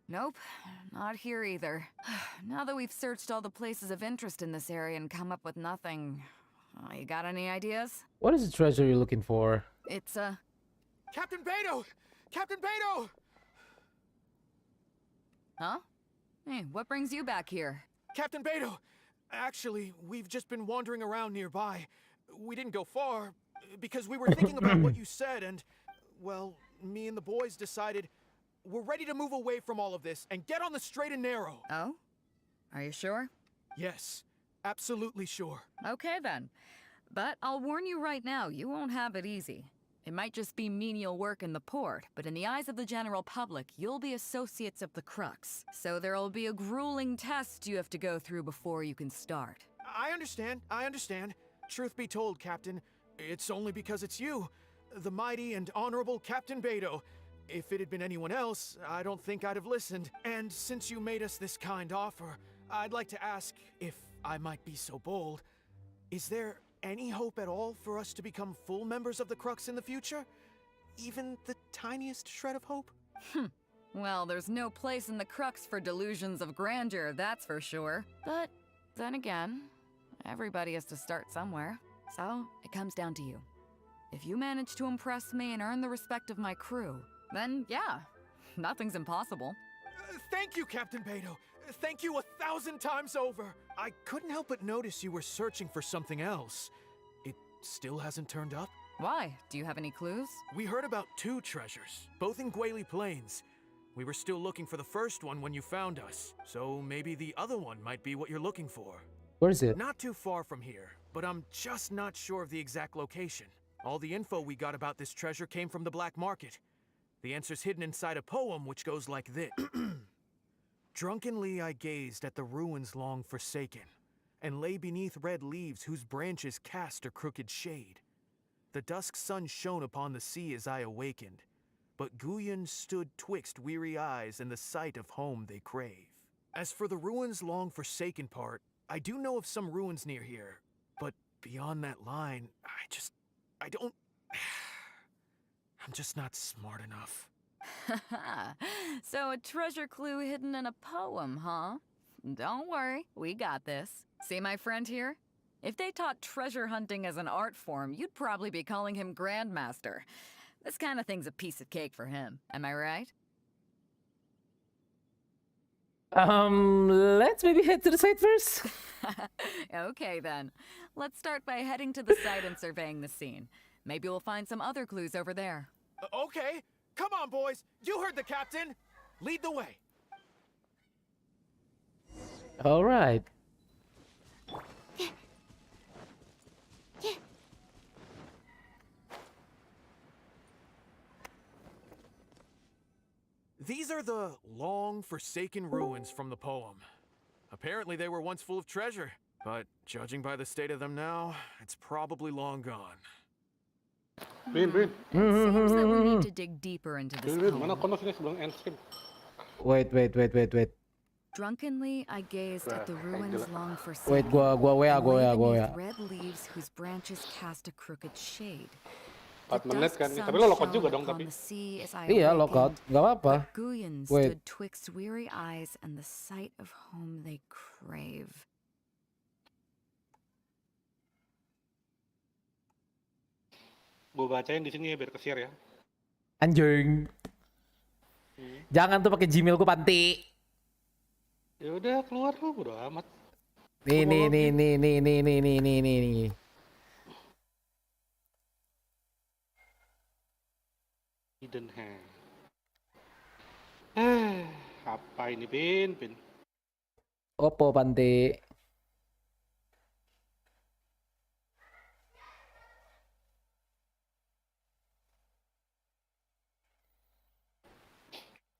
Nope, not here either. Now that we've searched all the places of interest in this area and come up with nothing, you got any ideas? What is the treasure you're looking for? It's Captain Beto! Captain Beto! Huh? Hey, what brings you back here? Captain Beto! Actually, we've just been wandering around nearby. We didn't go far, because we were thinking about what you said, and, well, me and the boys decided we're ready to move away from all of this and get on the straight and narrow. Oh? Are you sure? Yes, absolutely sure. Okay then. But I'll warn you right now, you won't have it easy. It might just be menial work in the port, but in the eyes of the general public, you'll be associates of the Crux. So there'll be a grueling test you have to go through before you can start. I understand. Truth be told, Captain, it's only because it's you, the mighty and honorable Captain Beidou. If it had been anyone else, I don't think I'd have listened. And since you made us this kind offer, I'd like to ask, if I might be so bold, is there any hope at all for us to become full members of the Crux in the future? Even the tiniest shred of hope? Well, there's no place in the Crux for delusions of grandeur, that's for sure. But then again, everybody has to start somewhere. So, it comes down to you. If you manage to impress me and earn the respect of my crew, then yeah, nothing's impossible. Thank you, Captain Beidou. Thank you 1,000 times over. I couldn't help but notice you were searching for something else. It still hasn't turned up? Why? Do you have any clues? We heard about 2 treasures, both in Guili Plains. We were still looking for the first one when you found us, so maybe the other one might be what you're looking for. Where is it? Not too far from here, but I'm just not sure of the exact location. All the info we got about this treasure came from the black market. The answer's hidden inside a poem which goes like this. Drunkenly I gazed at the ruins long forsaken, and lay beneath red leaves whose branches cast a crooked shade. The dusk sun shone upon the sea as I awakened, but Guyon stood twixt weary eyes and the sight of home they crave. As for the ruins long forsaken part, I do know of some ruins near here, but beyond that line, I don't... I'm just not smart enough. So a treasure clue hidden in a poem, huh? Don't worry, we got this. See my friend here? If they taught treasure hunting as an art form, you'd probably be calling him Grandmaster. This kind of thing's a piece of cake for him, am I right? Let's maybe head to the site first. Okay then. Let's start by heading to the site and surveying the scene. Maybe we'll find some other clues over there. Okay, come on boys, you heard the captain. Lead the way. All right. These are the long forsaken ruins from the poem. Apparently they were once full of treasure, but judging by the state of them now, it's probably long gone. Bin. It seems that we need to dig deeper into this Mana poem. kono sini sebelum end stream. Wait. Drunkenly, I gazed at the ruins long forsaken. Wait, gua WA. beneath red leaves whose branches cast a crooked shade. 4 menit kan. Tapi lo lockout juga dong tapi. Iya, lockout. Gak apa-apa. Guyon Wait. stood twixt weary eyes and the sight of home they crave. Gue bacain di sini ya biar ke-share ya. Anjing. Jangan tuh pakai Gmail gue Panti. Ya udah keluar lo, bodo amat. Nih. Hidden hand. Apa ini Pin? Opo Panti.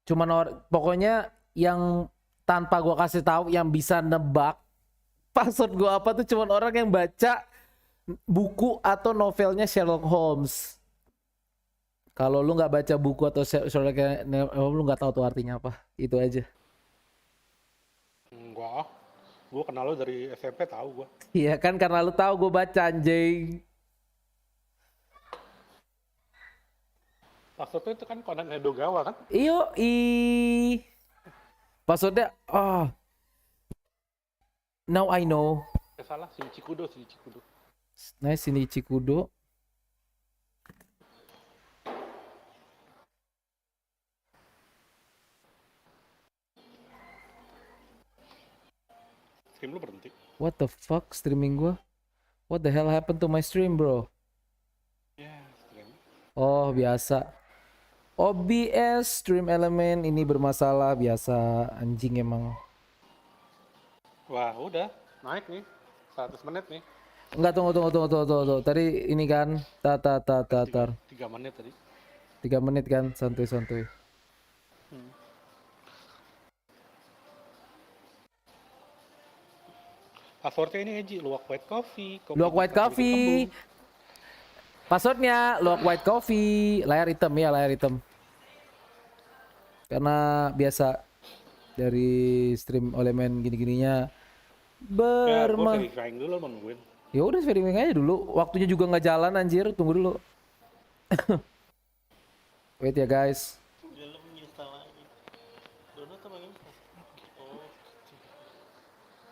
Cuman pokoknya yang tanpa gua kasih tahu yang bisa nebak password gua apa tuh cuman orang yang baca buku atau novelnya Sherlock Holmes. Kalau lu nggak baca buku atau Sherlock Holmes lu nggak tahu tuh artinya apa. Itu aja. Enggak. Gue kenal lo dari SMP tahu gue. Iya kan karena lu tahu gua baca anjing. Passwordnya itu kan Conan Edogawa kan? Iyo passwordnya now I know. Salah, Shinichi Kudo. Nice, Shinichi Kudo. Stream lu berhenti. What the fuck streaming gua? What the hell happened to my stream, bro? Ya, stream. Oh, biasa. OBS stream element ini bermasalah biasa, anjing emang. Wah, udah naik nih. 100 menit nih. Enggak, tunggu. Tadi ini kan, tar. 3 menit tadi. 3 menit kan, santuy. Passwordnya ini Eji, luwak white coffee. Luwak white coffee. Passwordnya luwak white coffee, layar hitam ya, layar hitam. Karena biasa dari stream Olemen gini-gininya Ya, gue verifying dulu nungguin. Ya udah verifying aja dulu. Waktunya juga nggak jalan anjir, tunggu dulu. Wait ya guys.